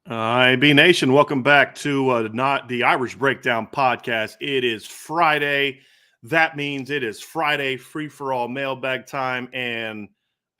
IB Nation, welcome back to not the Irish Breakdown podcast. It is Friday. That means it is Friday free for all mailbag time, and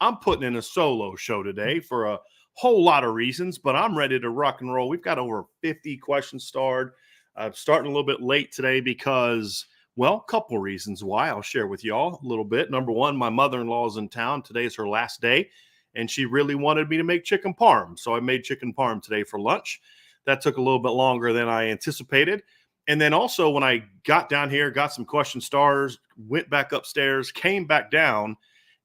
I'm putting in a solo show today for a whole lot of reasons. But I'm ready to rock and roll. We've got over 50 questions starred. I'm starting a little bit late today because, well, a couple reasons why. I'll share with y'all a little bit. Number one, my mother-in-law is in town. Today is her last day, and she really wanted me to make chicken parm. So I made chicken parm today for lunch. That took a little bit longer than I anticipated. And then also when I got down here, got some question stars, went back upstairs, came back down,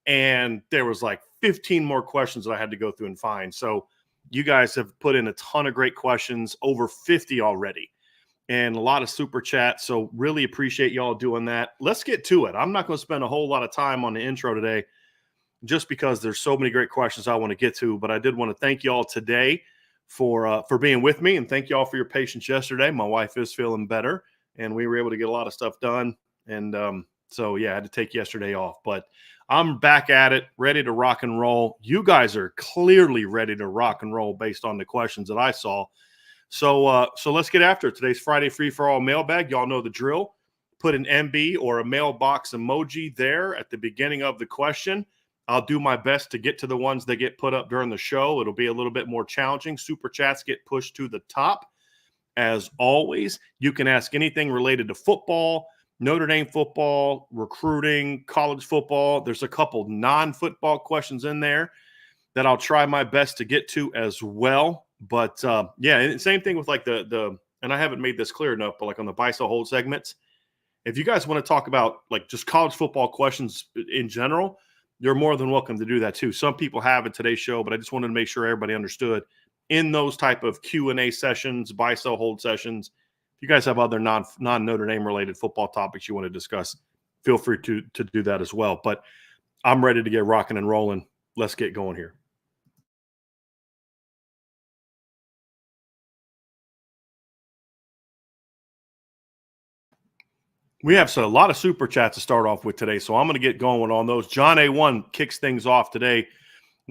and there was like 15 more questions that I had to go through and find. So you guys have put in a ton of great questions, over 50 already, and a lot of super chats. So really appreciate y'all doing that. Let's get to it. I'm not going to spend a whole lot of time on the intro today, just because there's so many great questions I want to get to. But I did want to thank you all today for being with me, and thank you all for your patience yesterday. My wife is feeling better, and we were able to get a lot of stuff done. And so, yeah, I had to take yesterday off. But I'm back at it, ready to rock and roll. You guys are clearly ready to rock and roll based on the questions that I saw. So let's get after it. Today's Friday free-for-all mailbag. Y'all know the drill. Put an MB or a mailbox emoji there at the beginning of the question. I'll do my best to get to the ones that get put up during the show. It'll be a little bit more challenging. Super chats get pushed to the top. As always, you can ask anything related to football, Notre Dame football, recruiting, college football. There's a couple non-football questions in there that I'll try my best to get to as well. But yeah, same thing with like the and I haven't made this clear enough, but like on the buy, sell, hold segments, if you guys want to talk about like just college football questions in general, you're more than welcome to do that too. Some people have in today's show, but I just wanted to make sure everybody understood in those type of Q&A sessions, buy, sell, hold sessions. If you guys have other non-Notre Dame related football topics you want to discuss, feel free to do that as well. But I'm ready to get rocking and rolling. Let's get going here. We have a lot of super chats to start off with today, so I'm going to get going on those. John A1 kicks things off today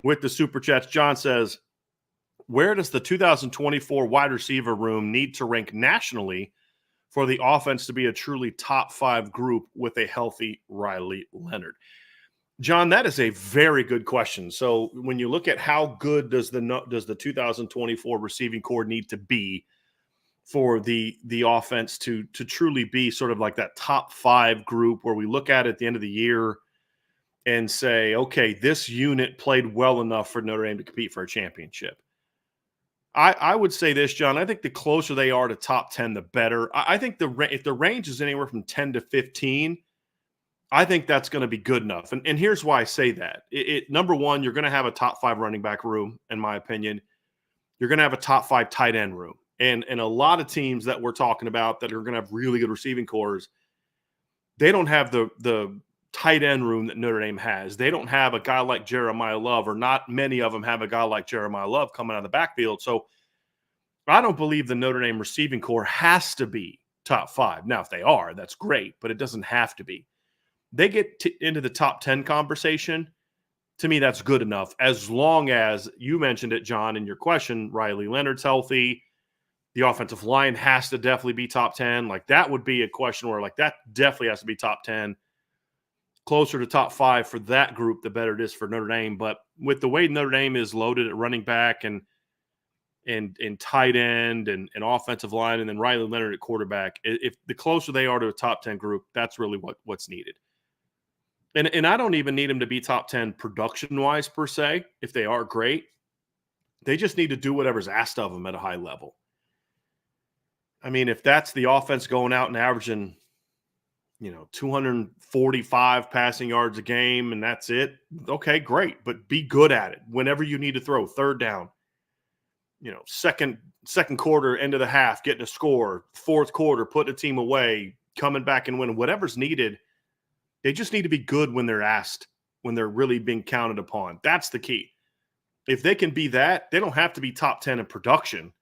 with the super chats. John says, where does the 2024 wide receiver room need to rank nationally for the offense to be a truly top 5 group with a healthy Riley Leonard? John, that is a very good question. So when you look at how good does the 2024 receiving core need to be for the offense to truly be sort of like that top 5 group where we look at the end of the year and say, okay, this unit played well enough for Notre Dame to compete for a championship? I would say this, John. I think the closer they are to top 10, the better. I think if the range is anywhere from 10 to 15, I think that's going to be good enough. And here's why I say that. Number one, you're going to have a top 5 running back room, in my opinion. You're going to have a top 5 tight end room. And a lot of teams that we're talking about that are going to have really good receiving cores, they don't have the tight end room that Notre Dame has. They don't have a guy like Jeremiah Love, or not many of them have a guy like Jeremiah Love coming out of the backfield. So I don't believe the Notre Dame receiving core has to be top 5. Now, if they are, that's great, but it doesn't have to be. They get into the top 10 conversation. To me, that's good enough, as long as you mentioned it, John, in your question, Riley Leonard's healthy. The offensive line has to definitely be top 10. Like, that would be a question where, like, that definitely has to be top 10. Closer to top 5 for that group, the better it is for Notre Dame. But with the way Notre Dame is loaded at running back and tight end and offensive line, and then Riley Leonard at quarterback, if the closer they are to a top 10 group, that's really what's needed. And I don't even need them to be top 10 production-wise per se. If they are, great. They just need to do whatever's asked of them at a high level. I mean, if that's the offense going out and averaging, 245 passing yards a game and that's it, okay, great. But be good at it whenever you need to throw. Third down, second quarter, end of the half, getting a score. Fourth quarter, putting a team away, coming back and winning. Whatever's needed, they just need to be good when they're asked, when they're really being counted upon. That's the key. If they can be that, they don't have to be top 10 in production.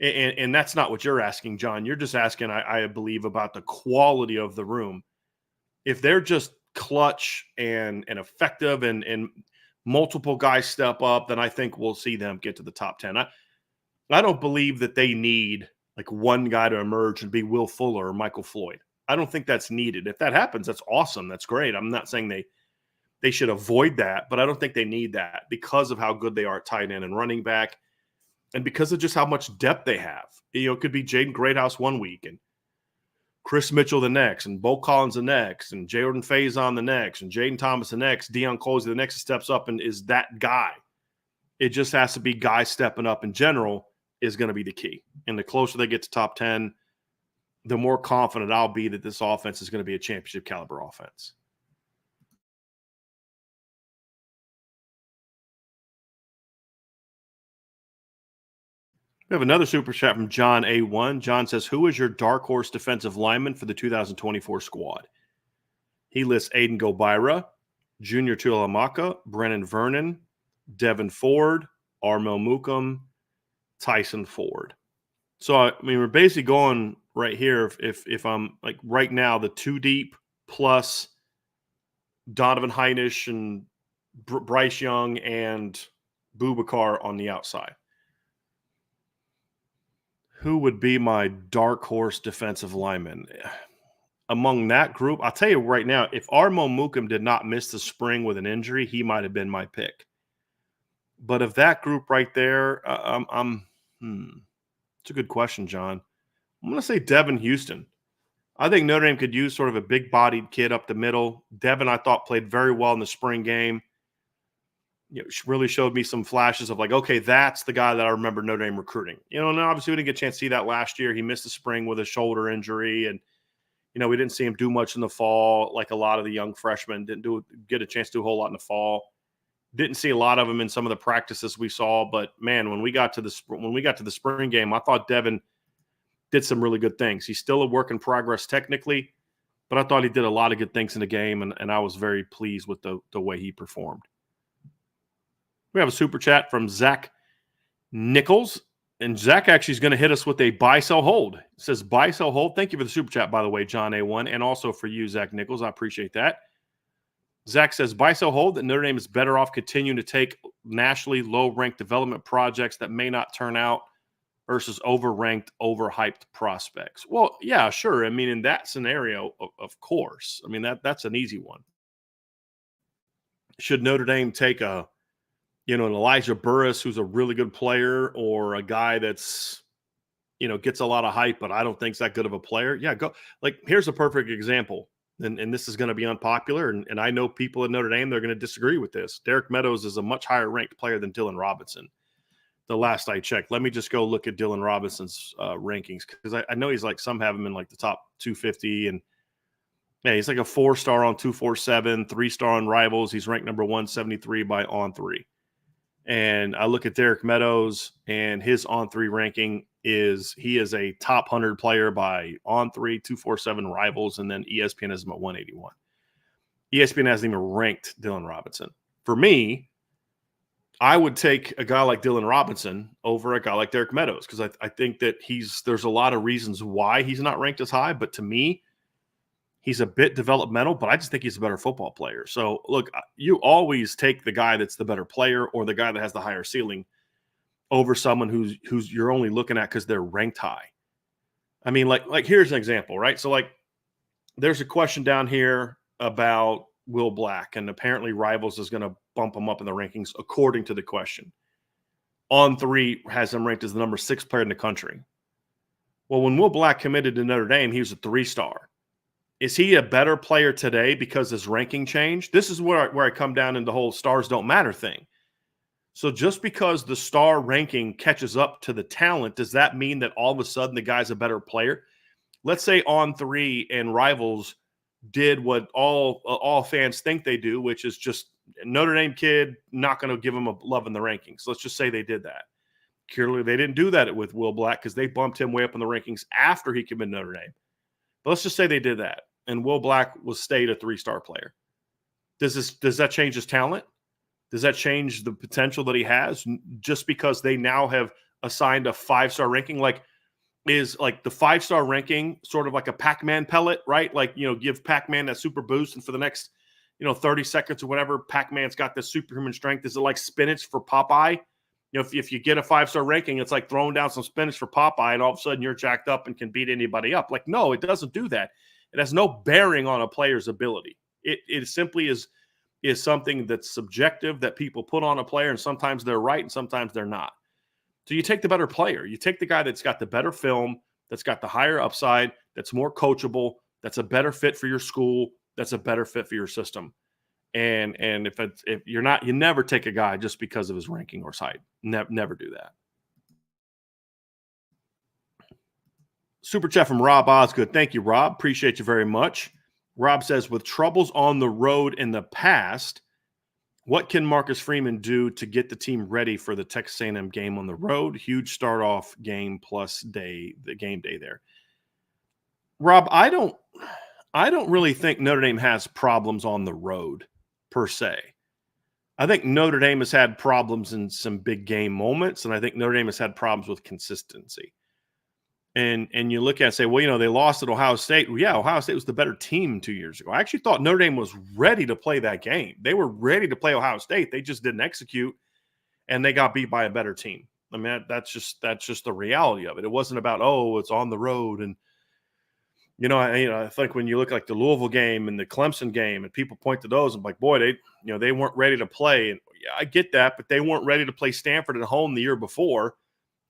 And that's not what you're asking, John. You're just asking, I believe, about the quality of the room. If they're just clutch and effective and multiple guys step up, then I think we'll see them get to the top 10. I don't believe that they need like one guy to emerge and be Will Fuller or Michael Floyd. I don't think that's needed. If that happens, that's awesome. That's great. I'm not saying they should avoid that, but I don't think they need that because of how good they are at tight end and running back, and because of just how much depth they have. It could be Jaden Greathouse one week and Chris Mitchell the next, and Bo Collins the next, and Jordan Faison the next, and Jaden Thomas the next, Deion Colsey the next steps up and is that guy. It just has to be guys stepping up in general is going to be the key. And the closer they get to top 10, the more confident I'll be that this offense is going to be a championship caliber offense. We have another super chat from John A1. John says, who is your dark horse defensive lineman for the 2024 squad? He lists Aiden Gobira, Junior Tuilamaka, Brennan Vernon, Devin Ford, Armel Mukum, Tyson Ford. So, I mean, we're basically going right here. If I'm like right now, the two deep plus Donovan Heinisch and Bryce Young and Boubacar on the outside. Who would be my dark horse defensive lineman? Among that group, I'll tell you right now, if Armo Mukum did not miss the spring with an injury, he might have been my pick. But of that group right there, it's a good question, John. I'm going to say Devin Houston. I think Notre Dame could use sort of a big-bodied kid up the middle. Devin, I thought, played very well in the spring game. Really showed me some flashes of like, okay, that's the guy that I remember Notre Dame recruiting. And obviously we didn't get a chance to see that last year. He missed the spring with a shoulder injury, and we didn't see him do much in the fall like a lot of the young freshmen. Didn't get a chance to do a whole lot in the fall. Didn't see a lot of them in some of the practices we saw, but man, when we got to the spring game, I thought Devin did some really good things. He's still a work in progress technically, but I thought he did a lot of good things in the game, and I was very pleased with the way he performed. We have a super chat from Zach Nichols, and Zach actually is going to hit us with a buy, sell, hold. It says buy, sell, hold. Thank you for the super chat, by the way, John A1, and also for you, Zach Nichols. I appreciate that. Zach says, buy, sell, hold, that Notre Dame is better off continuing to take nationally low-ranked development projects that may not turn out versus over-ranked, overhyped prospects. Well, yeah, sure. I mean, in that scenario, of course. I mean, that's an easy one. Should Notre Dame take an Elijah Burris, who's a really good player, or a guy that's, gets a lot of hype, but I don't think is that good of a player? Yeah, go. Like, here's a perfect example. And this is going to be unpopular, and I know people at Notre Dame, they're going to disagree with this. Derek Meadows is a much higher ranked player than Dylan Robinson. The last I checked. Let me just go look at Dylan Robinson's rankings, because I know he's like, some have him in like the top 250, and yeah, he's like a 4-star on 247, 3-star on Rivals. He's ranked number 173 by On3. And I look at Derek Meadows, and his On3 ranking he is a top 100 player by On3, 247 Rivals, and then ESPN has him at 181. ESPN hasn't even ranked Dylan Robinson. For me, I would take a guy like Dylan Robinson over a guy like Derek Meadows, because I think that there's a lot of reasons why he's not ranked as high, but to me, he's a bit developmental, but I just think he's a better football player. So, look, you always take the guy that's the better player or the guy that has the higher ceiling over someone who's you're only looking at because they're ranked high. I mean, like here's an example, right? So, like, there's a question down here about Will Black, and apparently Rivals is going to bump him up in the rankings according to the question. On3 has him ranked as the number 6 player in the country. Well, when Will Black committed to Notre Dame, he was a 3-star. Is he a better player today because his ranking changed? This is where I come down in the whole stars don't matter thing. So just because the star ranking catches up to the talent, does that mean that all of a sudden the guy's a better player? Let's say On3 and Rivals did what all fans think they do, which is just Notre Dame kid, not going to give him a love in the rankings. Let's just say they did that. Clearly, they didn't do that with Will Black because they bumped him way up in the rankings after he committed Notre Dame. But let's just say they did that, and Will Black stayed a 3-star player. Does that change his talent? Does that change the potential that he has just because they now have assigned a 5-star ranking? Like, is like the 5-star ranking sort of like a Pac-Man pellet, right? Like, give Pac-Man that super boost, and for the next, 30 seconds or whatever, Pac-Man's got this superhuman strength. Is it like spinach for Popeye? if you get a 5-star ranking, it's like throwing down some spinach for Popeye, and all of a sudden you're jacked up and can beat anybody up. Like, no, it doesn't do that. It has no bearing on a player's ability. It simply is something that's subjective that people put on a player, and sometimes they're right and sometimes they're not. So you take the better player. You take the guy that's got the better film, that's got the higher upside, that's more coachable, that's a better fit for your school, that's a better fit for your system. And if you're not, you never take a guy just because of his ranking or side. Never do that. Super chat from Rob Osgood. Thank you, Rob. Appreciate you very much. Rob says, with troubles on the road in the past, what can Marcus Freeman do to get the team ready for the Texas A&M game on the road? Huge start-off game plus the game day there. Rob, I don't really think Notre Dame has problems on the road per se. I think Notre Dame has had problems in some big game moments, and I think Notre Dame has had problems with consistency. And you look at it and say, well, they lost at Ohio State. Well, yeah, Ohio State was the better team 2 years ago. I actually thought Notre Dame was ready to play that game. They were ready to play Ohio State. They just didn't execute, and they got beat by a better team. I mean, that's just the reality of it. It wasn't about, it's on the road. And, I think when you look like the Louisville game and the Clemson game, and people point to those, and like, boy, they weren't ready to play. And yeah, I get that, but they weren't ready to play Stanford at home the year before.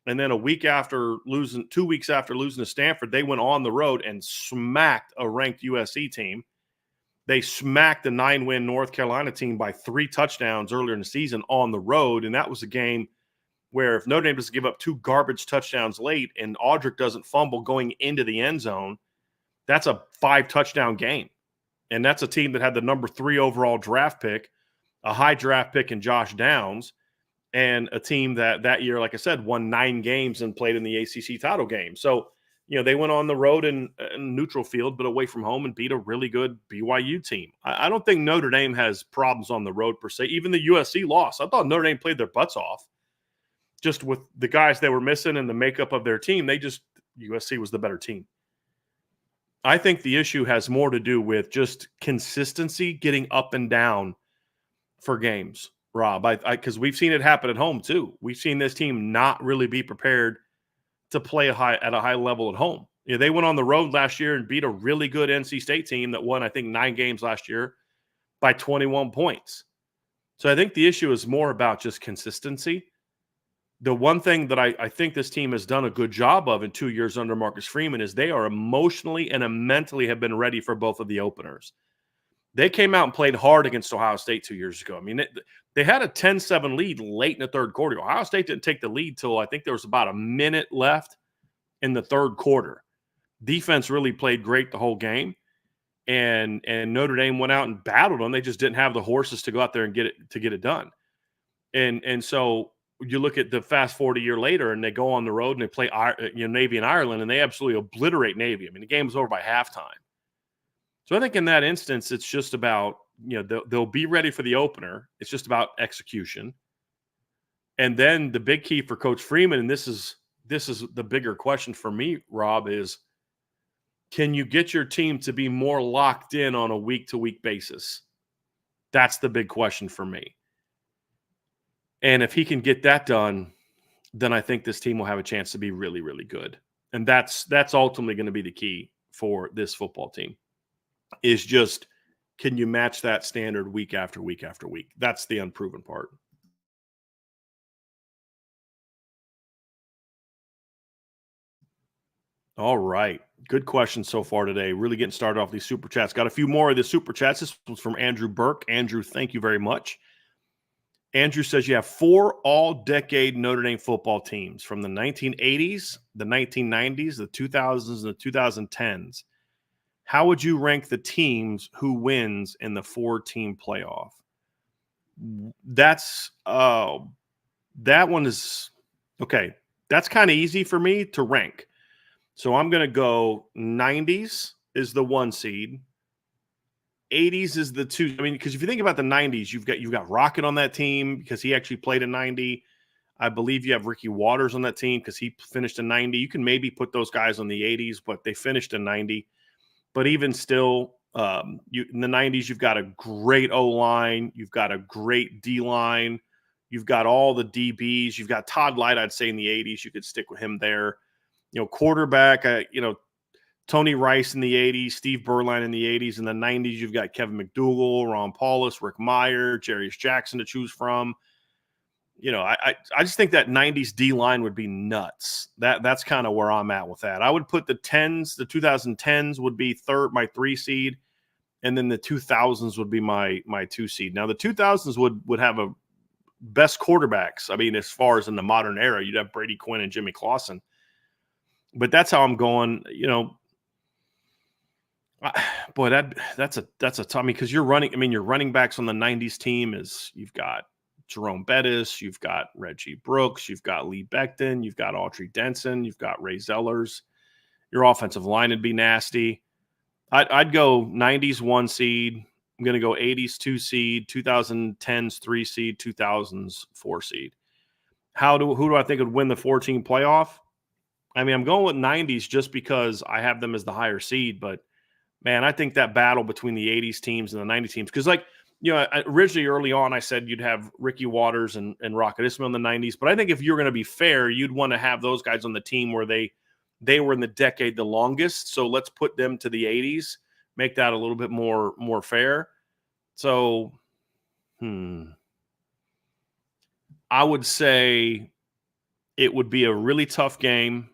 And then 2 weeks after losing to Stanford, they went on the road and smacked a ranked USC team. They smacked the 9-win North Carolina team by 3 touchdowns earlier in the season on the road. And that was a game where if Notre Dame doesn't give up 2 garbage touchdowns late and Audric doesn't fumble going into the end zone, that's a 5-touchdown game. And that's a team that had the number 3 overall draft pick, a high draft pick in Josh Downs, and a team that year, like I said, won 9 games and played in the ACC title game. So, they went on the road in neutral field, but away from home, and beat a really good BYU team. I don't think Notre Dame has problems on the road per se. Even the USC loss, I thought Notre Dame played their butts off. Just with the guys they were missing and the makeup of their team, USC was the better team. I think the issue has more to do with just consistency, getting up and down for games. Rob, because we've seen it happen at home too. We've seen this team not really be prepared to play at a high level at home. They went on the road last year and beat a really good NC State team that won, I think, 9 games last year by 21 points. So I think the issue is more about just consistency. The one thing that I think this team has done a good job of in 2 years under Marcus Freeman is they are emotionally and mentally have been ready for both of the openers. They came out and played hard against Ohio State 2 years ago. I mean, they had a 10-7 lead late in the third quarter. Ohio State didn't take the lead till I think there was about a minute left in the third quarter. Defense really played great the whole game, and Notre Dame went out and battled them. They just didn't have the horses to go out there and get it done. And so you look at the fast forward a year later, and they go on the road and they play Navy and Ireland, and they absolutely obliterate Navy. I mean, the game was over by halftime. So I think in that instance, it's just about, they'll be ready for the opener. It's just about execution. And then the big key for Coach Freeman, and this is the bigger question for me, Rob, is can you get your team to be more locked in on a week-to-week basis? That's the big question for me. And if he can get that done, then I think this team will have a chance to be really, really good. And that's ultimately going to be the key for this football team. Is just, can you match that standard week after week after week? That's the unproven part. All right. Good question so far today. Really getting started off these super chats. Got a few more of the super chats. This was from Andrew Burke. Andrew, thank you very much. Andrew says you have 4 all-decade Notre Dame football teams from the 1980s, the 1990s, the 2000s, and the 2010s. How would you rank the teams who wins in the 4-team playoff? That one is okay. That's kind of easy for me to rank. So I'm going to go 90s is the 1 seed. 80s is the 2. I mean, because if you think about the 90s, you've got Rocket on that team because he actually played in 90. I believe you have Ricky Waters on that team because he finished in 90. You can maybe put those guys on the 80s, but they finished in 90. But even still, in the 90s, you've got a great O-line. You've got a great D-line. You've got all the DBs. You've got Todd Light, I'd say, in the 80s. You could stick with him there. Quarterback, Tony Rice in the 80s, Steve Berline in the 80s. In the 90s, you've got Kevin McDougal, Ron Paulus, Rick Meyer, Jarius Jackson to choose from. I just think that 90s D-line would be nuts. That's kind of where I'm at with that. I would put the 2010s would be my 3 seed, and then the 2000s would be my 2 seed. Now, the 2000s would have a best quarterbacks. I mean, as far as in the modern era, you'd have Brady Quinn and Jimmy Clausen. But that's how I'm going. Boy, that's a tough. Because your running backs on the 90s team you've got Jerome Bettis, you've got Reggie Brooks, you've got Lee Becton, you've got Autry Denson, you've got Ray Zellers. Your offensive line would be nasty. I'd go 90s 1 seed. I'm going to go 80s 2 seed, 2010s 3 seed, 2000s 4 seed. Who do I think would win the 14 playoff? I mean, I'm going with 90s just because I have them as the higher seed, but man, I think that battle between the 80s teams and the 90s teams, because originally early on I said you'd have Ricky Waters and Rocket Ismail in the 90s, but I think if you're going to be fair, you'd want to have those guys on the team where they were in the decade the longest. So let's put them to the 80s, make that a little bit more fair. So, I would say it would be a really tough game,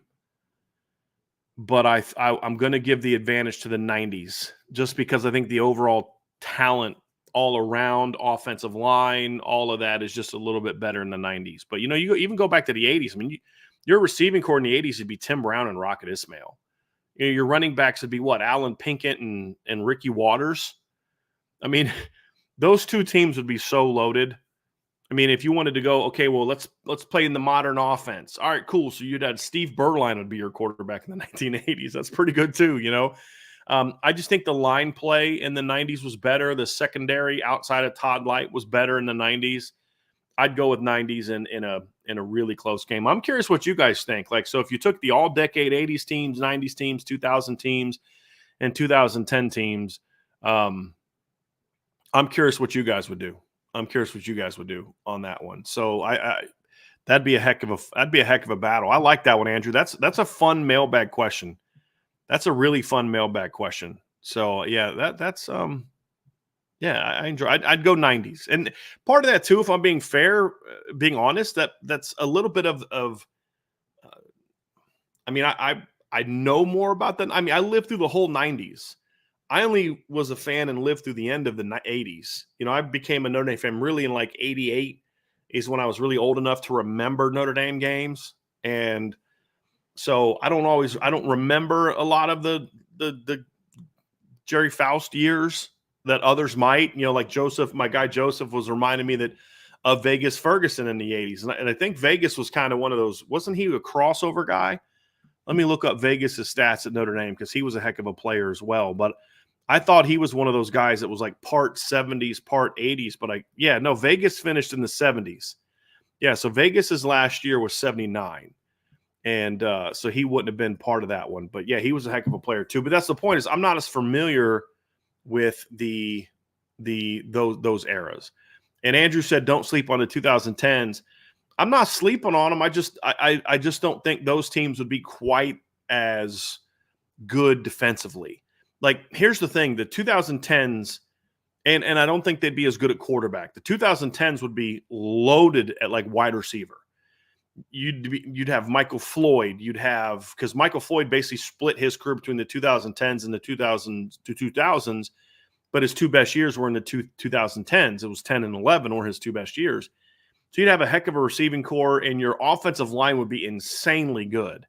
but I'm going to give the advantage to the 90s just because I think the overall talent all around, offensive line, all of that is just a little bit better in the 90s. But, you even go back to the 80s. I mean, your receiving core in the 80s would be Tim Brown and Rocket Ismail. Your running backs would be what? Alan Pinkett and Ricky Waters. I mean, those two teams would be so loaded. I mean, if you wanted to go, okay, well, let's play in the modern offense. All right, cool. So you'd have Steve Berline would be your quarterback in the 1980s. That's pretty good too, I just think the line play in the 90s was better. The secondary outside of Todd Light was better in the 90s. I'd go with 90s in a really close game. I'm curious what you guys think. So if you took the all-decade 80s teams, 90s teams, 2000 teams, and 2010 teams, I'm curious what you guys would do. I'm curious what you guys would do on that one. So that'd be a heck of a battle. I like that one, Andrew. That's a fun mailbag question. That's a really fun mailbag question. So yeah, I enjoy. I'd go 90s, and part of that too, if I'm being fair, being honest, that's a little bit of. I know more about that. I mean, I lived through the whole 90s. I only was a fan and lived through the end of the 80s. I became a Notre Dame fan really in 88 is when I was really old enough to remember Notre Dame games. And so I don't remember a lot of the Jerry Faust years that others might, like Joseph, my guy Joseph was reminding me that of Vegas Ferguson in the 80s. And I think Vegas was kind of one of those, wasn't he a crossover guy? Let me look up Vegas's stats at Notre Dame because he was a heck of a player as well. But I thought he was one of those guys that was part 70s, part 80s. But Vegas finished in the 70s. Yeah, so Vegas's last year was 79. And so he wouldn't have been part of that one. But, yeah, he was a heck of a player too. But that's the point is I'm not as familiar with those eras. And Andrew said don't sleep on the 2010s. I'm not sleeping on them. I just don't think those teams would be quite as good defensively. Here's the thing, the 2010s, and I don't think they'd be as good at quarterback. The 2010s would be loaded at wide receiver. You'd have Michael Floyd. Because Michael Floyd basically split his career between the 2010s and the 2000s, but his two best years were in the 2010s. It was 10 and 11 were his two best years. So you'd have a heck of a receiving core, and your offensive line would be insanely good.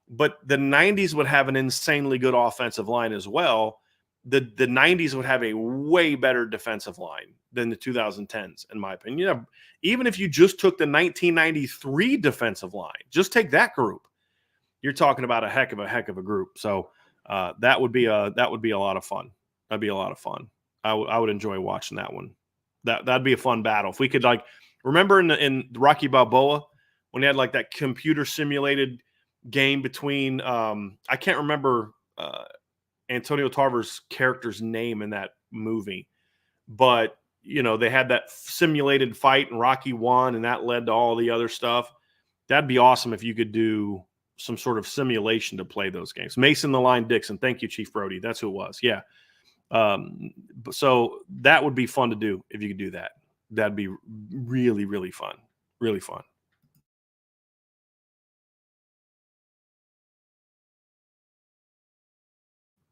But the 90s would have an insanely good offensive line as well. The 90s would have a way better defensive line than the 2010s, in my opinion. Even if you just took the 1993 defensive line, just take that group, you're talking about a heck of a group. So that would be a lot of fun. That'd be a lot of fun. I would enjoy watching that one. That'd be a fun battle. If we could remember in Rocky Balboa when they had that computer simulated game between I can't remember Antonio Tarver's character's name in that movie, but they had that simulated fight and Rocky won, and that led to all the other stuff. That'd be awesome if you could do some sort of simulation to play those games. Mason the Line Dixon. Thank you, Chief Brody. That's who it was. Yeah. So that would be fun to do if you could do that. That'd be really, really fun. Really fun.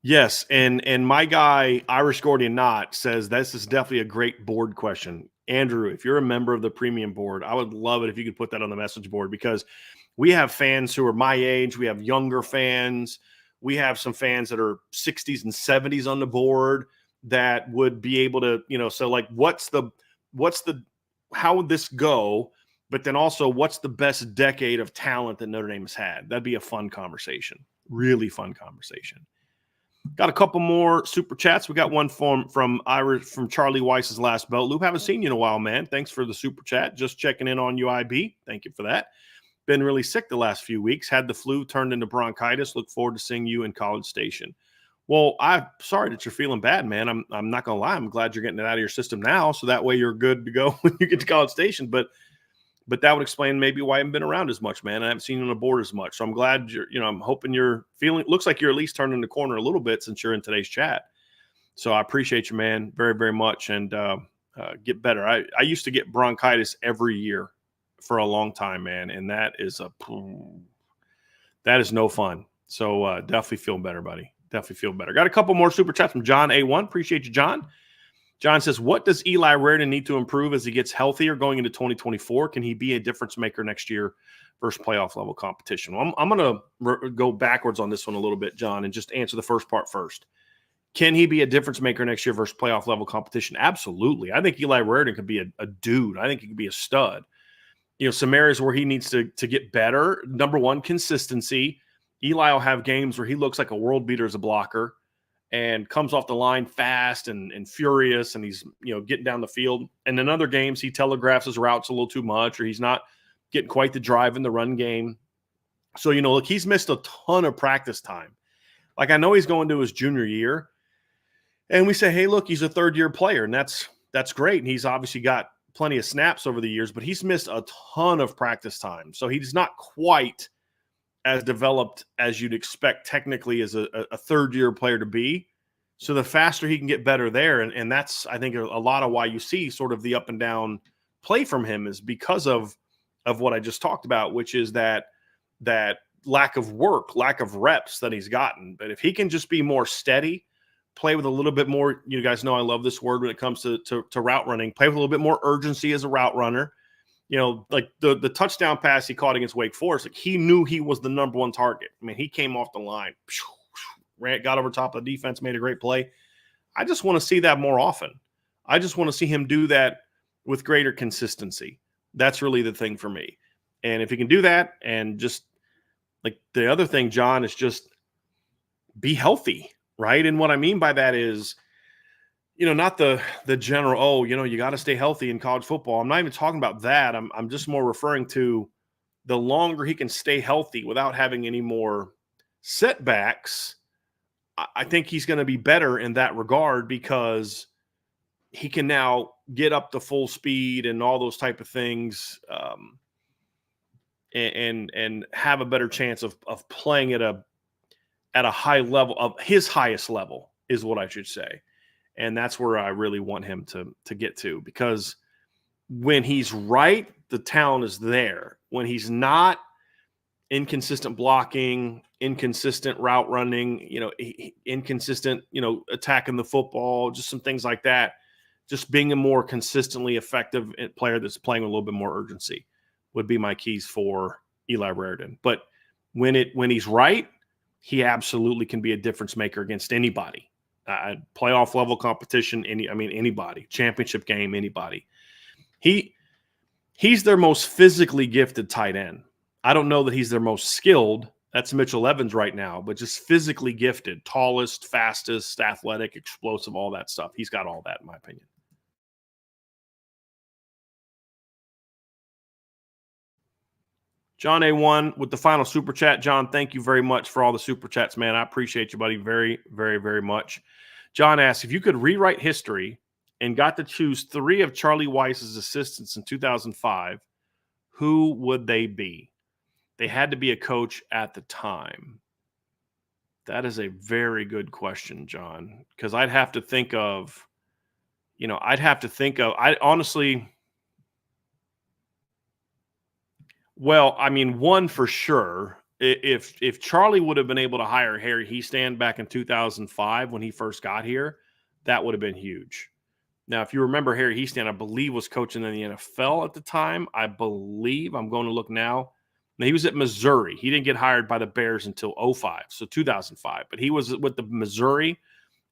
Yes, and my guy Irish Gordian Knott says this is definitely a great board question. Andrew, if you're a member of the premium board, I would love it if you could put that on the message board, because we have fans who are my age, we have younger fans, we have some fans that are 60s and 70s on the board that would be able to, so like what's the how would this go? But then also, what's the best decade of talent that Notre Dame has had? That'd be a fun conversation. Really fun conversation. Got a couple more super chats. We got one from Charlie Weiss's last belt loop. Haven't seen you in a while, man. Thanks for the super chat. Just checking in on UIB. Thank you for that. Been really sick the last few weeks. Had the flu, turned into bronchitis. Look forward to seeing you in College Station. Well, I'm sorry that you're feeling bad, man. I'm not gonna lie. I'm glad you're getting it out of your system now, so that way you're good to go when you get to College Station. But that would explain maybe why I haven't been around as much, man. I haven't seen you on the board as much. So I'm glad I'm hoping you're feeling, looks like you're at least turning the corner a little bit since you're in today's chat. So I appreciate you, man, very, very much. And get better. I used to get bronchitis every year for a long time, man. And that is no fun. So definitely feel better, buddy. Definitely feel better. Got a couple more super chats from John A1. Appreciate you, John. John says, what does Eli Raridon need to improve as he gets healthier going into 2024? Can he be a difference maker next year versus playoff level competition? Well, I'm going to go backwards on this one a little bit, John, and just answer the first part first. Can he be a difference maker next year versus playoff level competition? Absolutely. I think Eli Raridon could be a dude. I think he could be a stud. Some areas where he needs to get better. Number one, consistency. Eli will have games where he looks like a world beater as a blocker and comes off the line fast and furious, and he's getting down the field. And in other games, he telegraphs his routes a little too much, or he's not getting quite the drive in the run game. So, look, he's missed a ton of practice time. Like, I know he's going to his junior year, and we say, hey, look, he's a third-year player, and that's great. And he's obviously got plenty of snaps over the years, but he's missed a ton of practice time. So he's not quite as developed as you'd expect technically as a third-year player to be. So the faster he can get better there, and that's, I think, a lot of why you see sort of the up and down play from him is because of what I just talked about, which is that lack of work, lack of reps that he's gotten. But if he can just be more steady, play with a little bit more, you guys know I love this word when it comes to route running, play with a little bit more urgency as a route runner. Like the touchdown pass he caught against Wake Forest, like he knew he was the number one target. I mean, he came off the line, got over top of the defense, made a great play. I just want to see that more often. I just want to see him do that with greater consistency. That's really the thing for me. And if he can do that, and just like the other thing, John, is just be healthy, right? And what I mean by that is, not the general, you got to stay healthy in college football. I'm not even talking about that. I'm just more referring to the longer he can stay healthy without having any more setbacks. I think he's going to be better in that regard, because he can now get up to full speed and all those type of things, and have a better chance of playing at a high level, of his highest level is what I should say. And that's where I really want him to get to, because when he's right, the talent is there. When he's not, inconsistent blocking, inconsistent route running, inconsistent, attacking the football, just some things like that. Just being a more consistently effective player that's playing with a little bit more urgency would be my keys for Eli Raridon. But when he's right, he absolutely can be a difference maker against anybody. Playoff level competition, anybody, championship game, anybody. He's their most physically gifted tight end. I don't know that he's their most skilled. That's Mitchell Evans right now, but just physically gifted, tallest, fastest, athletic, explosive, all that stuff. He's got all that, in my opinion. John A1 with the final super chat. John, thank you very much for all the super chats, man. I appreciate you, buddy, very, very, very much. John asks, if you could rewrite history and got to choose 3 of Charlie Weiss's assistants in 2005, who would they be? They had to be a coach at the time. That is a very good question, John, because I'd have to think of, I honestly, well, I mean, one for sure. If Charlie would have been able to hire Harry Hiestand back in 2005 when he first got here, that would have been huge. Now, if you remember, Harry Hiestand, I believe, was coaching in the NFL at the time. I believe, I'm going to look now. Now, he was at Missouri. He didn't get hired by the Bears until 05, so 2005. But he was with the Missouri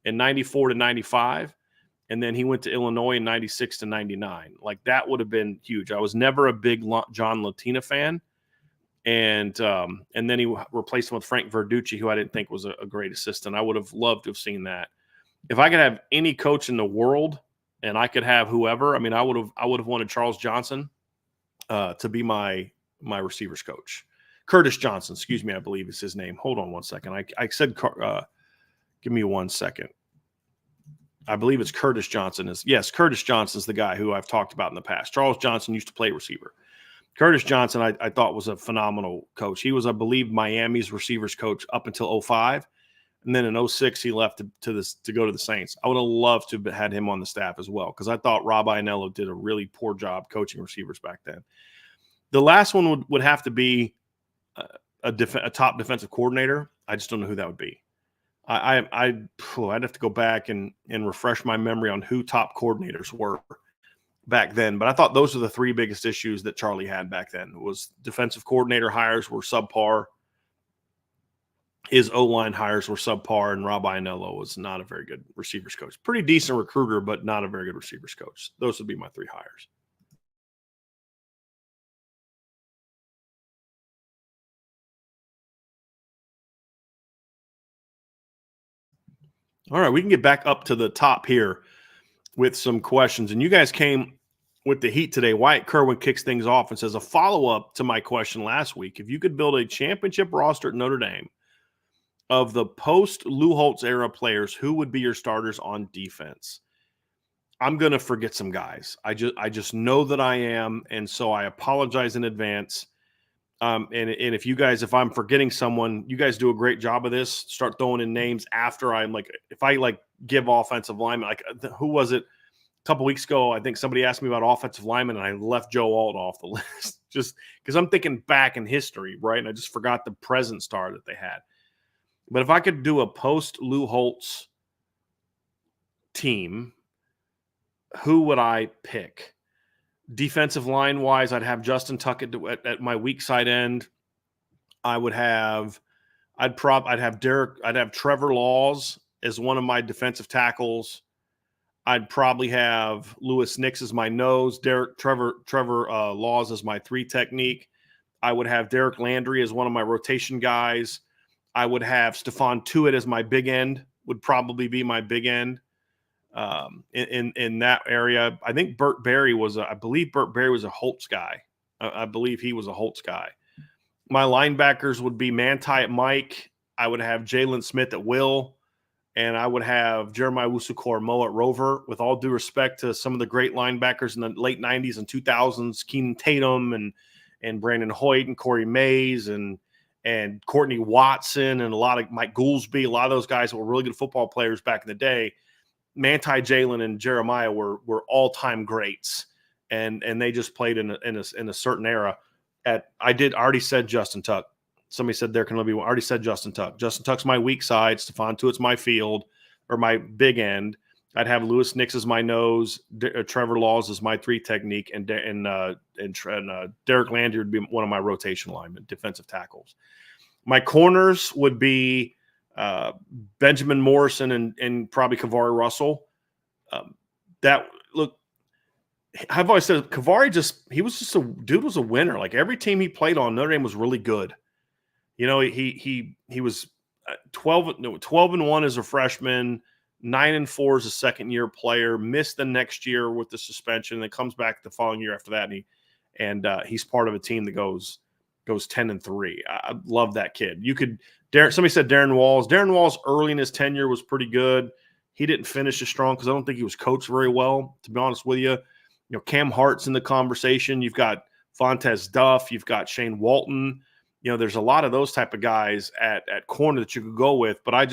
in 94 to 95, and then he went to Illinois in 96 to 99. Like, that would have been huge. I was never a big John Latina fan, and then he replaced him with Frank Verducci, who I didn't think was a great assistant. I would have loved to have seen that. If I could have any coach in the world, and I could have whoever, I mean, I would have wanted Charles Johnson to be my receivers coach. Curtis Johnson, excuse me, I believe is his name. Hold on one second. I said, give me 1 second. I believe it's Curtis Johnson. Yes, Curtis Johnson's the guy who I've talked about in the past. Charles Johnson used to play receiver. Curtis Johnson, I thought, was a phenomenal coach. He was, I believe, Miami's receivers coach up until 05. And then in 06, he left to go to the Saints. I would have loved to have had him on the staff as well, because I thought Rob Ianello did a really poor job coaching receivers back then. The last one would have to be a top defensive coordinator. I just don't know who that would be. I'd have to go back and refresh my memory on who top coordinators were back then. But I thought those are the 3 biggest issues that Charlie had back then. Was defensive coordinator hires were subpar. His O-line hires were subpar, and Rob Ianello was not a very good receivers coach. Pretty decent recruiter, but not a very good receivers coach. Those would be my 3 hires. All right, we can get back up to the top here with some questions. And you guys came with the heat today. Wyatt Kerwin kicks things off and says, a follow-up to my question last week. If you could build a championship roster at Notre Dame of the post-Lou Holtz era players, who would be your starters on defense? I'm going to forget some guys. I just know that I am, and so I apologize in advance. And if I'm forgetting someone, you guys do a great job of this. Start throwing in names after if I give offensive linemen, who was it a couple weeks ago? I think somebody asked me about offensive linemen, and I left Joe Alt off the list just because I'm thinking back in history, right? And I just forgot the present star that they had. But if I could do a post-Lou Holtz team, who would I pick? Defensive line-wise, I'd have Justin Tuckett at my weak side end. I'd have Trevor Laws as one of my defensive tackles. I'd probably have Lewis Nix as my nose, Trevor Laws as my 3 technique. I would have Derek Landry as one of my rotation guys. I would have Stephon Tuitt as my big end, would probably be my big end in that area. I think Burt Berry was a Holtz guy. I believe he was a Holtz guy. My linebackers would be Manti at Mike. I would have Jalen Smith at Will, and I would have Jeremiah Wusu-Koramoah at Rover. With all due respect to some of the great linebackers in the late 90s and 2000s, Keenan Tatum and Brandon Hoyt and Corey Mays and Courtney Watson and a lot of Mike Goolsby, a lot of those guys that were really good football players back in the day. Manti, Jalen, and Jeremiah were all-time greats, and they just played in a certain era. I already said Justin Tuck. Somebody said there can only be one. I already said Justin Tuck. Justin Tuck's my weak side. Stephon Tuitt's my field or my big end. I'd have Lewis Nix as my nose. Trevor Laws as my 3 technique, and Derek Landry would be one of my rotation linemen, defensive tackles. My corners would be Benjamin Morrison and probably Kavari Russell. I've always said Kavari was a winner. Like, every team he played on, Notre Dame was really good. You know, he was 12-1 as a freshman, 9-4 as a second-year player. Missed the next year with the suspension, and then comes back the following year after that, and he's part of a team that goes 10-3. I love that kid. Somebody said Darren Walls. Darren Walls early in his tenure was pretty good. he didn't finish as strong because I don't think he was coached very well, to be honest with you. Cam Hart's in the conversation. You've got Vontez Duff. You've got Shane Walton. There's a lot of those type of guys at corner that you could go with. But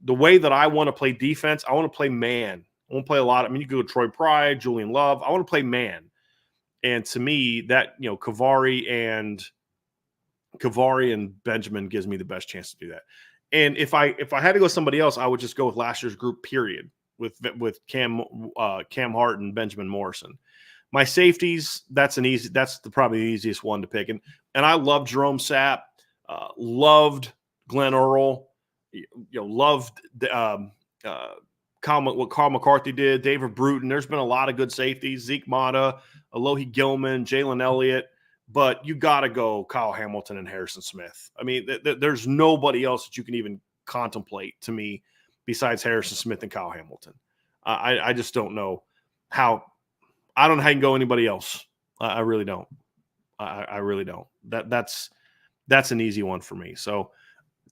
the way that I want to play defense, I want to play man. I want to play a lot. You could go Troy Pride, Julian Love. I want to play man. And to me, that, Kavari and Benjamin gives me the best chance to do that. And if I had to go with somebody else, I would just go with last year's group, period, with Cam Hart and Benjamin Morrison. My safeties, that's probably the easiest one to pick. And I love Jerome Sapp, loved Glenn Earl, loved what Carl McCarthy did, David Bruton. There's been a lot of good safeties, Zeke Mata, Alohi Gilman, Jalen Elliott. But you got to go Kyle Hamilton and Harrison Smith. There's nobody else that you can even contemplate to me besides Harrison Smith and Kyle Hamilton. I just don't know how. I don't know how you can go anybody else. I really don't. I really don't. That's an easy one for me. So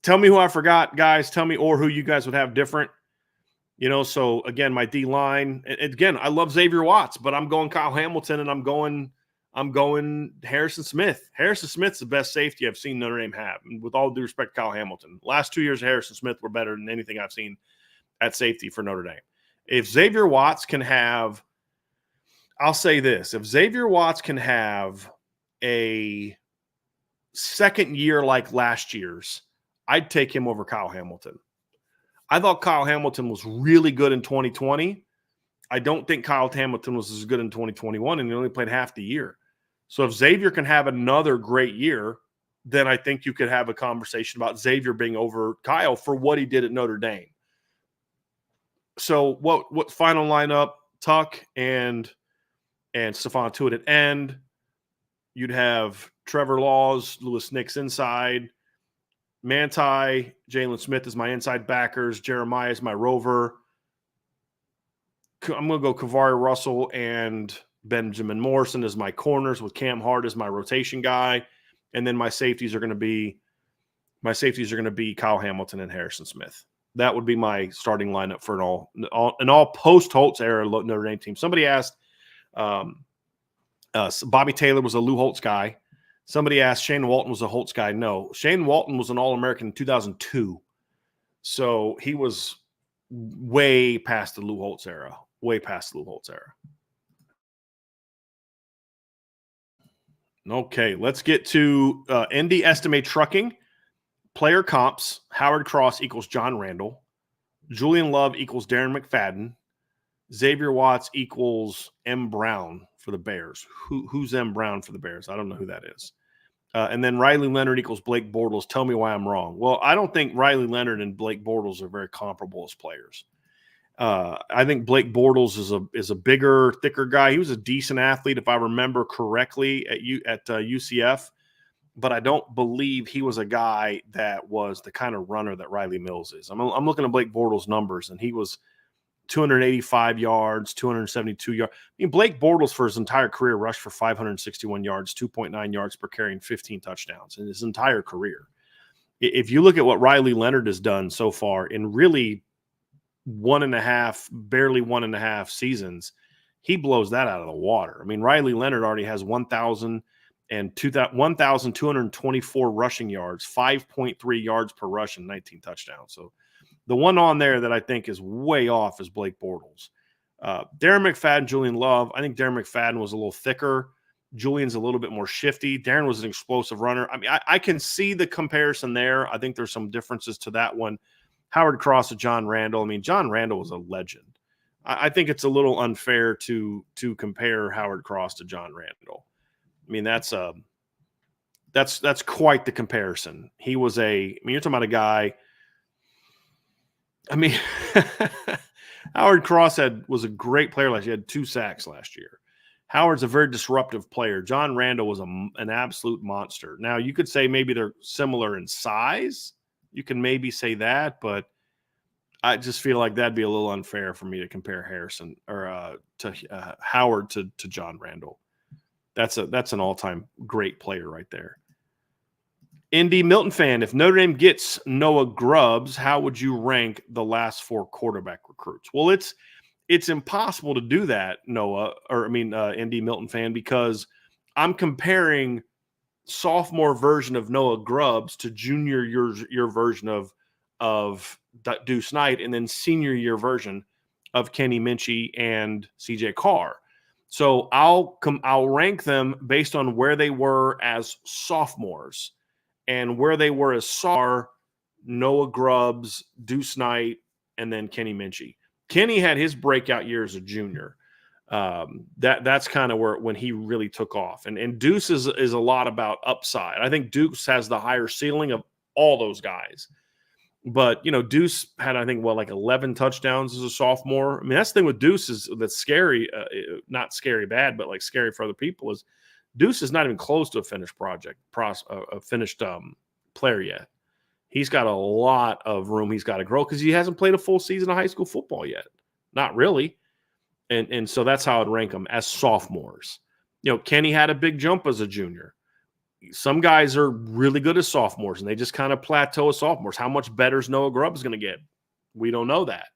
tell me who I forgot, guys. Tell me or who you guys would have different. So again, my D line. Again, I love Xavier Watts, but I'm going Kyle Hamilton and I'm going Harrison Smith. Harrison Smith's the best safety I've seen Notre Dame have. And with all due respect to Kyle Hamilton, last 2 years of Harrison Smith were better than anything I've seen at safety for Notre Dame. If Xavier Watts can have, I'll say this, if Xavier Watts can have a second year like last year's, I'd take him over Kyle Hamilton. I thought Kyle Hamilton was really good in 2020. I don't think Kyle Hamilton was as good in 2021, and he only played half the year. So if Xavier can have another great year, then I think you could have a conversation about Xavier being over Kyle for what he did at Notre Dame. So what final lineup? Tuck and Stephon Tuitt at end. You'd have Trevor Laws, Lewis Nix inside. Manti, Jalen Smith is my inside backers. Jeremiah is my rover. I'm going to go Kavari Russell and Benjamin Morrison as my corners with Cam Hart as my rotation guy. And then my safeties are going to be Kyle Hamilton and Harrison Smith. That would be my starting lineup for an all post-Holtz era Notre Dame team. Somebody asked, Bobby Taylor was a Lou Holtz guy. Somebody asked Shane Walton was a Holtz guy. No, Shane Walton was an All-American in 2002. So he was way past the Lou Holtz era. Way past the Lou Holtz era. Okay, let's get to Indy Estimate Trucking. Player comps, Howard Cross equals John Randall. Julian Love equals Darren McFadden. Xavier Watts equals M. Brown for the Bears. Who's M. Brown for the Bears? I don't know who that is. And then Riley Leonard equals Blake Bortles. Tell me why I'm wrong. Well, I don't think Riley Leonard and Blake Bortles are very comparable as players. I think Blake Bortles is a bigger, thicker guy. He was a decent athlete, if I remember correctly, at UCF. But I don't believe he was a guy that was the kind of runner that Riley Mills is. I'm looking at Blake Bortles' numbers, and he was 285 yards, 272 yards. Blake Bortles for his entire career rushed for 561 yards, 2.9 yards per carry, and 15 touchdowns in his entire career. If you look at what Riley Leonard has done so far in really barely one and a half seasons, he blows that out of the water. Riley Leonard already has 1,224 rushing yards, 5.3 yards per rush, and 19 touchdowns. So the one on there that I think is way off is Blake Bortles. Darren McFadden, Julian Love. I think Darren McFadden was a little thicker. Julian's a little bit more shifty. Darren was an explosive runner. I can see the comparison there. I think there's some differences to that one. Howard Cross to John Randall. John Randall was a legend. I think it's a little unfair to compare Howard Cross to John Randall. That's quite the comparison. He was you're talking about a guy. Howard Cross was a great player last year. He had 2 sacks last year. Howard's a very disruptive player. John Randall was an absolute monster. Now, you could say maybe they're similar in size. You can maybe say that, but I just feel like that'd be a little unfair for me to compare Howard to John Randall. That's an all-time great player right there. Indy Milton fan, if Notre Dame gets Noah Grubbs, how would you rank the last 4 quarterback recruits? Well, it's impossible to do that, Indy Milton fan, because I'm comparing sophomore version of Noah Grubbs to junior year version of Deuce Knight, and then senior year version of Kenny Minchie and CJ Carr. So I'll rank them based on where they were as sophomores and where they were as Noah Grubbs, Deuce Knight, and then Kenny Minchie. Kenny had his breakout year as a junior. That's kind of when he really took off. And Deuce is a lot about upside. I think Deuce has the higher ceiling of all those guys. But, Deuce had, I think, like 11 touchdowns as a sophomore. I mean, that's the thing with Deuce that's scary, not scary bad, but like scary for other people, is Deuce is not even close to a finished player yet. He's got a lot of room he's got to grow because he hasn't played a full season of high school football yet. Not really. And so that's how I'd rank them as sophomores. Kenny had a big jump as a junior. Some guys are really good as sophomores, and they just kind of plateau as sophomores. How much better is Noah Grubbs going to get? We don't know that.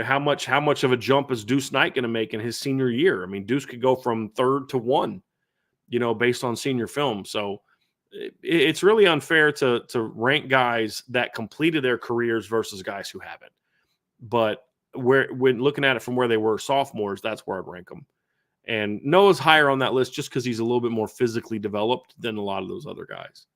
How much of a jump is Deuce Knight going to make in his senior year? I mean, Deuce could go from 3rd to 1, based on senior film. So it's really unfair to rank guys that completed their careers versus guys who haven't. But when looking at it from where they were sophomores, that's where I'd rank them. And Noah's higher on that list just because he's a little bit more physically developed than a lot of those other guys.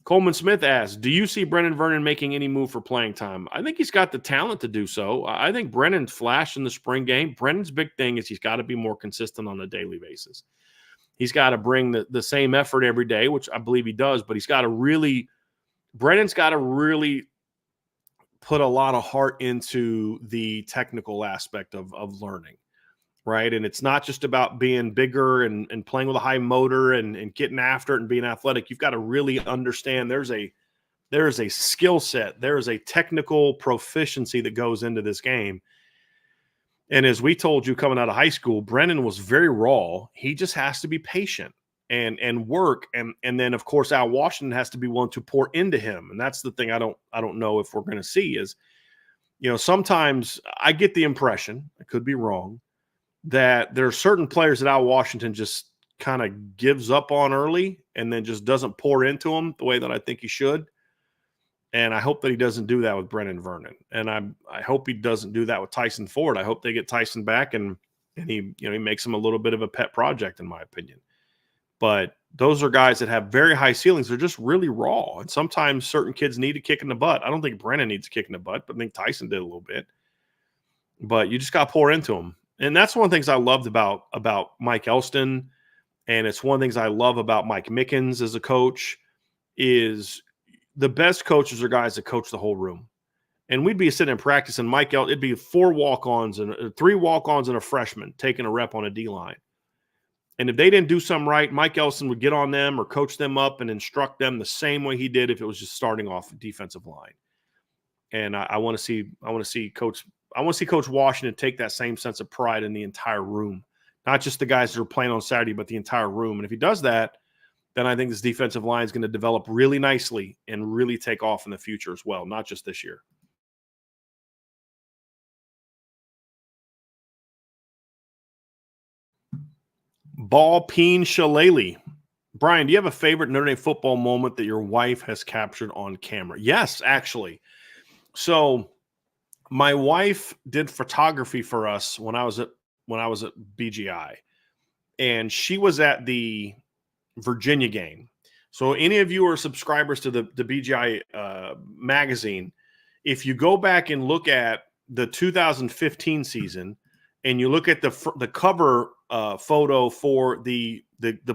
Coleman Smith asks, do you see Brennan Vernon making any move for playing time? I think he's got the talent to do so. I think Brennan flashed in the spring game. Brennan's big thing is he's got to be more consistent on a daily basis. He's got to bring the same effort every day, which I believe he does, but Brennan's got to really put a lot of heart into the technical aspect of learning. Right. And it's not just about being bigger and playing with a high motor and getting after it and being athletic. You've got to really understand there is a skill set. There is a technical proficiency that goes into this game. And as we told you coming out of high school, Brennan was very raw. He just has to be patient and work. And then, of course, Al Washington has to be willing to pour into him. And that's the thing I don't know if we're going to see is, sometimes I get the impression, I could be wrong, that there are certain players that Al Washington just kind of gives up on early and then just doesn't pour into them the way that I think he should. And I hope that he doesn't do that with Brennan Vernon. And I hope he doesn't do that with Tyson Ford. I hope they get Tyson back and he makes him a little bit of a pet project, in my opinion. But those are guys that have very high ceilings. They're just really raw. And sometimes certain kids need a kick in the butt. I don't think Brennan needs a kick in the butt, but I think Tyson did a little bit. But you just got to pour into them. And that's one of the things I loved about Mike Elston, and it's one of the things I love about Mike Mickens as a coach, is the best coaches are guys that coach the whole room. And we'd be sitting in practice, and it'd be 4 walk-ons and 3 walk-ons and a freshman taking a rep on a D-line. And if they didn't do something right, Mike Elston would get on them or coach them up and instruct them the same way he did if it was just starting off a defensive line. And I want to see Coach Washington take that same sense of pride in the entire room, not just the guys that are playing on Saturday, but the entire room. And if he does that, then I think this defensive line is going to develop really nicely and really take off in the future as well, not just this year. Ball Peen Shillelagh. Brian, do you have a favorite Notre Dame football moment that your wife has captured on camera? Yes, actually. So my wife did photography for us when I was at BGI, and she was at the Virginia game. So any of you are subscribers to the BGI magazine, if you go back and look at the 2015 season and you look at the cover photo for the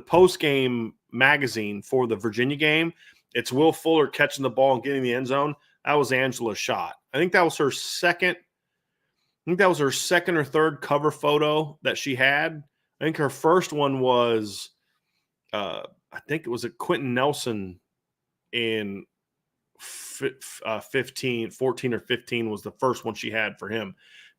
post game magazine for the Virginia game, it's Will Fuller catching the ball and getting in the end zone. That was Angela's shot. I think that was her second or third cover photo that she had. I think her first one was, I think it was at Quentin Nelson in 14 or 15 was the first one she had for him.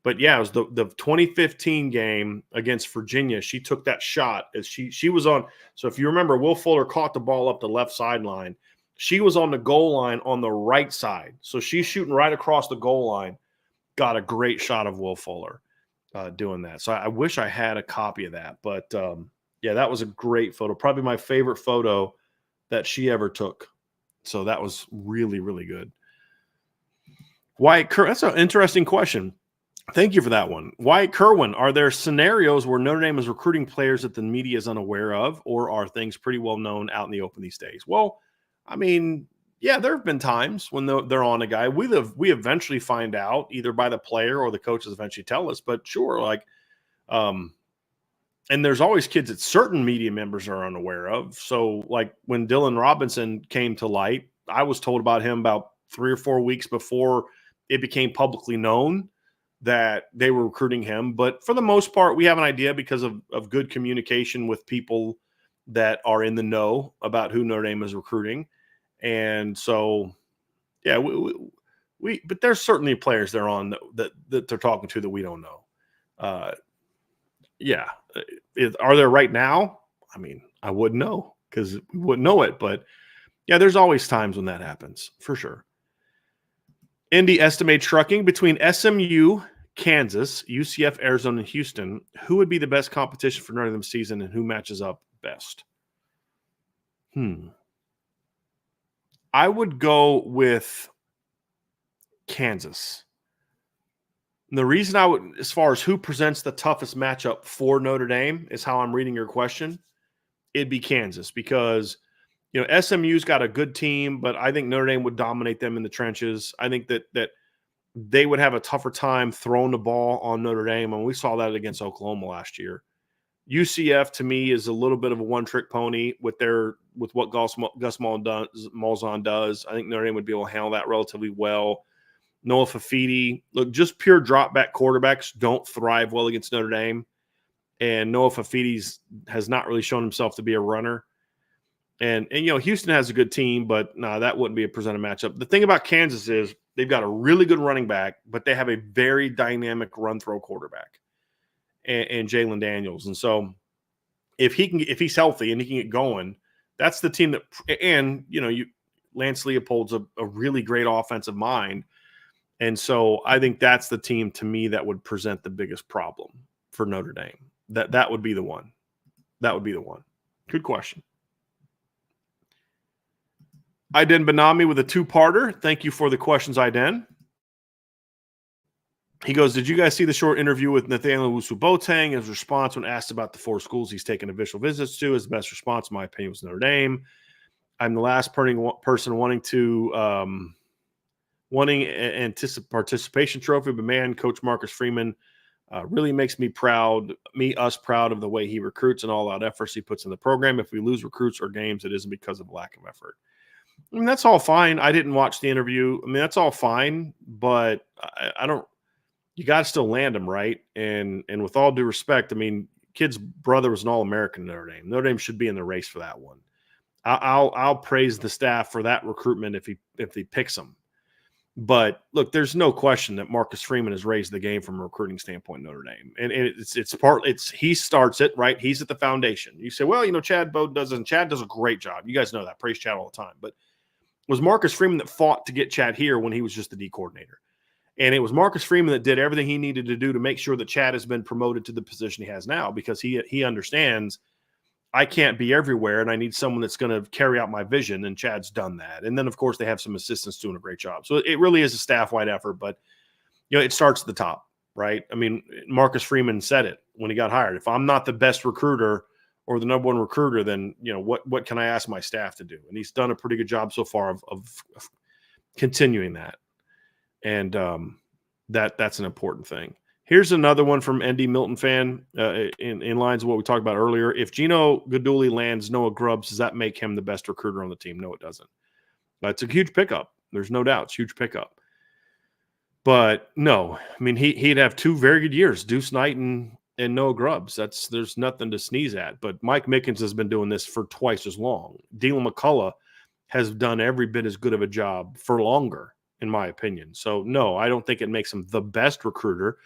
But yeah, it was the 2015 game against Virginia. She took that shot as she was on. So if you remember, Will Fuller caught the ball up the left sideline. She was on the goal line on the right side. So she's shooting right across the goal line. Got a great shot of Will Fuller doing that. So I wish I had a copy of that. But yeah, that was a great photo. Probably my favorite photo that she ever took. So that was really, really good. Wyatt Kerwin, that's an interesting question. Thank you for that one. Wyatt Kerwin, are there scenarios where Notre Dame is recruiting players that the media is unaware of, or are things pretty well known out in the open these days? Well, I mean, yeah, there have been times when they're on a guy. We eventually find out either by the player or the coaches eventually tell us, but sure, like, and there's always kids that certain media members are unaware of. So like when Dylan Robinson came to light, I was told about him about 3 or 4 weeks before it became publicly known that they were recruiting him. But for the most part, we have an idea because of good communication with people that are in the know about who Notre Dame is recruiting. And so, yeah, we but there's certainly players they're on that they're talking to that we don't know. Yeah. Are there right now? I mean, I wouldn't know because we wouldn't know it. But yeah, there's always times when that happens for sure. Indy Estimate Trucking between SMU, Kansas, UCF, Arizona, and Houston. Who would be the best competition for Notre Dame season and who matches up best? I would go with Kansas. And the reason I would, as far as who presents the toughest matchup for Notre Dame, is how I'm reading your question. It'd be Kansas because, SMU's got a good team, but I think Notre Dame would dominate them in the trenches. I think that they would have a tougher time throwing the ball on Notre Dame, and we saw that against Oklahoma last year. UCF to me is a little bit of a one-trick pony with what Gus Malzahn does. I think Notre Dame would be able to handle that relatively well. Noah Fafiti, look, just pure drop-back quarterbacks don't thrive well against Notre Dame, and Noah Fafiti has not really shown himself to be a runner. And Houston has a good team, but no, that wouldn't be a presented matchup. The thing about Kansas is they've got a really good running back, but they have a very dynamic run-throw quarterback. And Jalen Daniels. And so if he's healthy and he can get going, that's the team that, and Lance Leopold's a really great offensive mind. And so I think that's the team to me that would present the biggest problem for Notre Dame. That would be the one. That would be the one. Good question. Iden Benami with a 2-parter. Thank you for the questions, Iden. He goes, did you guys see the short interview with Nathaniel Wusu-Boateng? His response when asked about the 4 schools he's taken official visits to, his best response, in my opinion, was Notre Dame. I'm the last person wanting participation trophy, but man, Coach Marcus Freeman really makes us proud of the way he recruits and all out efforts he puts in the program. If we lose recruits or games, it isn't because of lack of effort. I mean, that's all fine. I didn't watch the interview. I mean, that's all fine, but I don't. You got to still land them, right? And with all due respect, I mean, kid's brother was an All-American in Notre Dame. Notre Dame should be in the race for that one. I'll praise the staff for that recruitment if he picks them. But look, there's no question that Marcus Freeman has raised the game from a recruiting standpoint in Notre Dame, and he starts it, right. He's at the foundation. You say, well, Chad Bowden doesn't. Chad does a great job. You guys know that. Praise Chad all the time. But it was Marcus Freeman that fought to get Chad here when he was just the D coordinator. And it was Marcus Freeman that did everything he needed to do to make sure that Chad has been promoted to the position he has now, because he understands I can't be everywhere and I need someone that's going to carry out my vision, and Chad's done that. And then, of course, they have some assistants doing a great job. So it really is a staff-wide effort, but it starts at the top, right? I mean, Marcus Freeman said it when he got hired. If I'm not the best recruiter or the number one recruiter, then, what can I ask my staff to do? And he's done a pretty good job so far of continuing that. And that's an important thing. Here's another one from ND Milton fan in lines of what we talked about earlier. If Gino Guidugli lands Noah Grubbs, does that make him the best recruiter on the team? No, it doesn't. It's a huge pickup. There's no doubt. It's a huge pickup. But no, I mean, he'd have 2 very good years, Deuce Knight and Noah Grubbs. There's nothing to sneeze at. But Mike Mickens has been doing this for twice as long. Dylan McCullough has done every bit as good of a job for longer, in my opinion. So, no, I don't think it makes him the best recruiter.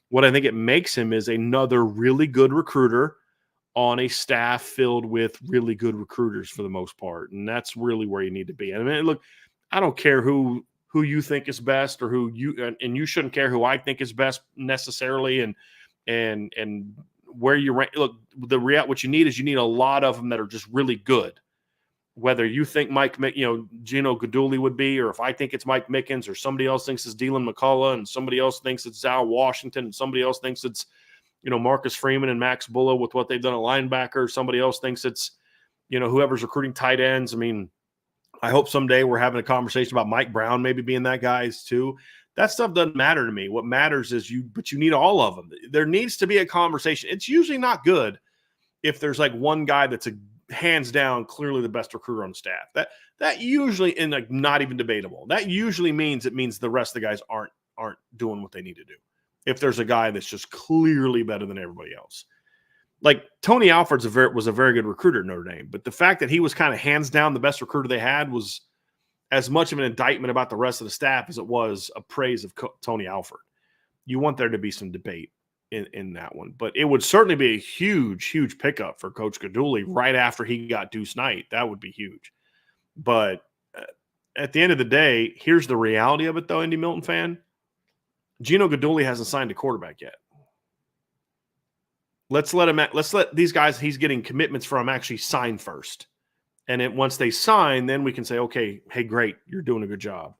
What I think it makes him is another really good recruiter on a staff filled with really good recruiters for the most part. And that's really where you need to be. I mean, look, I don't care who you think is best or who you and you shouldn't care who I think is best necessarily and where you rank. Look, what you need is you need a lot of them that are just really good. Whether you think Gino Gaduli would be, or if I think it's Mike Mickens, or somebody else thinks it's Dylan McCullough, and somebody else thinks it's Zal Washington, and somebody else thinks it's Marcus Freeman and Max Bullough with what they've done at linebacker. Somebody else thinks it's whoever's recruiting tight ends. I mean, I hope someday we're having a conversation about Mike Brown maybe being that guy's too. That stuff doesn't matter to me. What matters is you need all of them. There needs to be a conversation. It's usually not good if there's like one guy that's a hands down clearly the best recruiter on staff. That usually, and like not even debatable, that usually means the rest of the guys aren't doing what they need to do. If there's a guy that's just clearly better than everybody else. Like Tony Alford's was a very good recruiter at Notre Dame, but the fact that he was kind of hands down the best recruiter they had was as much of an indictment about the rest of the staff as it was a praise of Tony Alford. You want there to be some debate in that one, but it would certainly be a huge pickup for Coach Gaduli right after he got Deuce Knight. That would be huge. But at the end of the day, here's the reality of it, though, Indy Milton fan. Gino Gaduli hasn't signed a quarterback yet. Let's let these guys he's getting commitments from actually sign first. And once they sign, then we can say, okay, hey, great, you're doing a good job.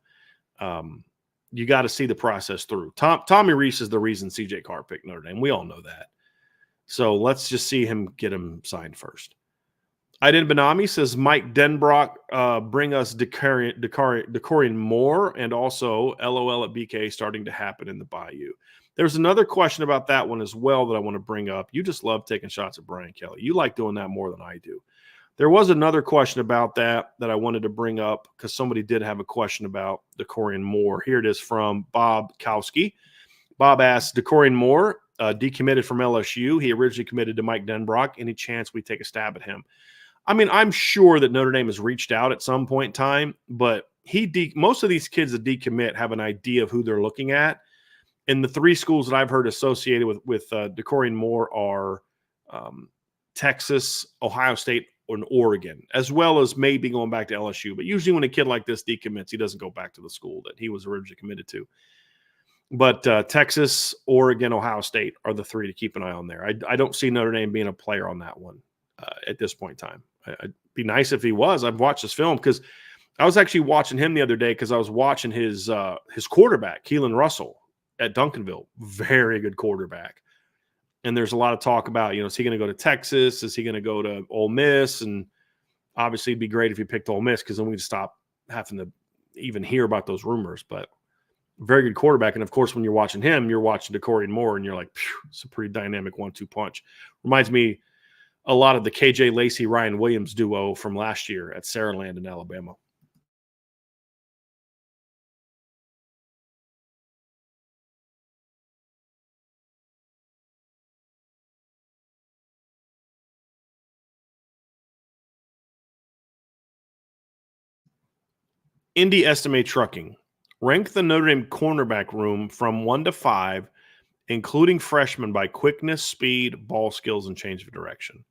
You got to see the process through. Tommy Rees is the reason CJ Carr picked Notre Dame. We all know that. So let's just see him get him signed first. Aiden Benami says Mike Denbrock bring us Decorian Moore, and also LOL at BK starting to happen in the Bayou. There's another question about that one as well that I want to bring up. You just love taking shots at Brian Kelly. You like doing that more than I do. There was another question about that I wanted to bring up because somebody did have a question about Decorian Moore. Here it is from Bob Kowski. Bob asks, Decorian Moore decommitted from LSU. He originally committed to Mike Denbrock. Any chance we take a stab at him? I mean, I'm sure that Notre Dame has reached out at some point in time, but most of these kids that decommit have an idea of who they're looking at. And the three schools that I've heard associated with Decorian Moore are Texas, Ohio State, and Oregon, as well as maybe going back to LSU. But usually when a kid like this decommits, he doesn't go back to the school that he was originally committed to. But Texas, Oregon, Ohio State are the three to keep an eye on there. I don't see Notre Dame being a player on that one at this point in time. It'd be nice if he was. I've watched this film because I was actually watching him the other day because I was watching his quarterback, Keelan Russell, at Duncanville. Very good quarterback. And there's a lot of talk about, is he going to go to Texas? Is he going to go to Ole Miss? And obviously it'd be great if he picked Ole Miss because then we'd stop having to even hear about those rumors. But very good quarterback. And, of course, when you're watching him, you're watching Decorian Moore, and you're like, it's a pretty dynamic 1-2 punch. Reminds me a lot of the KJ Lacey, Ryan Williams duo from last year at Saraland in Alabama. Indy Estimate Trucking. Rank the Notre Dame cornerback room from 1 to 5, including freshmen, by quickness, speed, ball skills, and change of direction.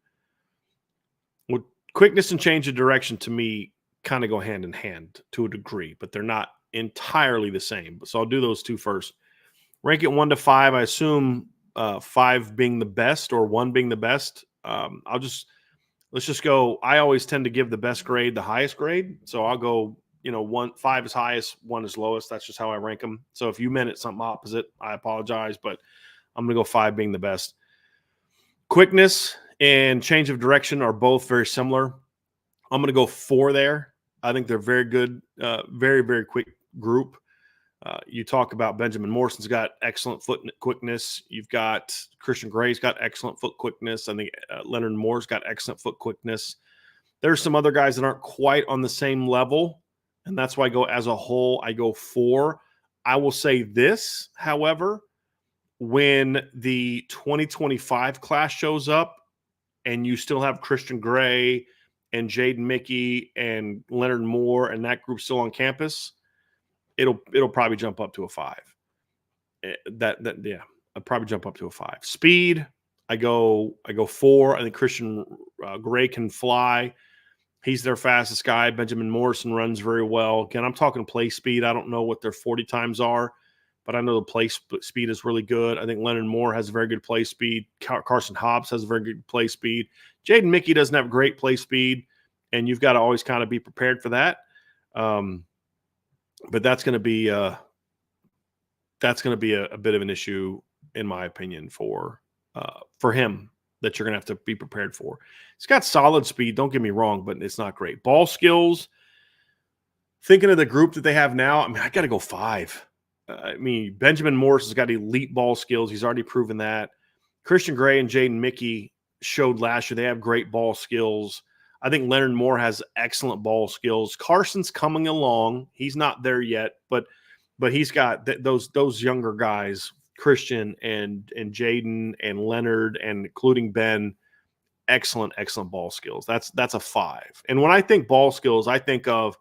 Well, quickness and change of direction to me kind of go hand in hand to a degree, but they're not entirely the same. So I'll do those two first. Rank it 1 to 5. I assume 5 being the best or 1 being the best. Let's just go. I always tend to give the best grade the highest grade. So I'll go, 5 is highest, 1 is lowest. That's just how I rank them. So if you meant it something opposite, I apologize, but I'm going to go 5 being the best. Quickness and change of direction are both very similar. I'm going to go 4 there. I think they're very good, very, very quick group. You talk about Benjamin Morrison's got excellent foot quickness. You've got Christian Gray's got excellent foot quickness. I think Leonard Moore's got excellent foot quickness. There's some other guys that aren't quite on the same level, and that's why I go as a whole, I go 4. I will say this, however, when the 2025 class shows up and you still have Christian Gray and Jaden Mickey and Leonard Moore and that group still on campus, it'll probably jump up to a 5. Yeah. I'd probably jump up to a 5. Speed, I go 4. I think Christian Gray can fly. He's their fastest guy. Benjamin Morrison runs very well. Again, I'm talking play speed. I don't know what their 40 times are, but I know the play speed is really good. I think Leonard Moore has a very good play speed. Carson Hobbs has a very good play speed. Jaden Mickey doesn't have great play speed, and you've got to always kind of be prepared for that. But that's going to be a bit of an issue, in my opinion, for him, that you're going to have to be prepared for. He's got solid speed, don't get me wrong, but it's not great. Ball skills, thinking of the group that they have now, I mean, I got to go 5. Benjamin Morris has got elite ball skills. He's already proven that. Christian Gray and Jaden Mickey showed last year they have great ball skills. I think Leonard Moore has excellent ball skills. Carson's coming along. He's not there yet, but he's got those younger guys, Christian and Jaden and Leonard, and including Ben, excellent ball skills. That's a 5. And when I think ball skills, I think of,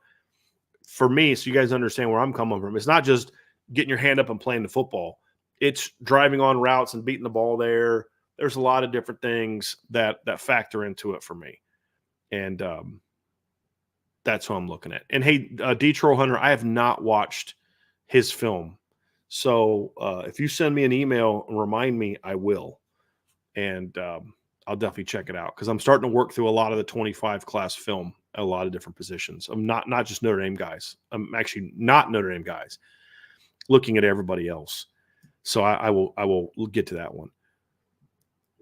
for me, so you guys understand where I'm coming from, it's not just getting your hand up and playing the football. It's driving on routes and beating the ball there. There's a lot of different things that factor into it for me. And that's what I'm looking at. And hey, Detroit Hunter, I have not watched his film. So if you send me an email and remind me, I will. And I'll definitely check it out, because I'm starting to work through a lot of the 25 class film at a lot of different positions. I'm not just Notre Dame guys. I'm actually not Notre Dame guys, looking at everybody else. So I will get to that one.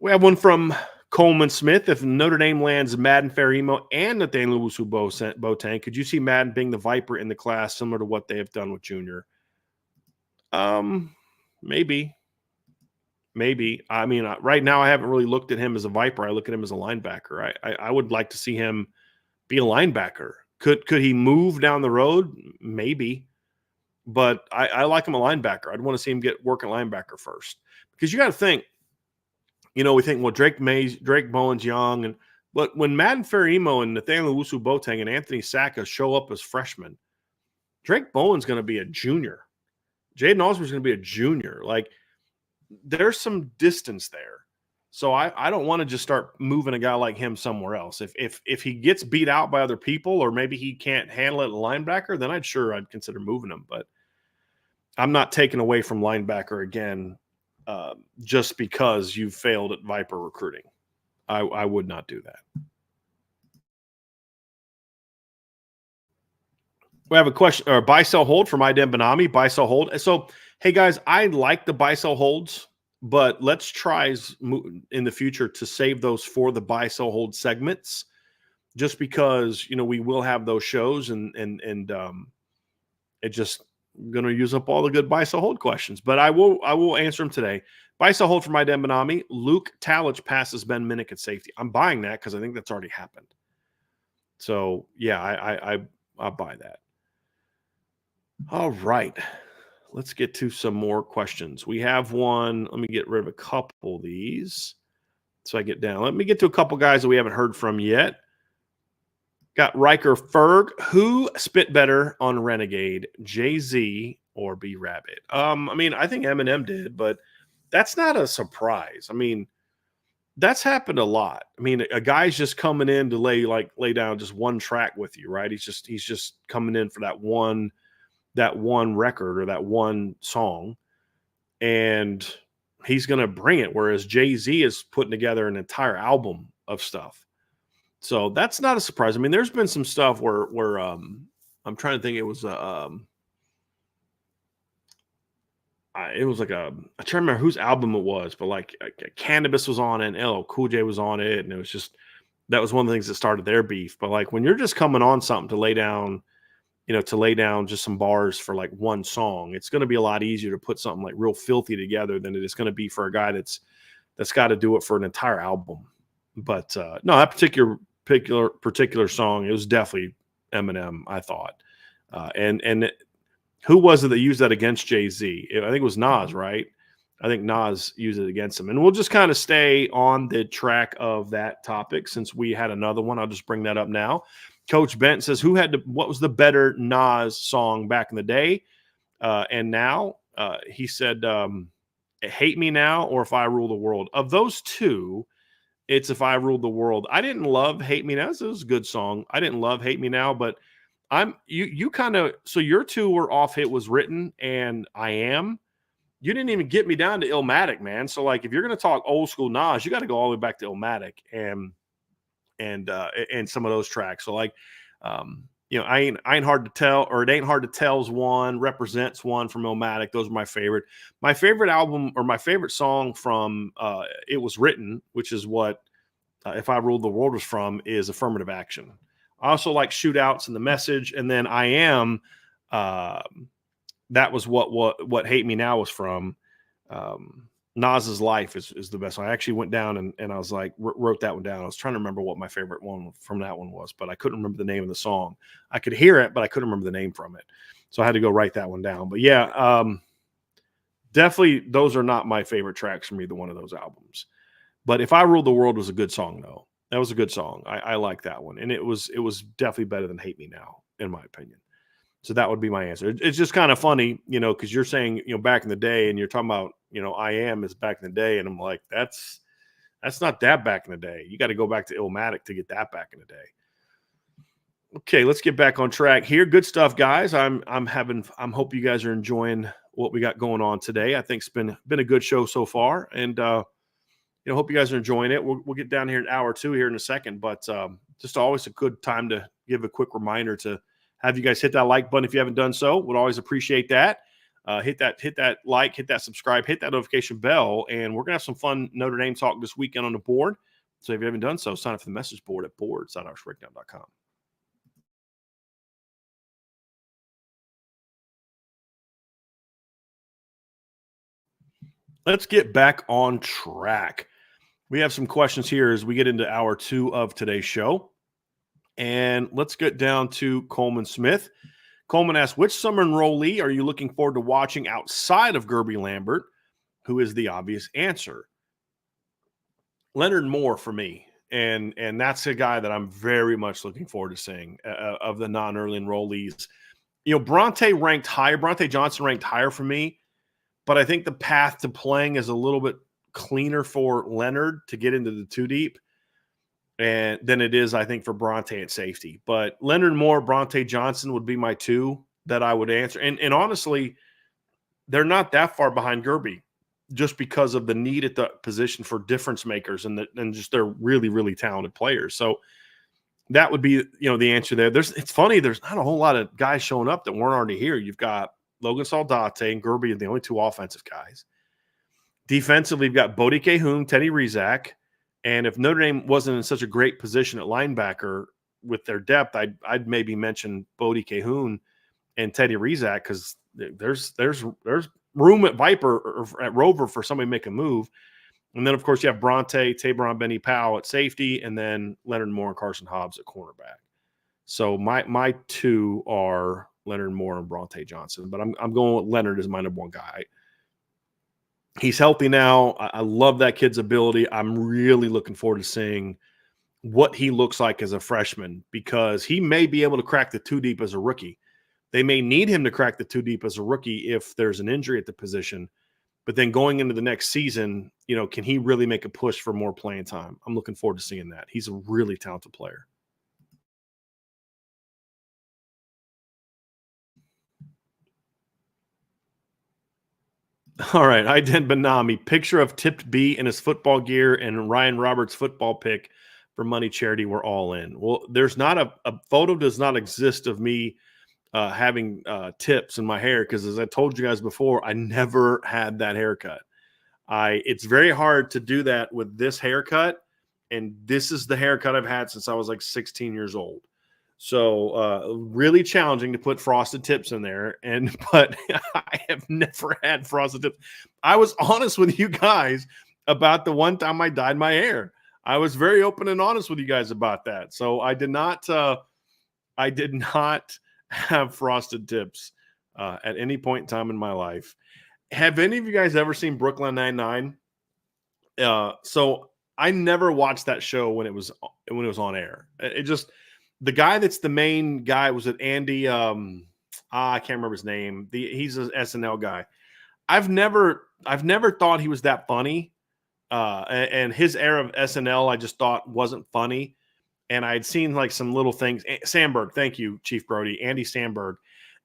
We have one from Coleman Smith. If Notre Dame lands Madden, Ferrimo, and Nathaniel Owusu-Boateng, could you see Madden being the Viper in the class, similar to what they have done with Junior? Maybe. I mean, right now I haven't really looked at him as a Viper. I look at him as a linebacker. I would like to see him be a linebacker. Could he move down the road? Maybe. But I like him a linebacker. I'd want to see him get working linebacker first. Because you got to think, we think, well, Drake Bowen's young, but when Madden Ferrimo and Nathaniel Owusu-Boateng and Anthony Sacca show up as freshmen, Drake Bowen's going to be a junior. Jaden Osborne's going to be a junior. Like, there's some distance there. So I don't want to just start moving a guy like him somewhere else. If he gets beat out by other people, or maybe he can't handle it at linebacker, then I'd consider moving him. But I'm not taking away from linebacker again just because you failed at Viper recruiting. I would not do that. We have a question, or buy, sell, hold from Idem Benami. Buy, sell, hold. So, hey, guys, I like the buy, sell, holds, but let's try in the future to save those for the buy, sell, hold segments, just because, we will have those shows and it just going to use up all the good buy, sell, hold questions. But I will answer them today. Buy, sell, hold from Idem Benami. Luke Talich passes Ben Minnick at safety. I'm buying that because I think that's already happened. So, yeah, I buy that. All right, let's get to some more questions. We have one. Let me get rid of a couple of these so I get down. Let me get to a couple guys that we haven't heard from yet. Got Riker Ferg. Who spit better on Renegade, Jay-Z or B Rabbit? I think Eminem did, but that's not a surprise. That's happened a lot. A guy's just coming in to lay down just one track with you, right? He's just coming in for that one record or that one song, and he's going to bring it. Whereas Jay-Z is putting together an entire album of stuff. So that's not a surprise. There's been some stuff where I'm trying to think, it was it was like I'm trying to remember whose album it was, but like Cannabis was on it and LL Cool J was on it. And it was just, that was one of the things that started their beef. But like, when you're just coming on something to lay down just some bars for like one song, it's going to be a lot easier to put something like real filthy together than it is going to be for a guy that's got to do it for an entire album. But no, that particular song, it was definitely Eminem, I thought. And who was it that used that against Jay-Z? I think it was Nas, right? I think Nas used it against him. And we'll just kind of stay on the track of that topic since we had another one. I'll just bring that up now. Coach Bent says, what was the better Nas song back in the day and now? He said Hate Me Now or If I Rule the World. Of those two, it's If I Ruled the World. I didn't love Hate Me Now. It was a good song. I didn't love Hate Me Now, but you kind of, so your two were off It Was Written and I Am. You didn't even get me down to Illmatic, man. So like if you're going to talk old school Nas, you got to go all the way back to Illmatic and some of those tracks. So like I ain't hard to tell, or It Ain't Hard to Tell's one, Represents one from Illmatic. Those are my favorite. My favorite album, or my favorite song from It Was Written, which is what If I Ruled the World was from, is Affirmative Action. I also like Shootouts and The Message, and then I Am. That was what Hate Me Now was from. Nas's Life is the best one. I actually went down and I was like, wrote that one down. I was trying to remember what my favorite one from that one was, but I couldn't remember the name of the song. I could hear it, but I couldn't remember the name from it. So I had to go write that one down. But yeah, definitely those are not my favorite tracks from either one of those albums. But If I Ruled the World was a good song, though. That was a good song. I like that one. And it was definitely better than Hate Me Now, in my opinion. So that would be my answer. It's just kind of funny, because you're saying, back in the day, and you're talking about, I Am is back in the day. And I'm like, that's not that back in the day. You got to go back to Illmatic to get that back in the day. Okay, let's get back on track here. Good stuff, guys. I'm hope you guys are enjoying what we got going on today. I think it's been a good show so far. And, hope you guys are enjoying it. We'll get down here in hour 2 here in a second, but just always a good time to give a quick reminder to have you guys hit that like button if you haven't done so. Would always appreciate that. Hit that like, hit that subscribe, hit that notification bell, and we're gonna have some fun Notre Dame talk this weekend on the board. So if you haven't done so, sign up for the message board at board.irishbreakdown.com. Let's get back on track. We have some questions here as we get into hour 2 of today's show. And let's get down to Coleman Smith. Coleman asks, which summer enrollee are you looking forward to watching outside of Gerby Lambert? Who is the obvious answer? Leonard Moore for me. And that's a guy that I'm very much looking forward to seeing of the non-early enrollees. Bronte Johnson ranked higher for me, but I think the path to playing is a little bit cleaner for Leonard to get into the 2 deep and than it is, I think, for Bronte at safety. But Leonard Moore, Bronte Johnson would be my 2 that I would answer. And honestly, they're not that far behind Gerby just because of the need at the position for difference makers and just they're really, really talented players. So that would be, the answer there. It's funny, there's not a whole lot of guys showing up that weren't already here. You've got Logan Saldate and Gerby are the only 2 offensive guys. Defensively, you've got Bodie Cahoon, Teddy Rizak. And if Notre Dame wasn't in such a great position at linebacker with their depth, I'd maybe mention Bodie Cahoon and Teddy Rizak because there's room at Viper or at Rover for somebody to make a move. And then, of course, you have Bronte, Tabron Benny Powell at safety, and then Leonard Moore and Carson Hobbs at cornerback. So my 2 are Leonard Moore and Bronte Johnson, but I'm going with Leonard as my number 1 guy. He's healthy now. I love that kid's ability. I'm really looking forward to seeing what he looks like as a freshman because he may be able to crack the 2 deep as a rookie. They may need him to crack the 2 deep as a rookie if there's an injury at the position. But then going into the next season, can he really make a push for more playing time? I'm looking forward to seeing that. He's a really talented player. All right.Iden Benami, picture of Tipped B in his football gear and Ryan Roberts' football pick for money charity. We're all in. Well, there's not a photo does not exist of me having tips in my hair because, as I told you guys before, I never had that haircut. It's very hard to do that with this haircut, and this is the haircut I've had since I was like 16 years old. So really challenging to put frosted tips in there, but I have never had frosted tips. I was honest with you guys about the one time I dyed my hair. I was very open and honest with you guys about that. So I did not have frosted tips at any point in time in my life. Have any of you guys ever seen Brooklyn Nine-Nine? So I never watched that show when it was on air. It just the guy that's the main guy was it Andy? I can't remember his name. He's an SNL guy. I've never thought he was that funny. And his era of SNL, I just thought wasn't funny. And I had seen like some little things. Sandberg, thank you, Chief Brody, Andy Sandberg,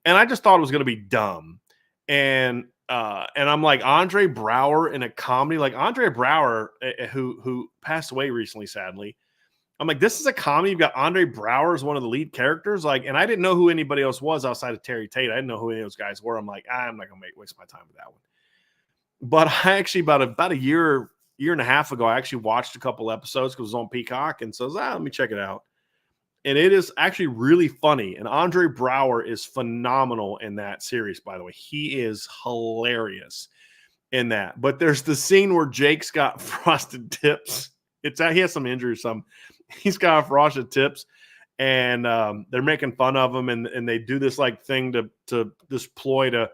and I just thought it was going to be dumb. And I'm like, Andre Braugher in a comedy, like Andre Braugher, who passed away recently, sadly. I'm like, this is a comedy. You've got Andre Braugher as one of the lead characters, like, and I didn't know who anybody else was outside of Terry Tate. I didn't know who any of those guys were. I'm like, I'm not going to waste my time with that one. But I actually about a year and a half ago, I actually watched a couple episodes because it was on Peacock, and so I was, let me check it out. And it is actually really funny. And Andre Braugher is phenomenal in that series, by the way. He is hilarious in that. But there's the scene where Jake's got frosted tips. He has some injury or something. He's got frosted tips, and they're making fun of him, and they do this like thing to this ploy to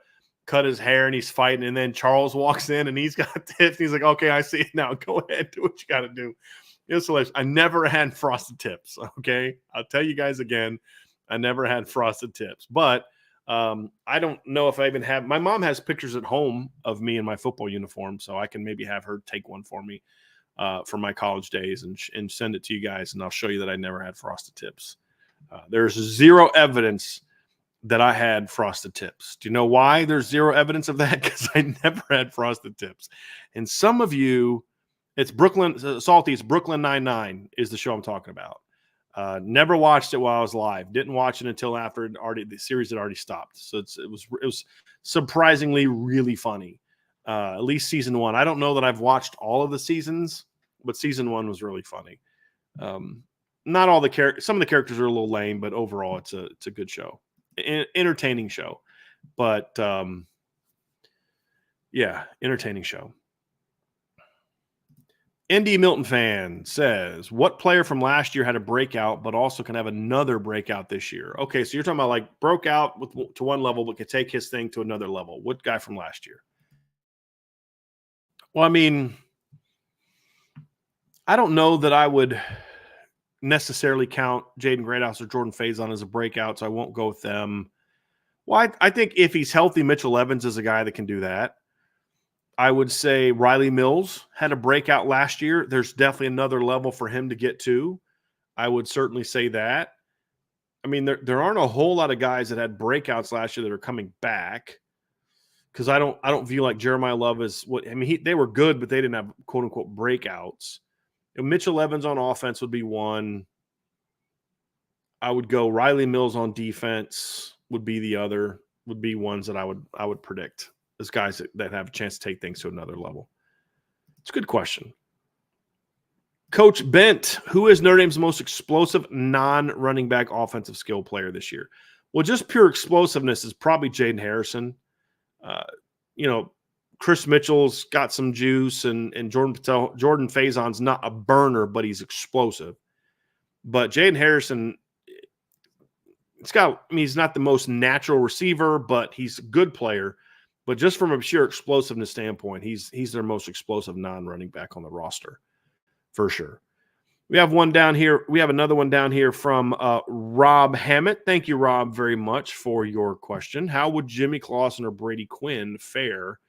cut his hair, and he's fighting, and then Charles walks in and he's got tips. He's like, okay, I see it now. Go ahead, do what you got to do. It's hilarious. I never had frosted tips. Okay. I'll tell you guys again, I never had frosted tips, but I don't know if I even have, my mom has pictures at home of me in my football uniform. So I can maybe have her take one for me for my college days and send it to you guys. And I'll show you that I never had frosted tips. There's zero evidence that I had frosted tips. Do you know why there's zero evidence of that? Because I never had frosted tips. And some of you, it's Brooklyn, Salty, it's Brooklyn Nine-Nine is the show I'm talking about. Never watched it while I was live. Didn't watch it until after the series had already stopped. So it was surprisingly really funny. At least season 1. I don't know that I've watched all of the seasons, but season 1 was really funny. Not all the characters, some of the characters are a little lame, but overall it's a good show. Entertaining show, but yeah, entertaining show. ND Milton fan says, what player from last year had a breakout but also can have another breakout this year? Okay, so you're talking about like broke out to one level but could take his thing to another level. What guy from last year? Well, I mean, I don't know that I would necessarily count Jaden Greathouse or Jordan Faison as a breakout, so I won't go with them. Well, I think if he's healthy, Mitchell Evans is a guy that can do that. I would say Riley Mills had a breakout last year. There's definitely another level for him to get to. I would certainly say that. I mean, there aren't a whole lot of guys that had breakouts last year that are coming back, because I don't view like Jeremiah Love as what I mean. They were good, but they didn't have quote unquote breakouts. Mitchell Evans on offense would be one. I would go Riley Mills on defense would be the other. Would be ones that I would predict as guys that have a chance to take things to another level. It's a good question. Coach Bent, who is Notre Dame's most explosive non-running back offensive skill player this year? Well, just pure explosiveness is probably Jaden Harrison. Chris Mitchell's got some juice, and Jordan Faison's not a burner, but he's explosive. But Jaden Harrison, he's not the most natural receiver, but he's a good player. But just from a sheer explosiveness standpoint, he's their most explosive non-running back on the roster, for sure. We have one down here. We have another one down here from Rob Hammett. Thank you, Rob, very much for your question. How would Jimmy Clausen or Brady Quinn fare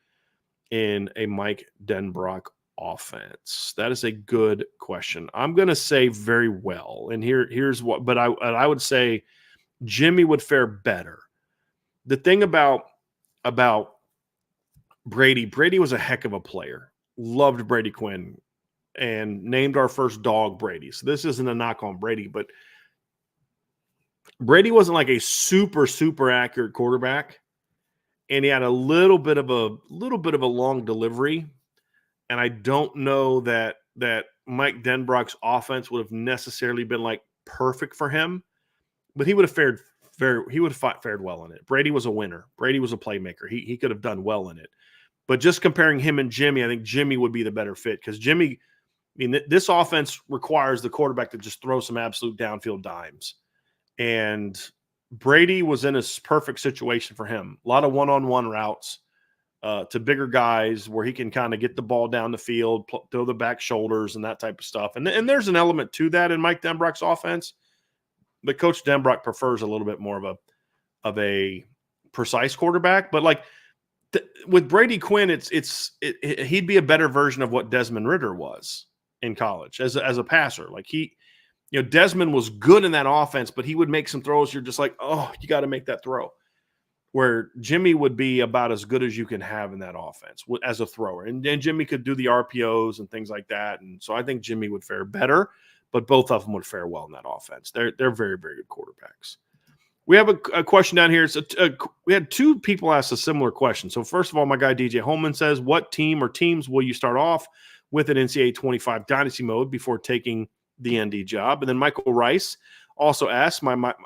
in a Mike Denbrock offense? That is a good question. I'm going to say very well. And here's what, but I would say Jimmy would fare better. The thing about Brady was a heck of a player. Loved Brady Quinn and named our first dog Brady. So this isn't a knock on Brady, but Brady wasn't like a super, super accurate quarterback. And he had a little bit of a long delivery. And I don't know that Mike Denbrock's offense would have necessarily been like perfect for him, but he would have fared well in it. Brady was a winner. Brady was a playmaker. He could have done well in it. But just comparing him and Jimmy, I think Jimmy would be the better fit, because Jimmy, this offense requires the quarterback to just throw some absolute downfield dimes. And Brady was in a perfect situation for him. A lot of one-on-one routes to bigger guys where he can kind of get the ball down the field, throw the back shoulders and that type of stuff. And there's an element to that in Mike Denbrock's offense. But Coach Denbrock prefers a little bit more of a precise quarterback. But like with Brady Quinn, he'd be a better version of what Desmond Ridder was in college as a passer. Like Desmond was good in that offense, but he would make some throws. You're just like, oh, you got to make that throw. Where Jimmy would be about as good as you can have in that offense as a thrower. And Jimmy could do the RPOs and things like that. And so I think Jimmy would fare better, but both of them would fare well in that offense. They're very, very good quarterbacks. We have a question down here. We had two people ask a similar question. So first of all, my guy DJ Holman says, what team or teams will you start off with an NCAA 25 dynasty mode before taking the ND job? And then Michael Rice also asked,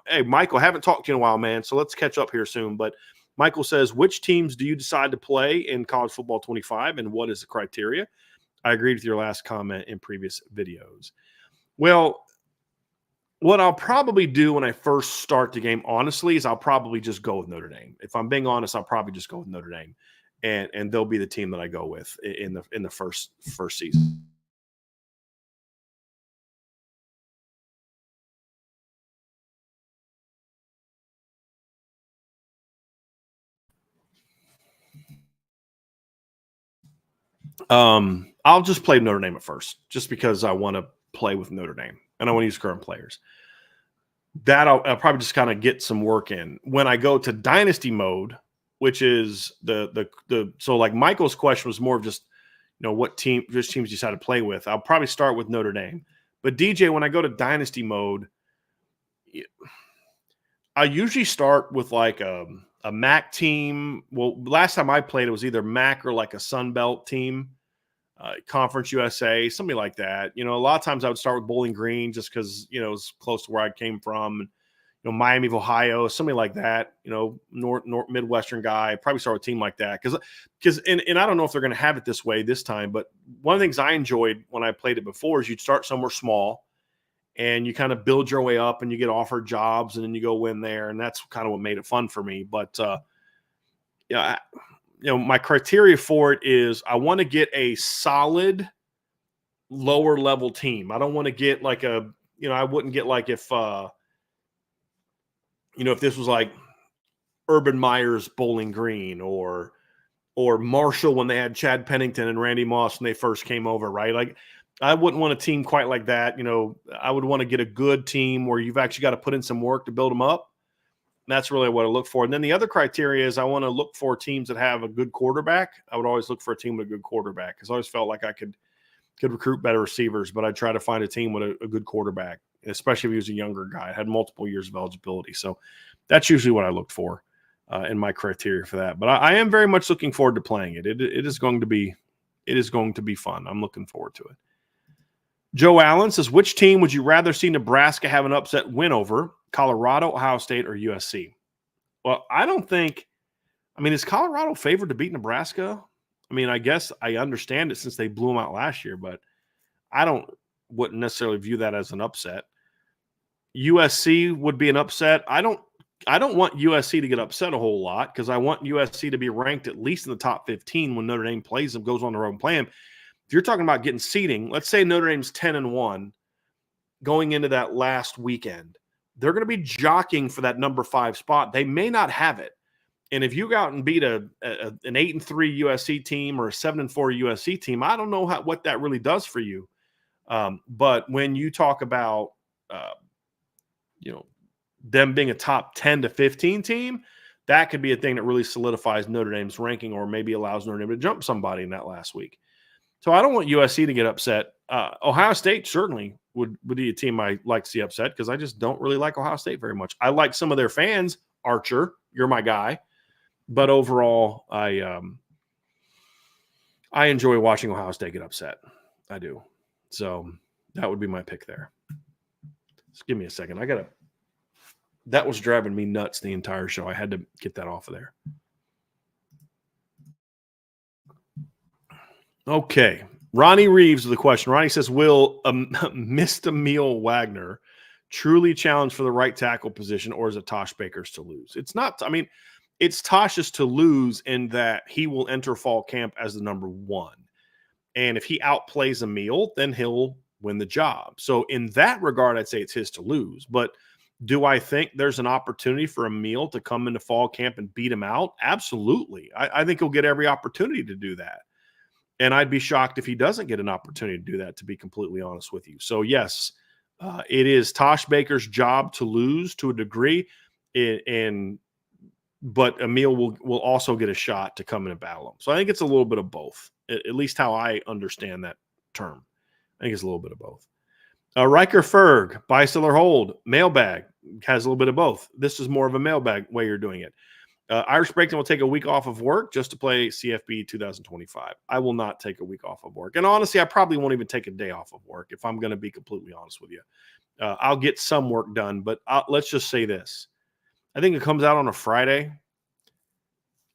hey, Michael, haven't talked to you in a while, man, so let's catch up here soon. But Michael says, which teams do you decide to play in college football 25, and what is the criteria? I agreed with your last comment in previous videos. Well, what I'll probably do when I first start the game, honestly, is I'll probably just go with Notre Dame. If I'm being honest, I'll probably just go with Notre Dame, and they'll be the team that I go with in the first season. I'll just play Notre Dame at first, just because I want to play with Notre Dame and I want to use current players. That I'll probably just kind of get some work in. When I go to dynasty mode, which is so like Michael's question was more of just, which teams you decide to play with. I'll probably start with Notre Dame. But DJ, when I go to dynasty mode, I usually start with like a MAC team. Well, last time I played, it was either MAC or like a Sun Belt team, Conference USA, something like that. A lot of times I would start with Bowling Green just because, it's close to where I came from. Miami of Ohio, something like that. North Midwestern guy. Probably start with a team like that because I don't know if they're going to have it this way this time. But one of the things I enjoyed when I played it before is you'd start somewhere small, and you kind of build your way up, and you get offered jobs, and then you go win there, and that's kind of what made it fun for me. But my criteria for it is I want to get a solid lower level team. I don't want to get like I wouldn't get like if if this was like Urban Meyer's Bowling Green or Marshall when they had Chad Pennington and Randy Moss when they first came over, right? Like I wouldn't want a team quite like that. I would want to get a good team where you've actually got to put in some work to build them up. That's really what I look for. And then the other criteria is I want to look for teams that have a good quarterback. I would always look for a team with a good quarterback because I always felt like I could recruit better receivers, but I try to find a team with a good quarterback, especially if he was a younger guy, had multiple years of eligibility. So that's usually what I look for in my criteria for that. But I am very much looking forward to playing it. It is going to be fun. I'm looking forward to it. Joe Allen says, which team would you rather see Nebraska have an upset win over, Colorado, Ohio State, or USC? Well, is Colorado favored to beat Nebraska? I guess I understand it since they blew them out last year, but I wouldn't necessarily view that as an upset. USC would be an upset. I don't want USC to get upset a whole lot because I want USC to be ranked at least in the top 15 when Notre Dame plays them, goes on the road and play them. If you're talking about getting seeding, let's say Notre Dame's 10-1 going into that last weekend, they're going to be jockeying for that number 5 spot. They may not have it. And if you go out and beat an 8-3 USC team or a 7-4 USC team, I don't know what that really does for you. But when you talk about, them being a top 10 to 15 team, that could be a thing that really solidifies Notre Dame's ranking or maybe allows Notre Dame to jump somebody in that last week. So I don't want USC to get upset. Ohio State certainly would be a team I like to see upset because I just don't really like Ohio State very much. I like some of their fans. Archer, you're my guy. But overall, I enjoy watching Ohio State get upset. I do. So that would be my pick there. Just give me a second. That was driving me nuts the entire show. I had to get that off of there. Okay. Ronnie Reeves with a question. Ronnie says, will Mr. Emil Wagner truly challenge for the right tackle position, or is it Tosh Baker's to lose? It's not. It's Tosh's to lose in that he will enter fall camp as the number 1. And if he outplays Emil, then he'll win the job. So in that regard, I'd say it's his to lose. But Do I think there's an opportunity for Emil to come into fall camp and beat him out? Absolutely. I think he'll get every opportunity to do that. And I'd be shocked if he doesn't get an opportunity to do that, to be completely honest with you. So, yes, it is Tosh Baker's job to lose to a degree, but Emil will also get a shot to come in and battle him. So I think it's a little bit of both, at least how I understand that term. I think it's a little bit of both. Riker Ferg, buy, sell, or hold. Mailbag has a little bit of both. This is more of a mailbag way you're doing it. Irish Breakdown will take a week off of work just to play CFB 2025. I will not take a week off of work. And honestly, I probably won't even take a day off of work if I'm going to be completely honest with you. I'll get some work done, but let's just say this. I think it comes out on a Friday.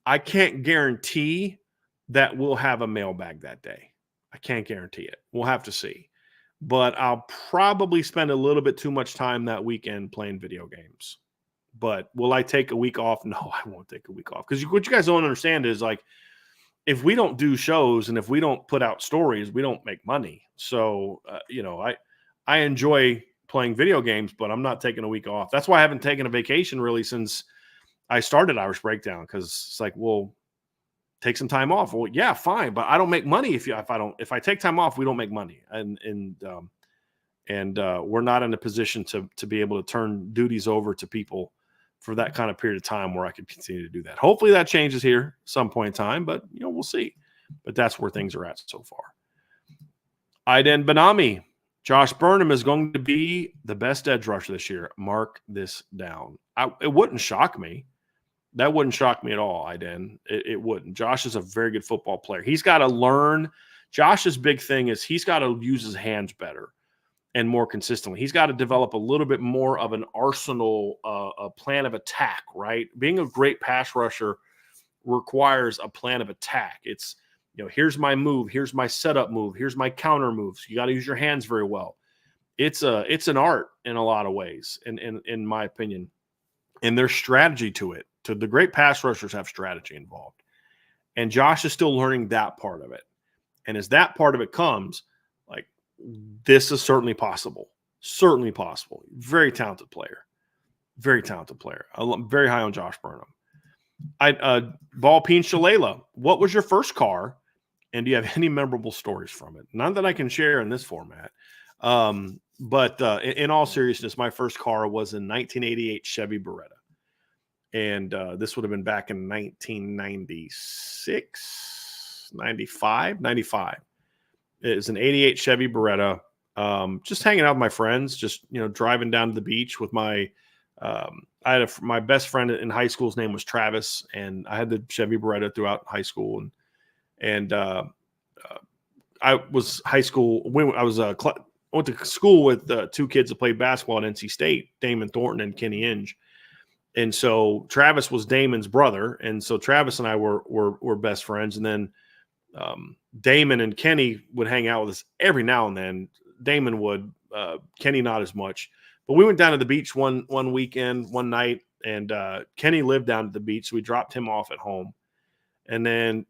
I can't guarantee that we'll have a mailbag that day. I can't guarantee it. We'll have to see. But I'll probably spend a little bit too much time that weekend playing video games. But will I take a week off? No, I won't take a week off. Because what you guys don't understand is, like, if we don't do shows and if we don't put out stories, we don't make money. So, I enjoy playing video games, but I'm not taking a week off. That's why I haven't taken a vacation really since I started Irish Breakdown, because it's like, well, take some time off. Well, yeah, fine, but I don't make money if I take time off, we don't make money, and we're not in a position to be able to turn duties over to people for that kind of period of time where I could continue to do that. Hopefully that changes here some point in time, but we'll see. But that's where things are at so far. Aiden Benami, Josh Burnham is going to be the best edge rusher this year. Mark this down. It wouldn't shock me. That wouldn't shock me at all, Aiden. It wouldn't. Josh is a very good football player. He's got to learn. Josh's big thing is he's got to use his hands better and more consistently. He's got to develop a little bit more of an arsenal, a plan of attack, right? Being a great pass rusher requires a plan of attack. It's, here's my move, here's my setup move, here's my counter moves. You got to use your hands very well. It's an art in a lot of ways, in my opinion. And there's strategy to it. To the great pass rushers have strategy involved. And Josh is still learning that part of it. And as that part of it comes, like, this is certainly possible. Certainly possible. Very talented player. Very talented player. I'm very high on Josh Burnham. Ballpeen Shalala, what was your first car? And do you have any memorable stories from it? None that I can share in this format. But in all seriousness, my first car was a 1988 Chevy Beretta. And this would have been back in 1996, 95. It was an 88 Chevy Beretta. Just hanging out with my friends, just, driving down to the beach with my my best friend in high school's name was Travis, and I had the Chevy Beretta throughout high school. And I was high school. I went to school with two kids that played basketball at NC State, Damon Thornton and Kenny Inge. And so Travis was Damon's brother. And so Travis and I were best friends. And then Damon and Kenny would hang out with us every now and then. Damon would, Kenny not as much. But we went down to the beach one weekend, one night, and Kenny lived down at the beach. So we dropped him off at home. And then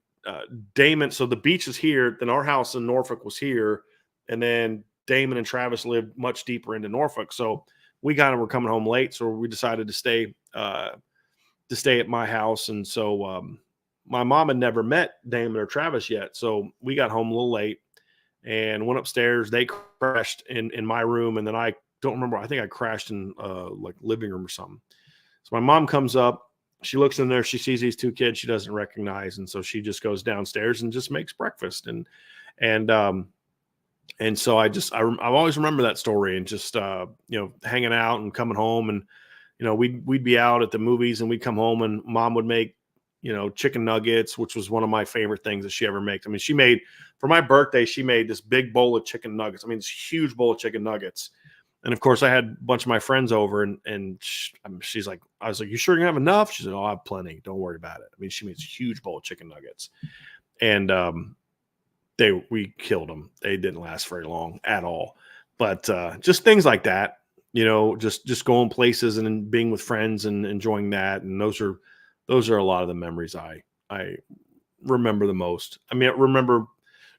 Damon, so the beach is here. Then our house in Norfolk was here. And then Damon and Travis lived much deeper into Norfolk. So we kind of were coming home late, so we decided to stay at my house. And so my mom had never met Damon or Travis yet, so we got home a little late and went upstairs. They crashed in my room, and then I don't remember. I think I crashed in like living room or something. So my mom comes up, she looks in there, she sees these two kids she doesn't recognize, and so she just goes downstairs and just makes breakfast. And so I always remember that story, and just hanging out and coming home, and we'd be out at the movies, and we'd come home, and Mom would make chicken nuggets, which was one of my favorite things that she ever made. I mean, she made, for my birthday, she made this big bowl of chicken nuggets. I mean, this huge bowl of chicken nuggets. And of course, I had a bunch of my friends over, and she's like, I was like, "You sure you have enough?" She said, "Oh, I have plenty. Don't worry about it." I mean, she made this huge bowl of chicken nuggets, and we killed them. They didn't last very long at all. But just things like that, just going places and being with friends and enjoying that. And those are a lot of the memories I remember the most. I mean, I remember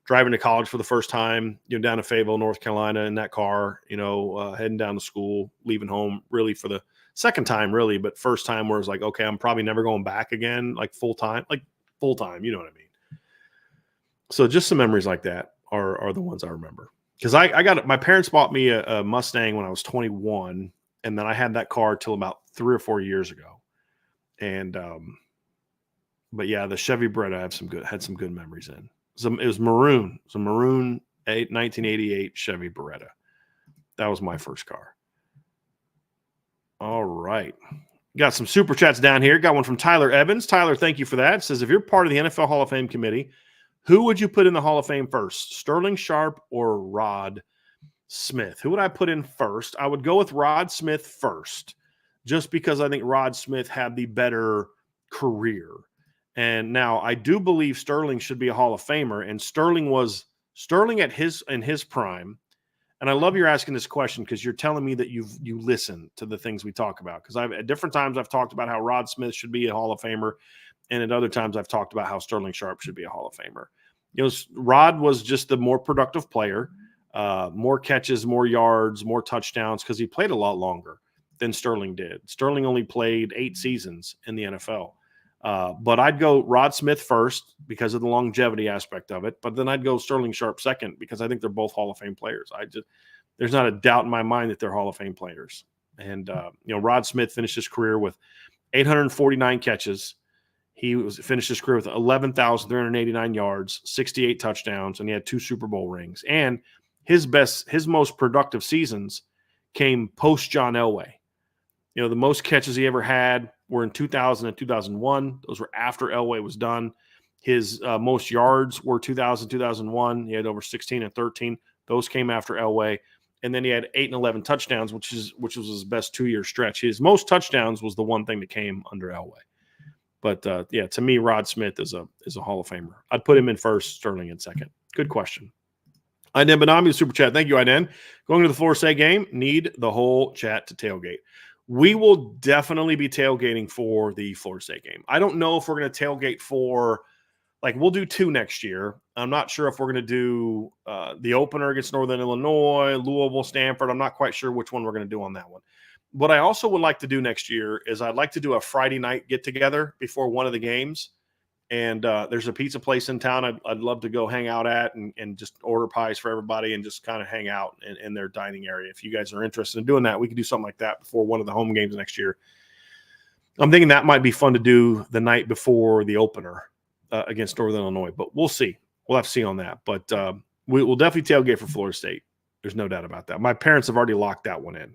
driving to college for the first time, down to Fayetteville, North Carolina in that car, heading down to school, leaving home really for the second time, really, but first time where it's like, okay, I'm probably never going back again, like full time, you know what I mean? So just some memories like that are the ones I remember. Because my parents bought me a Mustang when I was 21, and then I had that car till about 3 or 4 years ago. And but yeah, the Chevy Beretta had some good memories in. It was maroon. It was a maroon 1988 Chevy Beretta. That was my first car. All right. Got some super chats down here. Got one from Tyler Evans. Tyler, thank you for that. It says, if you're part of the NFL Hall of Fame committee, who would you put in the Hall of Fame first, Sterling Sharpe or Rod Smith? Who would I put in first? I would go with Rod Smith first, just because I think Rod Smith had the better career. And now I do believe Sterling should be a Hall of Famer, and Sterling in his prime. And I love you're asking this question because you're telling me that you listen to the things we talk about. Because at different times I've talked about how Rod Smith should be a Hall of Famer, and at other times I've talked about how Sterling Sharpe should be a Hall of Famer. Rod was just the more productive player, more catches, more yards, more touchdowns, because he played a lot longer than Sterling did. Sterling only played 8 seasons in the NFL. But I'd go Rod Smith first because of the longevity aspect of it. But then I'd go Sterling Sharpe second because I think they're both Hall of Fame players. There's not a doubt in my mind that they're Hall of Fame players. And, Rod Smith finished his career with 849 catches. He finished his career with 11,389 yards, 68 touchdowns, and he had 2 Super Bowl rings. And his most productive seasons came post John Elway. The most catches he ever had were in 2000 and 2001. Those were after Elway was done. His most yards were 2000, 2001. He had over 16 and 13. Those came after Elway. And then he had 8 and 11 touchdowns, which was his best 2-year stretch. His most touchdowns was the one thing that came under Elway. But to me, Rod Smith is a Hall of Famer. I'd put him in first, Sterling in second. Good question. Iden Benami, the super chat. Thank you, Iden. Going to the Florida State game, need the whole chat to tailgate. We will definitely be tailgating for the Florida State game. I don't know if we're going to tailgate for, we'll do 2 next year. I'm not sure if we're going to do the opener against Northern Illinois, Louisville, Stanford. I'm not quite sure which one we're going to do on that one. What I also would like to do next year is I'd like to do a Friday night get-together before one of the games. And there's a pizza place in town I'd love to go hang out at and just order pies for everybody and just kind of hang out in their dining area. If you guys are interested in doing that, we could do something like that before one of the home games next year. I'm thinking that might be fun to do the night before the opener against Northern Illinois, but we'll see. We'll have to see on that. But we will definitely tailgate for Florida State. There's no doubt about that. My parents have already locked that one in.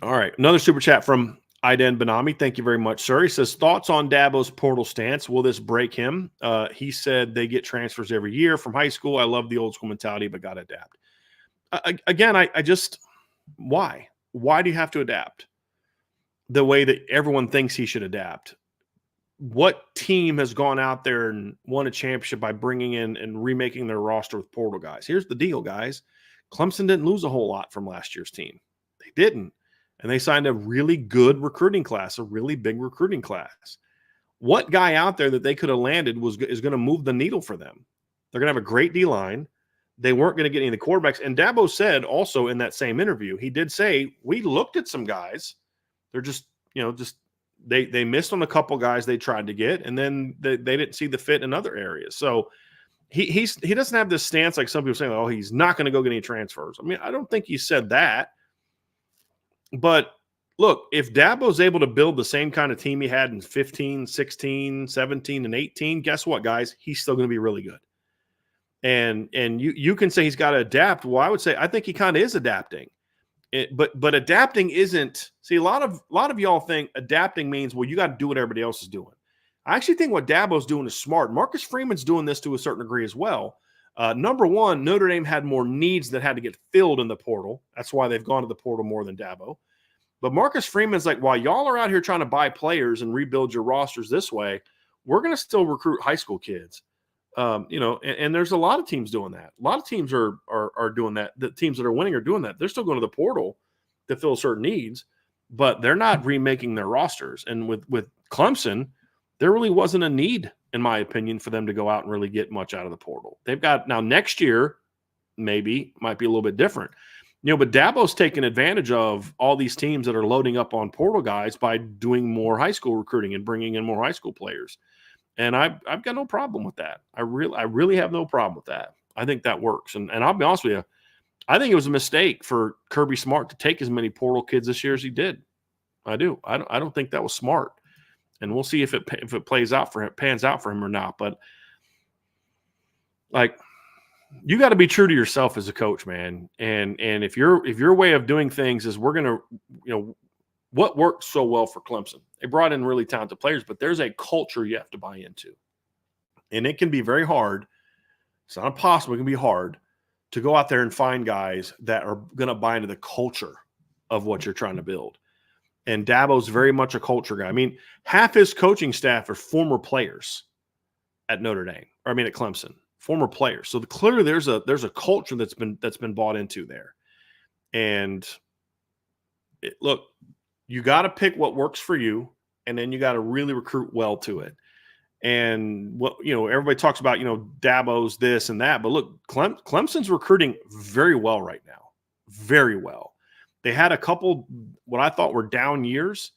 All right, another super chat from Iden Benami. Thank you very much, sir. He says, thoughts on Dabo's portal stance. Will this break him? He said they get transfers every year from high school. I love the old school mentality, but got to adapt. Again, I just, why? Why do you have to adapt the way that everyone thinks he should adapt? What team has gone out there and won a championship by bringing in and remaking their roster with portal guys? Here's the deal, guys. Clemson didn't lose a whole lot from last year's team. They didn't. And they signed a really good recruiting class, a really big recruiting class. What guy out there that they could have landed is going to move the needle for them? They're going to have a great D-line. They weren't going to get any of the quarterbacks. And Dabo said also in that same interview, he did say, we looked at some guys. They're just they missed on a couple guys they tried to get, and then they didn't see the fit in other areas. So he doesn't have this stance like some people saying, oh, he's not going to go get any transfers. I mean, I don't think he said that. But look, if Dabo's able to build the same kind of team he had in 15, 16, 17, and 18, guess what, guys? He's still going to be really good. And you can say he's got to adapt. Well, I would say I think he kind of is adapting. But adapting isn't – see, a lot of y'all think adapting means, well, you got to do what everybody else is doing. I actually think what Dabo's doing is smart. Marcus Freeman's doing this to a certain degree as well. Number one, Notre Dame had more needs that had to get filled in the portal. That's why they've gone to the portal more than Dabo. But Marcus Freeman's like, while y'all are out here trying to buy players and rebuild your rosters this way, we're going to still recruit high school kids. And there's a lot of teams doing that. A lot of teams are doing that. The teams that are winning are doing that. They're still going to the portal to fill certain needs, but they're not remaking their rosters. And with Clemson, there really wasn't a need in my opinion, for them to go out and really get much out of the portal. They've got now next year, maybe might be a little bit different. But Dabo's taking advantage of all these teams that are loading up on portal guys by doing more high school recruiting and bringing in more high school players. And I've got no problem with that. I really have no problem with that. I think that works. And I'll be honest with you, I think it was a mistake for Kirby Smart to take as many portal kids this year as he did. I do. I don't think that was smart. And we'll see if it pans out for him or not. But like, you got to be true to yourself as a coach, man. And if your way of doing things is we're gonna, what worked so well for Clemson? They brought in really talented players, but there's a culture you have to buy into, and it can be very hard. It's not impossible. It can be hard to go out there and find guys that are going to buy into the culture of what you're trying to build. And Dabo's very much a culture guy. I mean, half his coaching staff are former players at Notre Dame, or at Clemson, former players. So clearly there's a culture that's been bought into there. And look, you got to pick what works for you, and then you got to really recruit well to it. And what everybody talks about, Dabo's this and that, but look, Clemson's recruiting very well right now, very well. They had a couple what I thought were down years,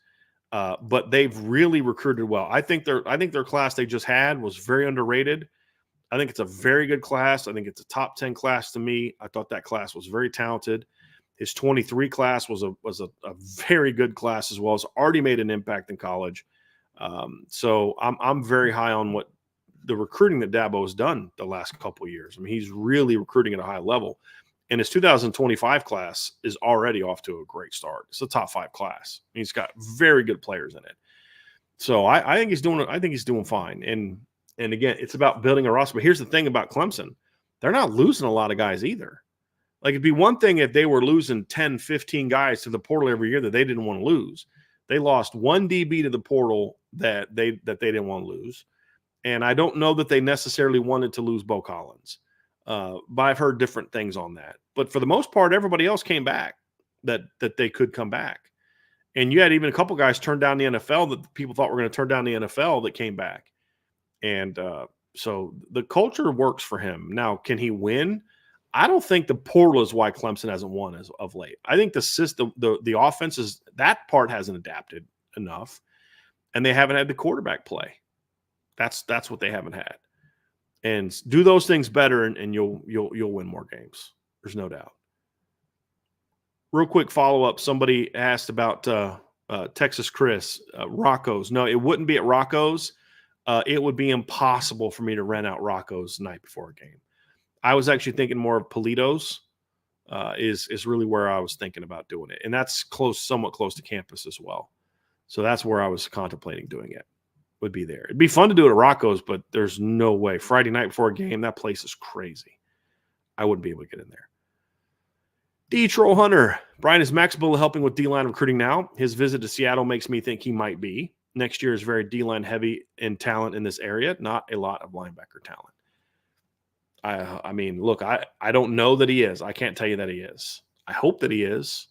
but they've really recruited well. I think their class they just had was very underrated. I think it's a very good class. I think it's a top 10 class to me. I thought that class was very talented. His 23 class was a very good class as well. It's already made an impact in college. So I'm very high on what the recruiting that Dabo has done the last couple of years. I mean, he's really recruiting at a high level, and his 2025 class is already off to a great start. It's a top 5 class. He's got very good players in it. So I think he's doing fine. And again, it's about building a roster. But here's the thing about Clemson. They're not losing a lot of guys either. Like, it'd be one thing if they were losing 10, 15 guys to the portal every year that they didn't want to lose. They lost one DB to the portal that they didn't want to lose. And I don't know that they necessarily wanted to lose Bo Collins. But I've heard different things on that. But for the most part, everybody else came back that they could come back. And you had even a couple guys turn down the NFL that people thought were going to turn down the NFL that came back. And so the culture works for him. Now, can he win? I don't think the portal is why Clemson hasn't won as of late. I think the system, the offense is that part hasn't adapted enough, and they haven't had the quarterback play. That's what they haven't had. And do those things better, and you'll win more games. There's no doubt. Real quick follow up. Somebody asked about Texas Chris Rocco's. No, it wouldn't be at Rocco's. It would be impossible for me to rent out Rocco's the night before a game. I was actually thinking more of Polito's is really where I was thinking about doing it. And that's somewhat close to campus as well. So that's where I was contemplating doing it, would be there. It'd be fun to do it at Rocco's, but there's no way. Friday night before a game, that place is crazy. I wouldn't be able to get in there. D-Troll Hunter. Brian, is Max Bull helping with D-line recruiting now? His visit to Seattle makes me think he might be. Next year is very D-line heavy in talent in this area, not a lot of linebacker talent. I mean, look, I don't know that he is. I can't tell you that he is. I hope that he is.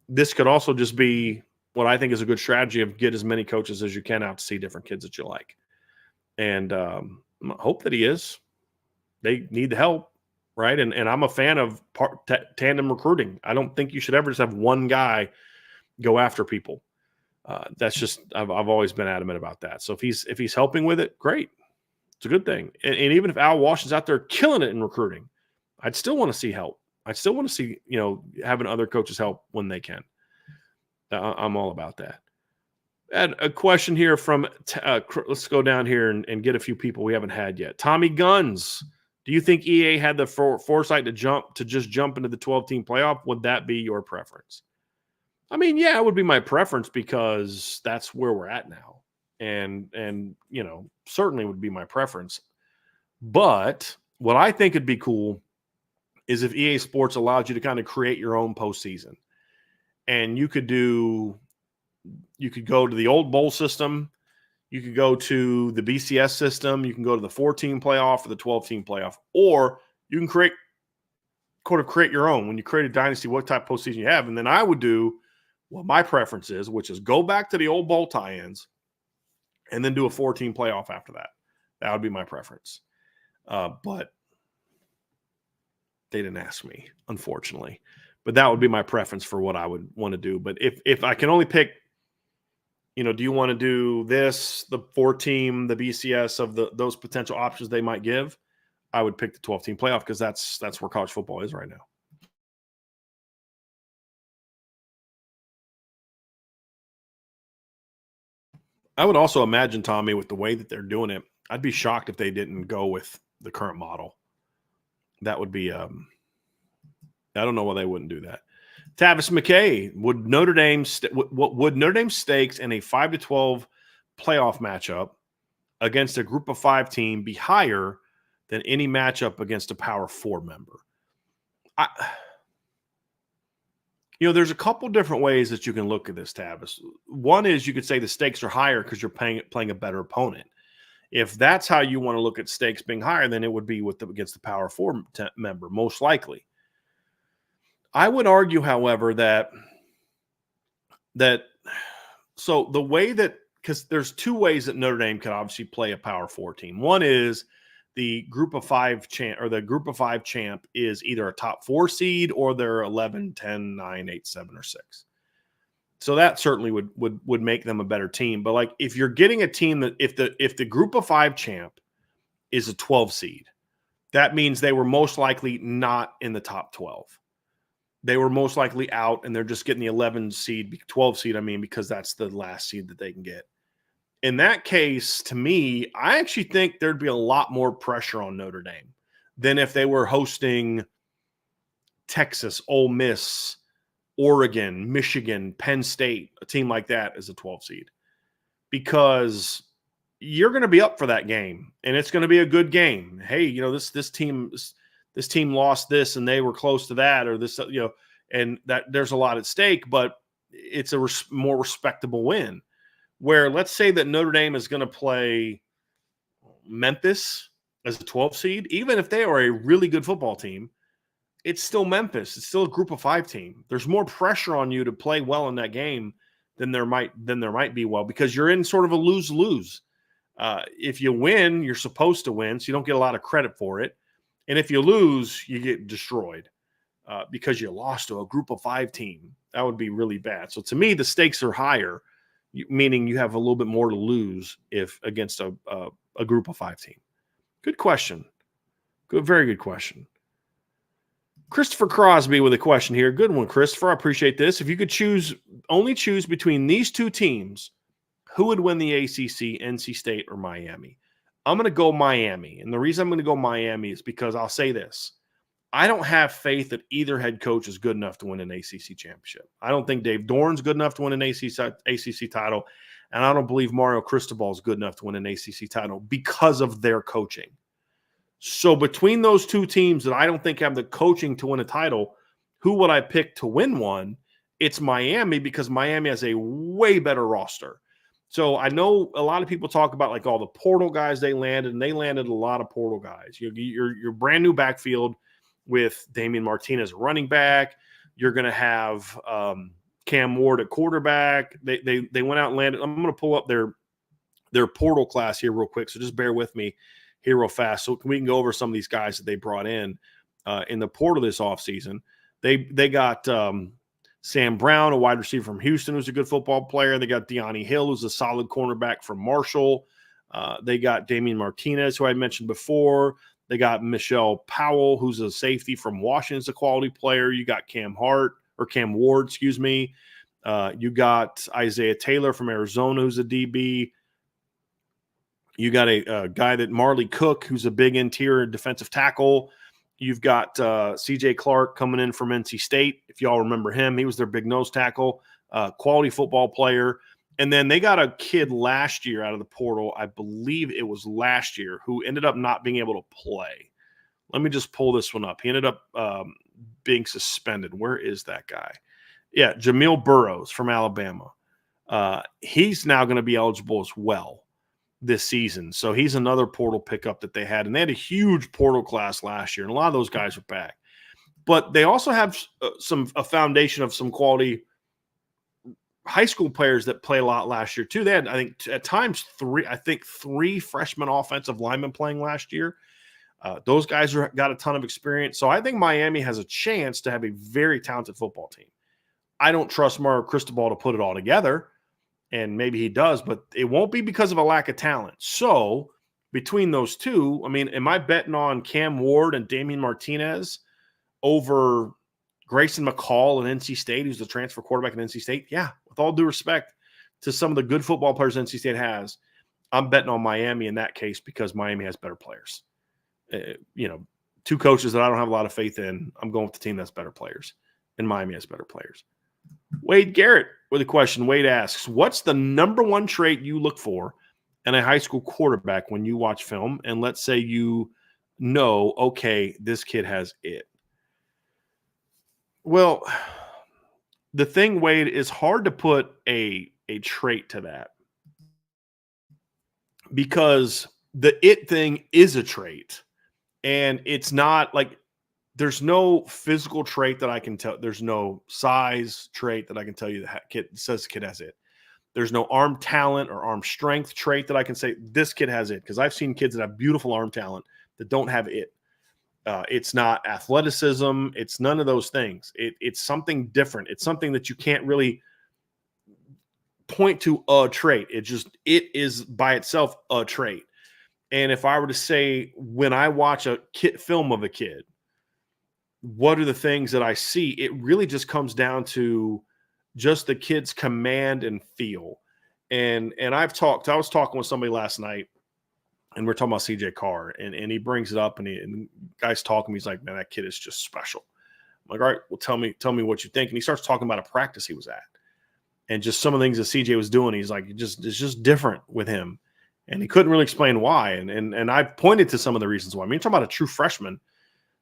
This could also just be what I think is a good strategy of get as many coaches as you can out to see different kids that you like. And hope that he is. They need the help, right? And I'm a fan of tandem recruiting. I don't think you should ever just have one guy go after people. That's just I've always been adamant about that. So if he's helping with it, great. It's a good thing. And even if Al Walsh is out there killing it in recruiting, I'd still want to see help. I'd still want to see, having other coaches help when they can. I'm all about that. I had a question here from, let's go down here and get a few people we haven't had yet. Tommy Guns, do you think EA had the foresight to just jump into the 12-team playoff? Would that be your preference? I mean, yeah, it would be my preference because that's where we're at now. And certainly would be my preference. But what I think would be cool is if EA Sports allowed you to kind of create your own postseason. And you could go to the old bowl system. You could go to the BCS system. You can go to the 4-team playoff or the 12-team playoff. Or you can create your own. When you create a dynasty, what type of postseason you have. And then I would do what my preference is, which is go back to the old bowl tie-ins and then do a 4-team playoff after that. That would be my preference. But they didn't ask me, unfortunately. But that would be my preference for what I would want to do. But if I can only pick, do you want to do this, the 4-team, the BCS of those potential options they might give? I would pick the 12-team playoff because that's where college football is right now. I would also imagine, Tommy, with the way that they're doing it, I'd be shocked if they didn't go with the current model. That would be I don't know why they wouldn't do that. Tavis McKay, would Notre Dame stakes in a 5-12 playoff matchup against a Group of 5 team be higher than any matchup against a Power 4 member? There's a couple different ways that you can look at this, Tavis. One is you could say the stakes are higher because you're playing a better opponent. If that's how you want to look at stakes being higher, then it would be against the Power 4 member, most likely. I would argue, however, that so the way that, because there's two ways that Notre Dame could obviously play a Power 4 team. One is the Group of 5 champ, or the Group of 5 champ is either a top 4 seed or they're 11, 10, 9, 8, 7, or 6. So that certainly would make them a better team. But like if you're getting a team that if the Group of 5 champ is a 12 seed, that means they were most likely not in the top 12. They were most likely out, and they're just getting the 11 seed, 12 seed, because that's the last seed that they can get. In that case, to me, I actually think there'd be a lot more pressure on Notre Dame than if they were hosting Texas, Ole Miss, Oregon, Michigan, Penn State, a team like that as a 12 seed. Because you're going to be up for that game, and it's going to be a good game. Hey, this team lost this, and they were close to that, or this, and that there's a lot at stake, but it's a more respectable win. Where let's say that Notre Dame is going to play Memphis as a 12 seed, even if they are a really good football team, it's still Memphis. It's still a Group of 5 team. There's more pressure on you to play well in that game than there might be well, because you're in sort of a lose-lose. If you win, you're supposed to win, so you don't get a lot of credit for it. And if you lose, you get destroyed because you lost to a Group of 5 team. That would be really bad. So to me, the stakes are higher, meaning you have a little bit more to lose if against a Group of 5 team. Good question. Very good question. Christopher Crosby with a question here. Good one, Christopher. I appreciate this. If you could only choose between these two teams, who would win the ACC, NC State or Miami? I'm going to go Miami. And the reason I'm going to go Miami is because I'll say this. I don't have faith that either head coach is good enough to win an ACC championship. I don't think Dave Doran's good enough to win an ACC title, and I don't believe Mario Cristobal is good enough to win an ACC title because of their coaching. So between those two teams that I don't think have the coaching to win a title, who would I pick to win one? It's Miami, because Miami has a way better roster. So I know a lot of people talk about like all the portal guys they landed, and they landed a lot of portal guys. Your brand new backfield with Damian Martinez running back. You're going to have Cam Ward at quarterback. They went out and landed. I'm going to pull up their portal class here real quick, so just bear with me here real fast so we can go over some of these guys that they brought in the portal this offseason. They got Sam Brown, a wide receiver from Houston, who's a good football player. They got Deani Hill, who's a solid cornerback from Marshall. They got Damian Martinez, who I mentioned before. They got Michelle Powell, who's a safety from Washington's a quality player. You got Cam Ward, excuse me. You got Isaiah Taylor from Arizona, who's a DB. You got a guy that Marley Cook, who's a big interior defensive tackle. You've got C.J. Clark coming in from NC State. If y'all remember him, he was their big nose tackle, quality football player. And then they got a kid last year out of the portal, I believe it was last year, who ended up not being able to play. Let me just pull this one up. He ended up being suspended. Where is that guy? Yeah, Jamil Burrows from Alabama. He's now going to be eligible as well this season. So he's another portal pickup that they had. And they had a huge portal class last year, and a lot of those guys are back. But they also have a foundation of some quality high school players that play a lot last year too. They had, I think, at times three freshman offensive linemen playing last year. Those guys got a ton of experience. So I think Miami has a chance to have a very talented football team. I don't trust Mario Cristobal to put it all together, and maybe he does, but it won't be because of a lack of talent. So between those two, I mean, am I betting on Cam Ward and Damian Martinez over Grayson McCall at NC State, who's the transfer quarterback at NC State? Yeah, with all due respect to some of the good football players NC State has, I'm betting on Miami in that case because Miami has better players. Two coaches that I don't have a lot of faith in. I'm going with the team that's better players, and Miami has better players. Wade Garrett with a question. Wade asks, what's the number one trait you look for in a high school quarterback when you watch film? And let's say you know, okay, this kid has it. Well, the thing, Wade, is hard to put a trait to that because the it thing is a trait. And it's not like there's no physical trait that I can tell. There's no size trait that I can tell you that says the kid has it. There's no arm talent or arm strength trait that I can say this kid has it, because I've seen kids that have beautiful arm talent that don't have it. It's not athleticism. It's none of those things. It's something different. It's something that you can't really point to a trait. It is by itself a trait. And if I were to say, when I watch a film of a kid, what are the things that I see? It really just comes down to just the kid's command and feel. And I was talking with somebody last night, and we're talking about CJ Carr, and he brings it up, and the guy's talking. He's like, man, that kid is just special. I'm like, all right, well, tell me what you think. And he starts talking about a practice he was at, and just some of the things that CJ was doing. He's like, it's just different with him. And he couldn't really explain why. And I pointed to some of the reasons why. I mean, you're talking about a true freshman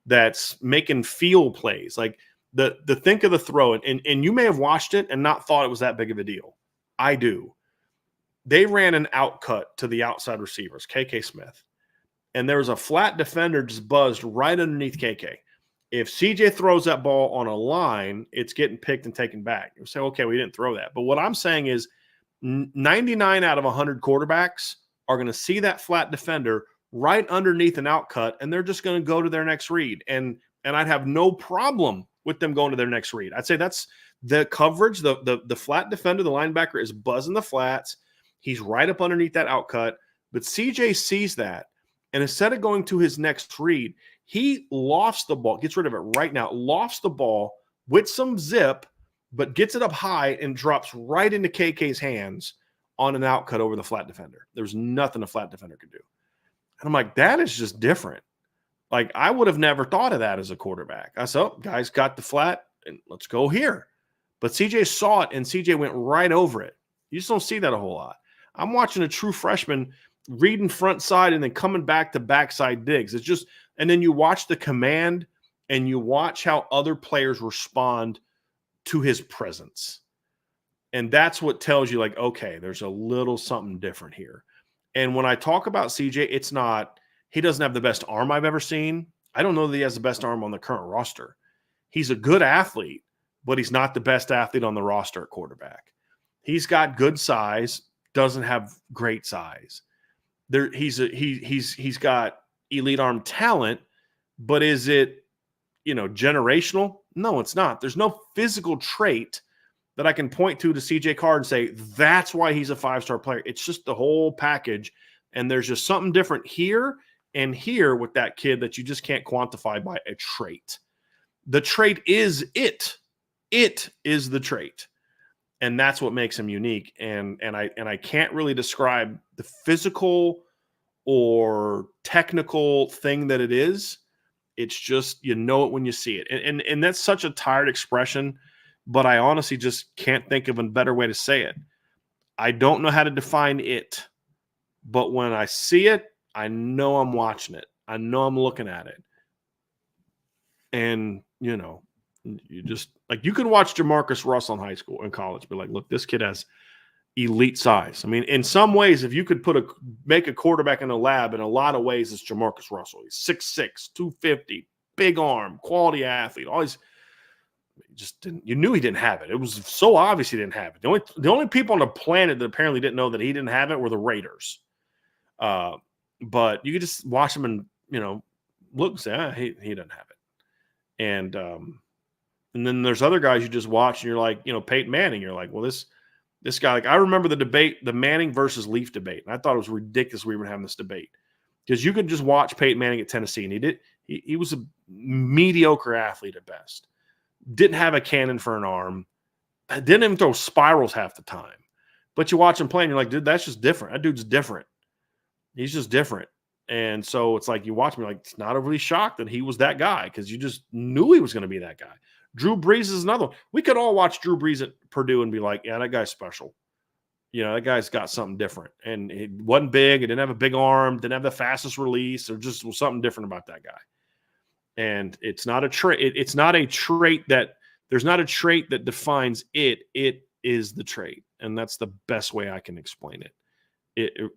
that's making feel plays. Like the think of the throw. And you may have watched it and not thought it was that big of a deal. I do. They ran an out cut to the outside receivers, KK Smith. And there was a flat defender just buzzed right underneath KK. If CJ throws that ball on a line, it's getting picked and taken back. You say, okay, we didn't throw that. But what I'm saying is 99 out of 100 quarterbacks are going to see that flat defender right underneath an out cut, and they're just going to go to their next read. And I'd have no problem with them going to their next read. I'd say that's the coverage. The flat defender, the linebacker, is buzzing the flats. He's right up underneath that out cut. But CJ sees that, and instead of going to his next read, he lofts the ball, gets rid of it right now, lofts the ball with some zip, but gets it up high and drops right into KK's hands on an out cut over the flat defender. There's nothing a flat defender could do. And I'm like, that is just different. Like, I would have never thought of that as a quarterback. I said, oh, guys got the flat, and let's go here. But CJ saw it, and CJ went right over it. You just don't see that a whole lot. I'm watching a true freshman reading front side and then coming back to backside digs. It's just, and then you watch the command and you watch how other players respond to his presence. And that's what tells you, like, okay, there's a little something different here. And when I talk about CJ, it's not, he doesn't have the best arm I've ever seen. I don't know that he has the best arm on the current roster. He's a good athlete, but he's not the best athlete on the roster at quarterback. He's got good size, doesn't have great size. He's got elite arm talent, but is it, generational? No, it's not. There's no physical trait that I can point to CJ Carr and say, that's why he's a five-star player. It's just the whole package. And there's just something different here and here with that kid that you just can't quantify by a trait. The trait is it. It is the trait. And that's what makes him unique. And I can't really describe the physical or technical thing that it is. It's just, you know it when you see it. And that's such a tired expression, but I honestly just can't think of a better way to say it. I don't know how to define it, but when I see it, I know I'm watching it. I know I'm looking at it. And, you just, like, you can watch Jamarcus Russell in high school and college, but like, look, this kid has elite size. I mean, in some ways, if you could make a quarterback in a lab, in a lot of ways, it's Jamarcus Russell. He's 6'6", 250, big arm, quality athlete, all these. just didn't. You knew he didn't have it. It was so obvious he didn't have it. The only people on the planet that apparently didn't know that he didn't have it were the Raiders. But you could just watch him and look and say, he doesn't have it. And then there's other guys you just watch and you're like, Peyton Manning. You're like, well, this guy. Like I remember the debate, the Manning versus Leaf debate, and I thought it was ridiculous we were having this debate because you could just watch Peyton Manning at Tennessee, and he was a mediocre athlete at best. Didn't have a cannon for an arm. Didn't even throw spirals half the time. But you watch him play and you're like, dude, that's just different. That dude's different. He's just different. And so it's like you watch me like, it's not overly shocked that he was that guy because you just knew he was going to be that guy. Drew Brees is another one. We could all watch Drew Brees at Purdue and be like, yeah, that guy's special. That guy's got something different. And it wasn't big. It didn't have a big arm. Didn't have the fastest release. There just was something different about that guy. And it's not a trait. It's not a trait that there's not a trait that defines it. It is the trait. And that's the best way I can explain it.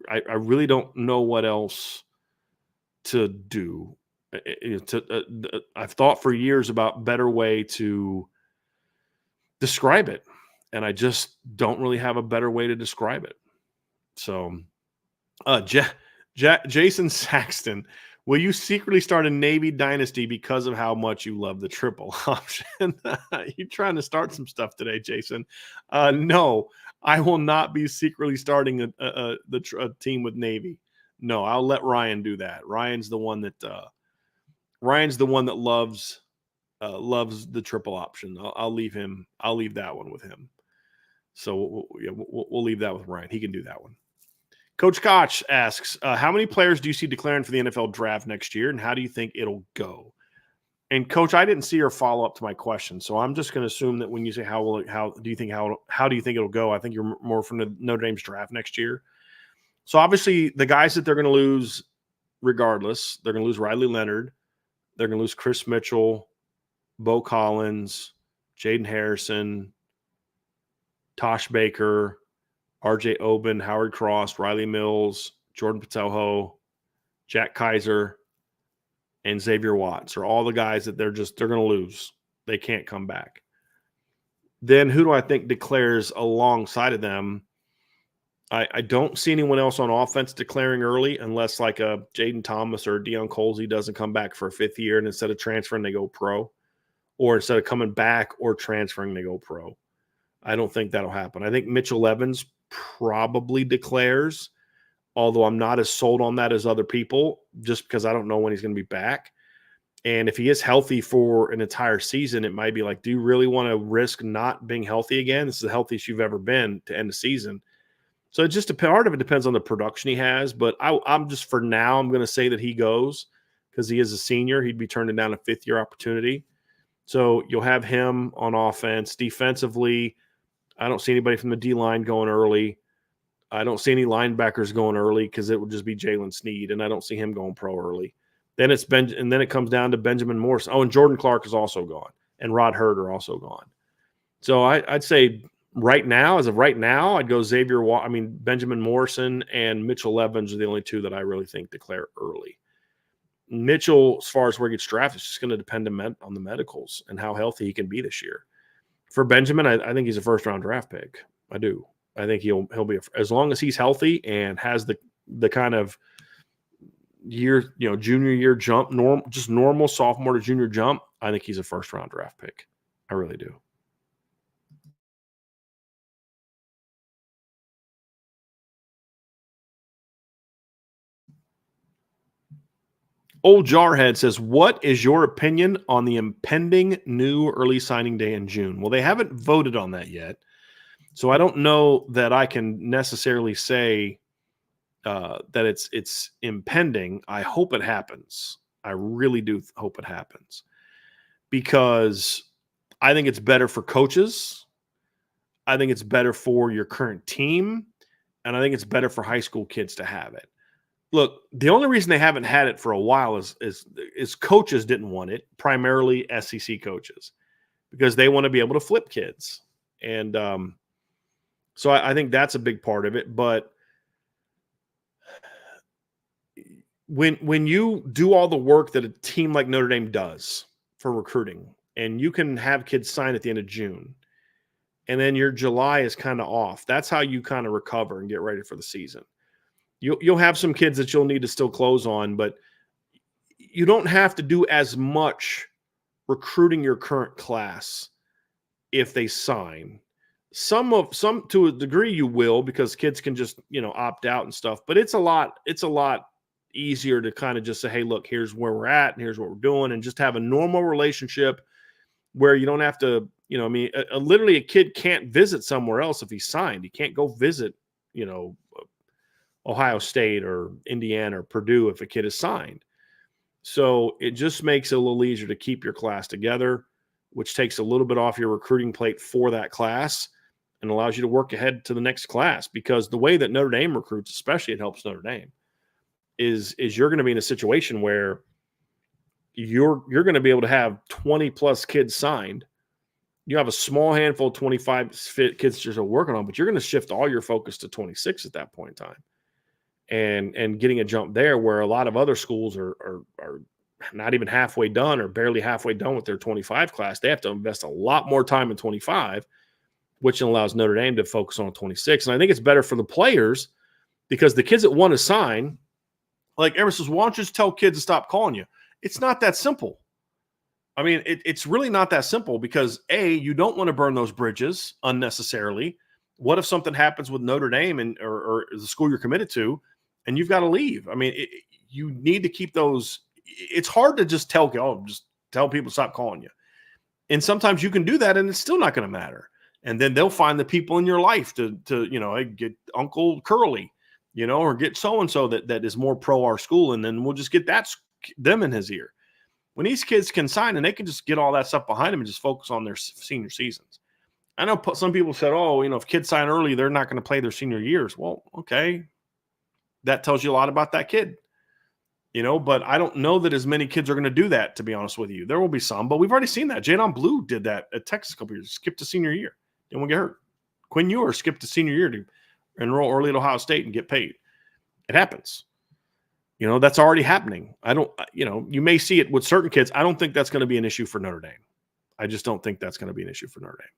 I really don't know what else to do. I've thought for years about better way to describe it. And I just don't really have a better way to describe it. So Jason Saxton, will you secretly start a Navy dynasty because of how much you love the triple option? You trying to start some stuff today, Jason? No, I will not be secretly starting a team with Navy. No, I'll let Ryan do that. Ryan's the one that loves the triple option. I'll leave him. I'll leave that one with him. So we'll leave that with Ryan. He can do that one. Coach Koch asks, how many players do you see declaring for the NFL draft next year, and how do you think it'll go? And Coach, I didn't see your follow up to my question, so I'm just going to assume that when you say how do you think it'll go, I think you're more from the Notre Dame's draft next year. So obviously the guys that they're going to lose, regardless, they're going to lose Riley Leonard, they're going to lose Chris Mitchell, Bo Collins, Jaden Harrison, Tosh Baker, RJ Oben, Howard Cross, Riley Mills, Jordan Patelho, Jack Kaiser, and Xavier Watts are all the guys that they're going to lose. They can't come back. Then who do I think declares alongside of them? I don't see anyone else on offense declaring early unless like a Jaden Thomas or Deion Colsey doesn't come back for a fifth year, and instead of transferring, they go pro. Or instead of coming back or transferring, they go pro. I don't think that'll happen. I think Mitchell Evans probably declares, although I'm not as sold on that as other people, just because I don't know when he's going to be back. And if he is healthy for an entire season, it might be like, do you really want to risk not being healthy again? This is the healthiest you've ever been to end the season. So it just part of it depends on the production he has. But I'm just, for now, I'm going to say that he goes because he is a senior. He'd be turning down a fifth-year opportunity. So you'll have him on offense. Defensively, I don't see anybody from the D-line going early. I don't see any linebackers going early because it would just be Jalen Sneed, and I don't see him going pro early. Then it comes down to Benjamin Morris. Oh, and Jordan Clark is also gone, and Rod Hurd are also gone. So I'd say right now, as of right now, I'd go Benjamin Morrison and Mitchell Evans are the only two that I really think declare early. Mitchell, as far as where he gets drafted, is just going to depend on the medicals and how healthy he can be this year. For Benjamin, I think he's a first-round draft pick. I do. I think he'll be as long as he's healthy and has the kind of year, junior year jump, normal sophomore to junior jump. I think he's a first-round draft pick. I really do. Old Jarhead says, what is your opinion on the impending new early signing day in June? Well, they haven't voted on that yet. So I don't know that I can necessarily say that it's impending. I hope it happens. I really do hope it happens because I think it's better for coaches. I think it's better for your current team. And I think it's better for high school kids to have it. Look, the only reason they haven't had it for a while is coaches didn't want it, primarily SEC coaches, because they want to be able to flip kids. And so I think that's a big part of it. But when you do all the work that a team like Notre Dame does for recruiting, and you can have kids sign at the end of June, and then your July is kind of off. That's how you kind of recover and get ready for the season. You'll have some kids that you'll need to still close on, but you don't have to do as much recruiting your current class if they sign. Some to a degree you will, because kids can just, opt out and stuff, but it's a lot easier to kind of just say, hey, look, here's where we're at and here's what we're doing, and just have a normal relationship where you don't have to, literally a kid can't visit somewhere else if he's signed. He can't go visit, Ohio State or Indiana or Purdue if a kid is signed. So it just makes it a little easier to keep your class together, which takes a little bit off your recruiting plate for that class and allows you to work ahead to the next class. Because the way that Notre Dame recruits, especially it helps Notre Dame, is you're going to be in a situation where you're going to be able to have 20 plus kids signed. You have a small handful of 25 kids just working on, but you're going to shift all your focus to 26 at that point in time. And getting a jump there, where a lot of other schools are not even halfway done or barely halfway done with their 25 class. They have to invest a lot more time in 25, which allows Notre Dame to focus on 26. And I think it's better for the players, because the kids that want to sign, like Emerson says, why don't you just tell kids to stop calling you? It's not that simple. I mean, it's really not that simple, because you don't want to burn those bridges unnecessarily. What if something happens with Notre Dame or the school you're committed to, and you've got to leave? I mean, you need to keep those. It's hard to just tell people to stop calling you. And sometimes you can do that and it's still not going to matter. And then they'll find the people in your life to hey, get Uncle Curly, or get so-and-so that is more pro our school. And then we'll just get them in his ear. When these kids can sign and they can just get all that stuff behind them and just focus on their senior seasons. I know some people said, if kids sign early, they're not going to play their senior years. Well, okay. That tells you a lot about that kid, but I don't know that as many kids are going to do that, to be honest with you. There will be some, but we've already seen that. Jadon Blue did that at Texas a couple years, skipped to senior year. Didn't want to get hurt. Quinn Ewer skipped to senior year to enroll early at Ohio State and get paid. It happens. That's already happening. You may see it with certain kids. I don't think that's going to be an issue for Notre Dame. I just don't think that's going to be an issue for Notre Dame.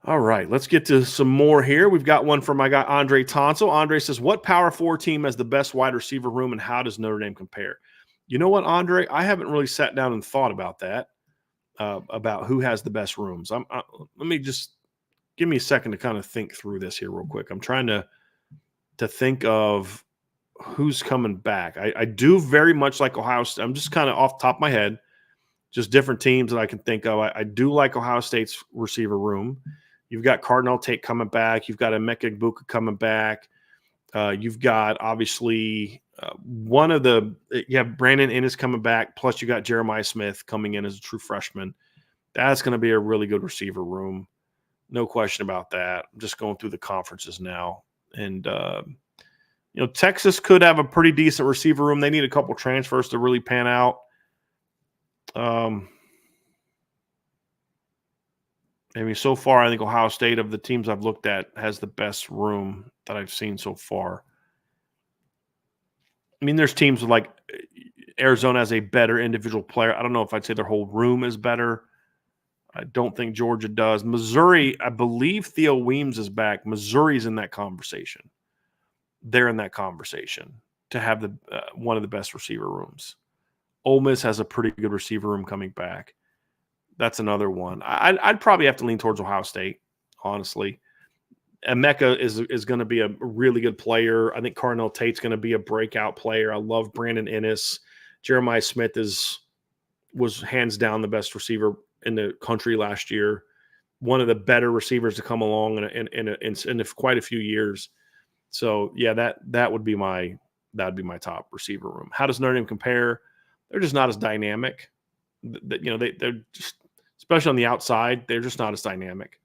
All right, let's get to some more here. We've got one from my guy, Andre Tonsel. Andre says, what Power 4 team has the best wide receiver room, and how does Notre Dame compare? You know what, Andre? I haven't really sat down and thought about that, about who has the best rooms. Let me just give me a second to kind of think through this here real quick. I'm trying to think of who's coming back. I do very much like Ohio State. I'm just kind of off the top of my head, just different teams that I can think of. I do like Ohio State's receiver room. You've got Cardinal Tate coming back. You've got Emeka Egbuka coming back. You've got, obviously, you have Brandon Ennis coming back, plus you got Jeremiah Smith coming in as a true freshman. That's going to be a really good receiver room. No question about that. I'm just going through the conferences now. And, Texas could have a pretty decent receiver room. They need a couple transfers to really pan out. So far, I think Ohio State, of the teams I've looked at, has the best room that I've seen so far. There's teams like Arizona has a better individual player. I don't know if I'd say their whole room is better. I don't think Georgia does. Missouri, I believe Theo Weems is back. Missouri's in that conversation. They're in that conversation to have one of the best receiver rooms. Ole Miss has a pretty good receiver room coming back. That's another one. I'd probably have to lean towards Ohio State, honestly. Emeka is going to be a really good player. I think Cardinal Tate's going to be a breakout player. I love Brandon Ennis. Jeremiah Smith was hands down the best receiver in the country last year. One of the better receivers to come along in quite a few years. So yeah, that would be my top receiver room. How does Notre Dame compare? They're just not as dynamic. They're just, especially on the outside, they're just not as dynamic.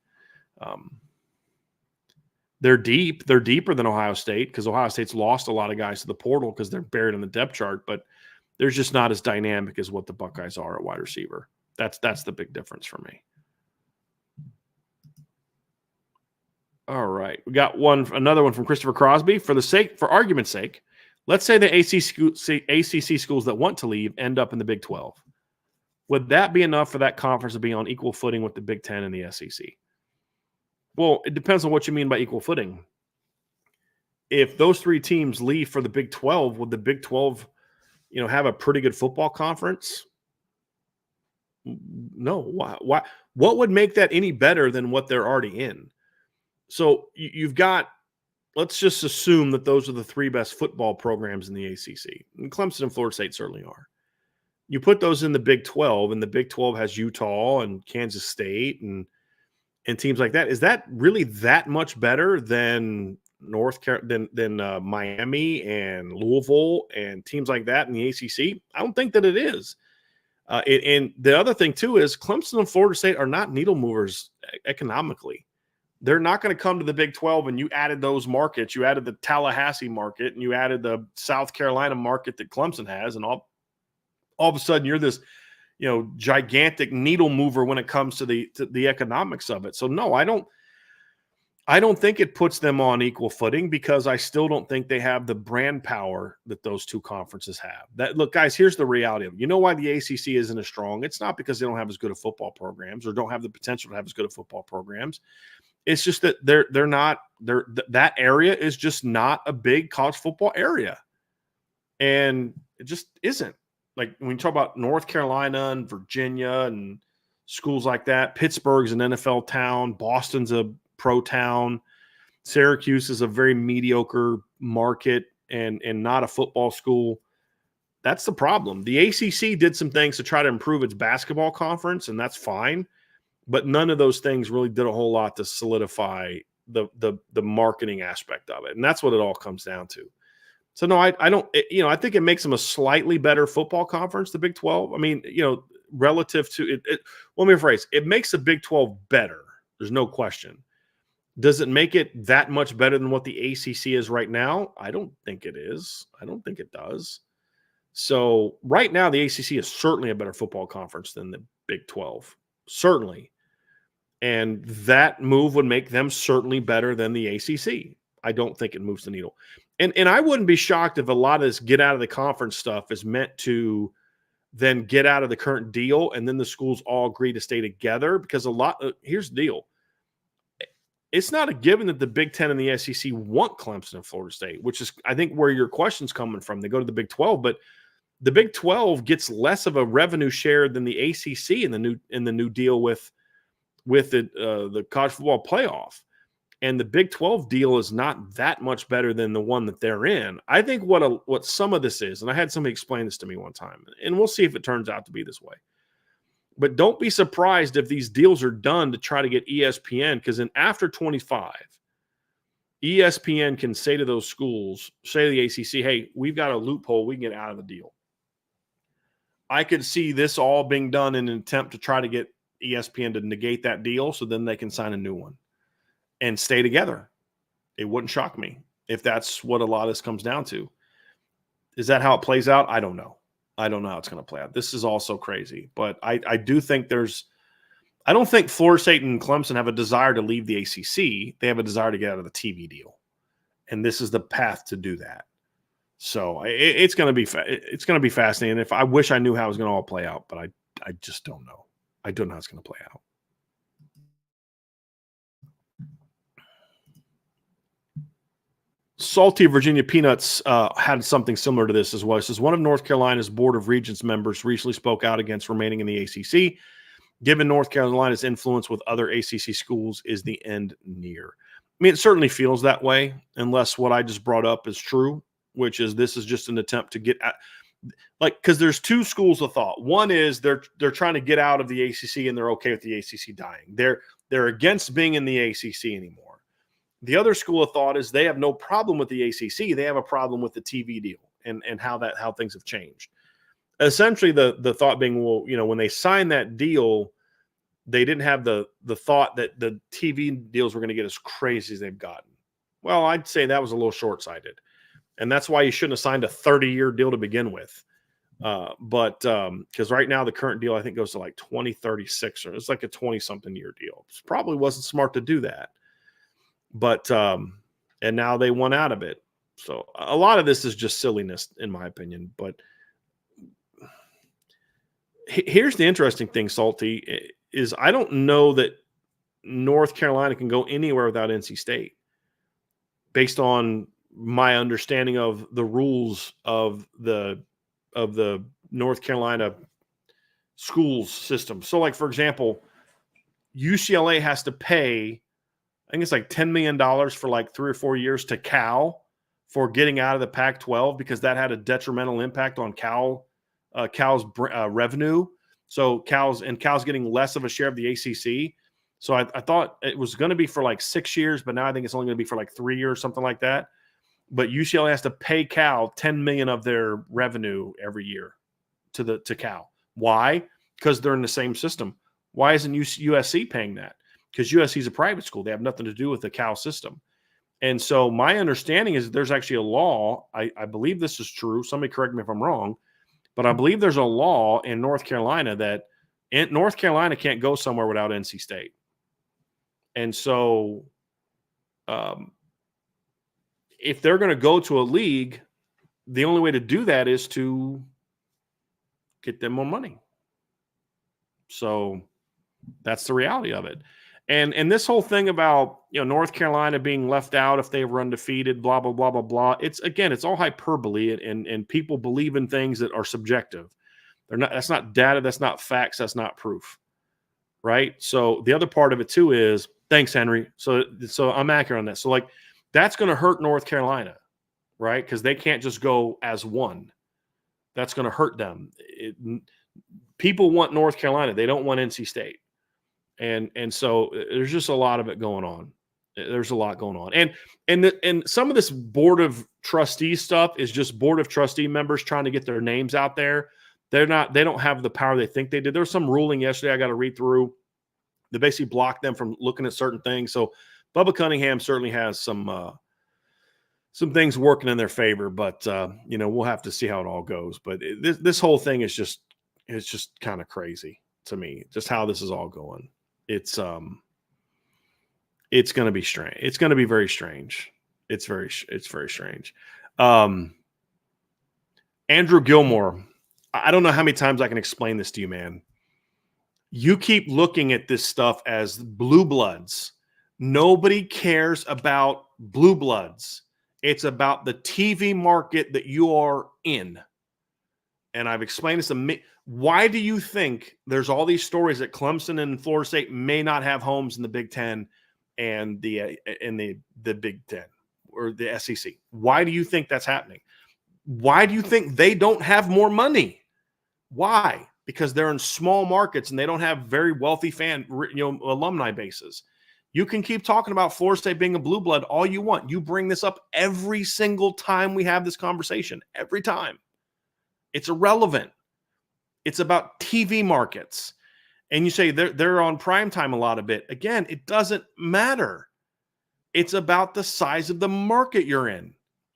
They're deep. They're deeper than Ohio State, because Ohio State's lost a lot of guys to the portal because they're buried in the depth chart, but they're just not as dynamic as what the Buckeyes are at wide receiver. That's the big difference for me. All right. We got another one from Christopher Crosby. For argument's sake, let's say the ACC schools that want to leave end up in the Big 12. would that be enough for that conference to be on equal footing with the Big Ten and the SEC? Well, it depends on what you mean by equal footing. If those three teams leave for the Big 12, would the Big 12, have a pretty good football conference? No. Why? What would make that any better than what they're already in? So you've got, let's just assume that those are the three best football programs in the ACC. And Clemson and Florida State certainly are. You put those in the Big 12, and the Big 12 has Utah and Kansas State and teams like that. Is that really that much better than Miami and Louisville and teams like that in the ACC? I don't think that it is. And the other thing too is Clemson and Florida State are not needle movers economically. They're not going to come to the Big 12, and you added those markets. You added the Tallahassee market, and you added the South Carolina market that Clemson has, and all of a sudden you're this, gigantic needle mover when it comes to the economics of it. So no, I don't think it puts them on equal footing, because I still don't think they have the brand power that those two conferences have. Look, guys, here's the reality of it. You know why the ACC isn't as strong? It's not because they don't have as good of football programs or don't have the potential to have as good of football programs. It's just that that area is just not a big college football area. And it just isn't. Like when you talk about North Carolina and Virginia and schools like that, Pittsburgh's an NFL town, Boston's a pro town, Syracuse is a very mediocre market and not a football school. That's the problem. The ACC did some things to try to improve its basketball conference, and that's fine. But none of those things really did a whole lot to solidify the marketing aspect of it. And that's what it all comes down to. So, no, I don't – I think it makes them a slightly better football conference, the Big 12. I mean, relative to it – let me rephrase. It makes the Big 12 better. There's no question. Does it make it that much better than what the ACC is right now? I don't think it is. I don't think it does. So, right now, the ACC is certainly a better football conference than the Big 12. Certainly. And that move would make them certainly better than the ACC. I don't think it moves the needle. And I wouldn't be shocked if a lot of this get out of the conference stuff is meant to then get out of the current deal, and then the schools all agree to stay together, because here's the deal. It's not a given that the Big Ten and the SEC want Clemson and Florida State, which is, I think, where your question's coming from. They go to the Big 12, but the Big 12 gets less of a revenue share than the ACC in the new deal with the college football playoff. And the Big 12 deal is not that much better than the one that they're in. I think what some of this is, and I had somebody explain this to me one time, and we'll see if it turns out to be this way. But don't be surprised if these deals are done to try to get ESPN, because then after 25, ESPN can say to those schools, say to the ACC, hey, we've got a loophole. We can get out of the deal. I could see this all being done in an attempt to try to get ESPN to negate that deal so then they can sign a new one and stay together. It wouldn't shock me if that's what a lot of this comes down to. Is that how it plays out? I don't know. I don't know how it's going to play out. This is all so crazy. But I do think I don't think Florida State and Clemson have a desire to leave the ACC. They have a desire to get out of the TV deal. And this is the path to do that. So it's going to be fascinating. I wish I knew how it was going to all play out, but I just don't know. I don't know how it's going to play out. Salty Virginia Peanuts had something similar to this as well. It says one of North Carolina's Board of Regents members recently spoke out against remaining in the ACC. Given North Carolina's influence with other ACC schools, is the end near? I mean, it certainly feels that way, unless what I just brought up is true, which is this is just an attempt to get at, because there's two schools of thought. One is they're trying to get out of the ACC and they're okay with the ACC dying. They're against being in the ACC anymore. The other school of thought is they have no problem with the ACC. They have a problem with the TV deal and how things have changed. Essentially, the thought being, well, when they signed that deal, they didn't have the thought that the TV deals were going to get as crazy as they've gotten. Well, I'd say that was a little short-sighted. And that's why you shouldn't have signed a 30-year deal to begin with. But because right now the current deal, I think, goes to like 2036, or it's like a 20-something year deal. It probably wasn't smart to do that. But and now they won out of it. So a lot of this is just silliness, in my opinion. But Here's the interesting thing, Salty, is I don't know that North Carolina can go anywhere without NC State based on my understanding of the rules of the North Carolina schools system. So, like, for example, UCLA has to pay, I think it's like $10 million for like 3 or 4 years to Cal for getting out of the Pac-12 because that had a detrimental impact on Cal's revenue. So Cal's getting less of a share of the ACC. So I thought it was going to be for like 6 years, but now I think it's only going to be for like 3 years, something like that. But UCLA has to pay Cal $10 million of their revenue every year to Cal. Why? Because they're in the same system. Why isn't USC paying that? Because USC is a private school. They have nothing to do with the Cal system. And so my understanding is there's actually a law. I believe this is true. Somebody correct me if I'm wrong. But I believe there's a law in North Carolina that North Carolina can't go somewhere without NC State. And so if they're going to go to a league, the only way to do that is to get them more money. So that's the reality of it. And this whole thing about, North Carolina being left out if they were undefeated, blah, blah, blah, blah, blah. It's all hyperbole, and people believe in things that are subjective. That's not data, that's not facts, that's not proof. Right? So the other part of it too is, thanks, Henry. So I'm accurate on that. So like that's going to hurt North Carolina, right? Because they can't just go as one. That's going to hurt them. People want North Carolina. They don't want NC State. And so there's just a lot of it going on. There's a lot going on. And some of this board of trustees stuff is just board of trustee members trying to get their names out there. They don't have the power they think they did. There was some ruling yesterday I got to read through. They basically blocked them from looking at certain things. So Bubba Cunningham certainly has some things working in their favor, but we'll have to see how it all goes. But this whole thing is just kind of crazy to me, just how this is all going. It's going to be strange. It's going to be very strange. It's very strange. Andrew Gilmore, I don't know how many times I can explain this to you, man. You keep looking at this stuff as blue bloods. Nobody cares about blue bloods. It's about the TV market that you are in. And I've explained this. Why do you think there's all these stories that Clemson and Florida State may not have homes in the Big Ten and the Big Ten or the SEC? Why do you think that's happening? Why do you think they don't have more money? Why? Because they're in small markets and they don't have very wealthy alumni bases. You can keep talking about Florida State being a blue blood all you want. You bring this up every single time we have this conversation. Every time. It's irrelevant. It's about TV markets. And you say they're on primetime a lot of it. Again, it doesn't matter. It's about the size of the market you're in.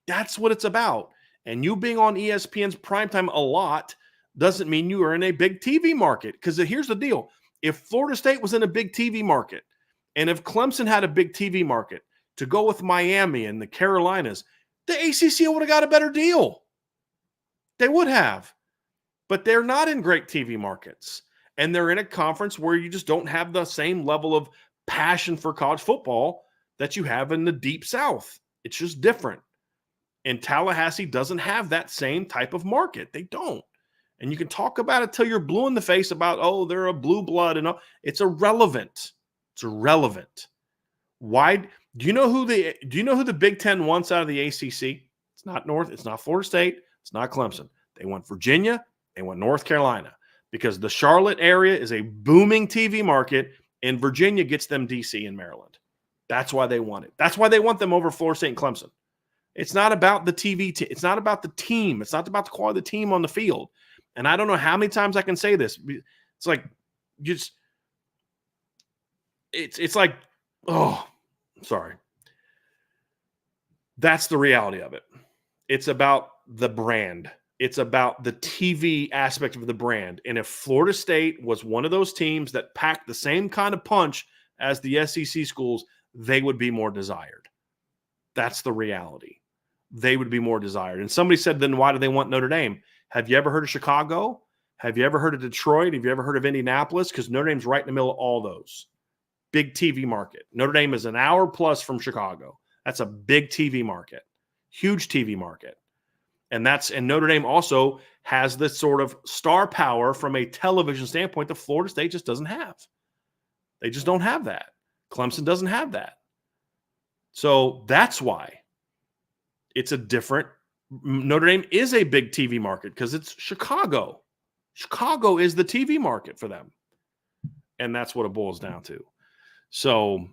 That's what it's about. And you being on ESPN's primetime a lot doesn't mean you are in a big TV market. Because here's the deal. If Florida State was in a big TV market, and if Clemson had a big TV market to go with Miami and the Carolinas, the ACC would have got a better deal. They would have. But they're not in great TV markets. And they're in a conference where you just don't have the same level of passion for college football that you have in the Deep South. It's just different. And Tallahassee doesn't have that same type of market. They don't. And you can talk about it till you're blue in the face about, oh, they're a blue blood and all. It's irrelevant. It's irrelevant. Why? Do you know who the Big Ten wants out of the ACC? It's not North. It's not Florida State. It's not Clemson. They want Virginia. They want North Carolina because the Charlotte area is a booming TV market, and Virginia gets them DC and Maryland. That's why they want it. That's why they want them over Florida State and Clemson. It's not about the TV. It's not about the team. It's not about the quality of the team on the field. And I don't know how many times I can say this. It's like just. It's like, oh, sorry. That's the reality of it. It's about the brand. It's about the TV aspect of the brand. And if Florida State was one of those teams that packed the same kind of punch as the SEC schools, they would be more desired. That's the reality. They would be more desired. And somebody said, then why do they want Notre Dame? Have you ever heard of Chicago? Have you ever heard of Detroit? Have you ever heard of Indianapolis? Because Notre Dame's right in the middle of all those. Big TV market. Notre Dame is an hour plus from Chicago. That's a big TV market, huge TV market. And Notre Dame also has this sort of star power from a television standpoint that Florida State just doesn't have. They just don't have that. Clemson doesn't have that. So that's why it's a different. Notre Dame is a big TV market because it's Chicago. Chicago is the TV market for them. And that's what it boils down to. So,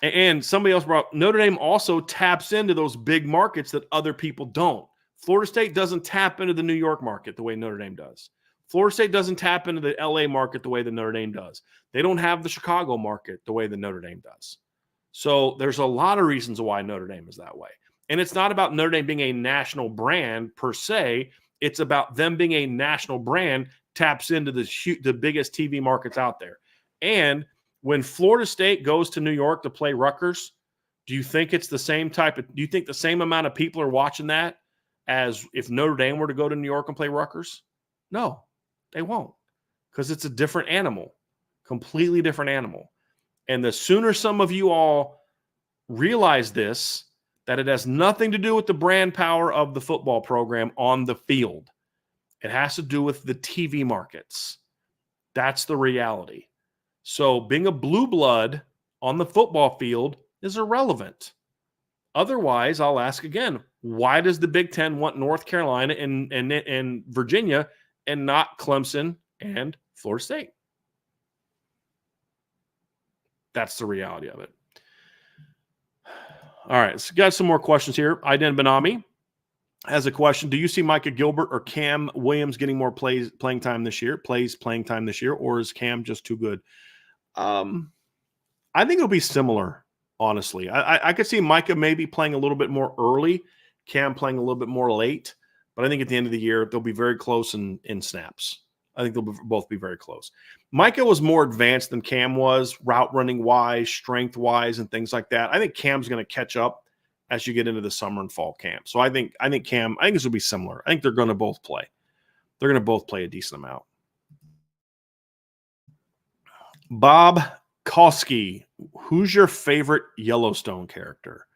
and somebody else brought up, Notre Dame also taps into those big markets that other people don't. Florida State doesn't tap into the New York market the way Notre Dame does. Florida State doesn't tap into the LA market the way that Notre Dame does. They don't have the Chicago market the way that Notre Dame does. So there's a lot of reasons why Notre Dame is that way. And it's not about Notre Dame being a national brand per se. It's about them being a national brand taps into the biggest TV markets out there. And when Florida State goes to New York to play Rutgers, do you think it's the same do you think the same amount of people are watching that as if Notre Dame were to go to New York and play Rutgers? No, they won't, because it's a different animal, completely different animal. And the sooner some of you all realize this, that it has nothing to do with the brand power of the football program on the field. It has to do with the TV markets. That's the reality. So being a blue blood on the football field is irrelevant. Otherwise, I'll ask again, why does the Big Ten want North Carolina and Virginia and not Clemson and Florida State? That's the reality of it. All right, so got some more questions here. Aiden Benami has a question. Do you see Micah Gilbert or Cam Williams getting more playing time this year, or is Cam just too good? I think it'll be similar, honestly. I could see Micah maybe playing a little bit more early, Cam playing a little bit more late, but I think at the end of the year, they'll be very close in snaps. I think they'll both be very close. Micah was more advanced than Cam was, route running wise, strength wise, and things like that. I think Cam's going to catch up as you get into the summer and fall camp. So I think this will be similar. I think they're going to both play. They're going to both play a decent amount. Bob Koski, who's your favorite Yellowstone character?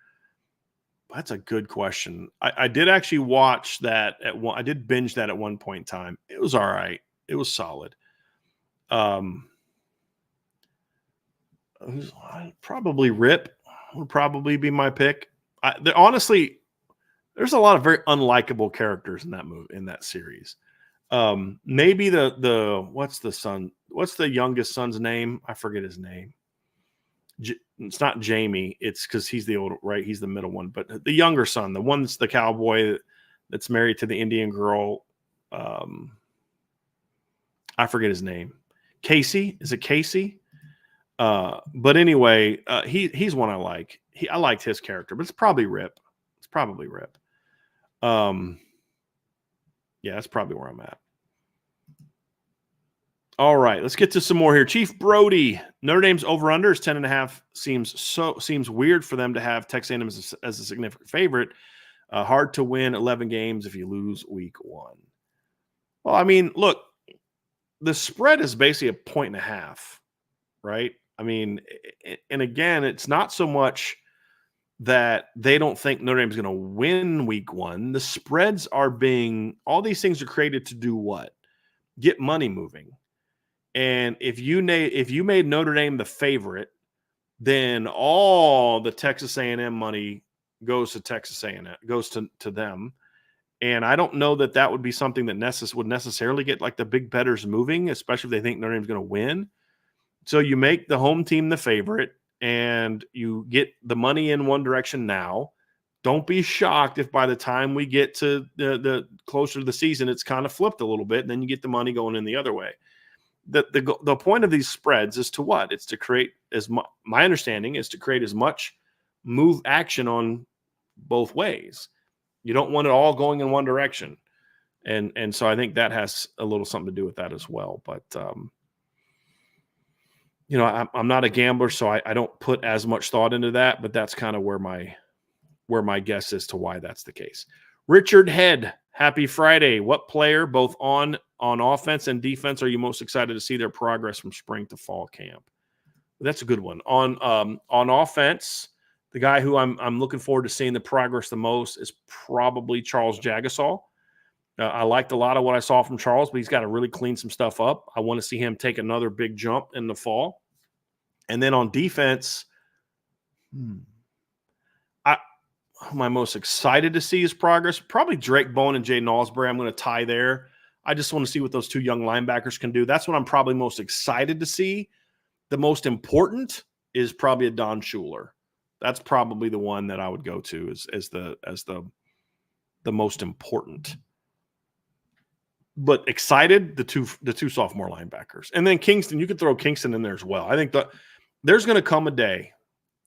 That's a good question. I did actually watch that I did binge that at one point in time. It was all right. It was solid. Probably Rip would probably be my pick. Honestly, there's a lot of very unlikable characters in that movie, in that series. Maybe what's the youngest son's name? I forget his name. It's not Jamie. It's because he's the older, right? He's the middle one, but the younger son, the one that's the cowboy that's married to the Indian girl. I forget his name. Casey? Is it Casey? But anyway, he's one I like. I liked his character, but it's probably Rip. Yeah, that's probably where I'm at. All right, let's get to some more here. Chief Brody, Notre Dame's over/under is 10.5. Seems weird for them to have Texas A&M as a significant favorite. Hard to win 11 games if you lose week 1. Well, I mean, look, the spread is basically 1.5, right? I mean, and again, it's not so much that they don't think Notre Dame is going to win week 1. The spreads all these things are created to do what? Get money moving. And if you made Notre Dame the favorite, then all the Texas A&M money goes to Texas A&M, goes to them. And I don't know that would be something that would necessarily get like the big bettors moving, especially if they think Notre Dame's going to win. So you make the home team the favorite and you get the money in one direction now. Don't be shocked if by the time we get to the closer to the season, it's kind of flipped a little bit, and then you get the money going in the other way. The point of these spreads is to what? It's to create my understanding is to create as much move action on both ways. You don't want it all going in one direction. And so I think that has a little something to do with that as well. But, I'm not a gambler, so I don't put as much thought into that, but that's kind of where my guess is to why that's the case. Richard Head, happy Friday. What player, both on on offense and defense are you most excited to see their progress from spring to fall camp? That's a good one. On offense, the guy who I'm looking forward to seeing the progress the most is probably Charles Jagasaw. I liked a lot of what I saw from Charles, but he's got to really clean some stuff up. I want to see him take another big jump in the fall. And then on defense, who am I most excited to see his progress? Probably Drake Bone and Jaden Alsbury. I'm going to tie there. I just want to see what those two young linebackers can do. That's what I'm probably most excited to see. The most important is probably a Don Schuler. That's probably the one that I would go to as the most important. But excited, the two sophomore linebackers. And then Kingston, you could throw Kingston in there as well. I think there's going to come a day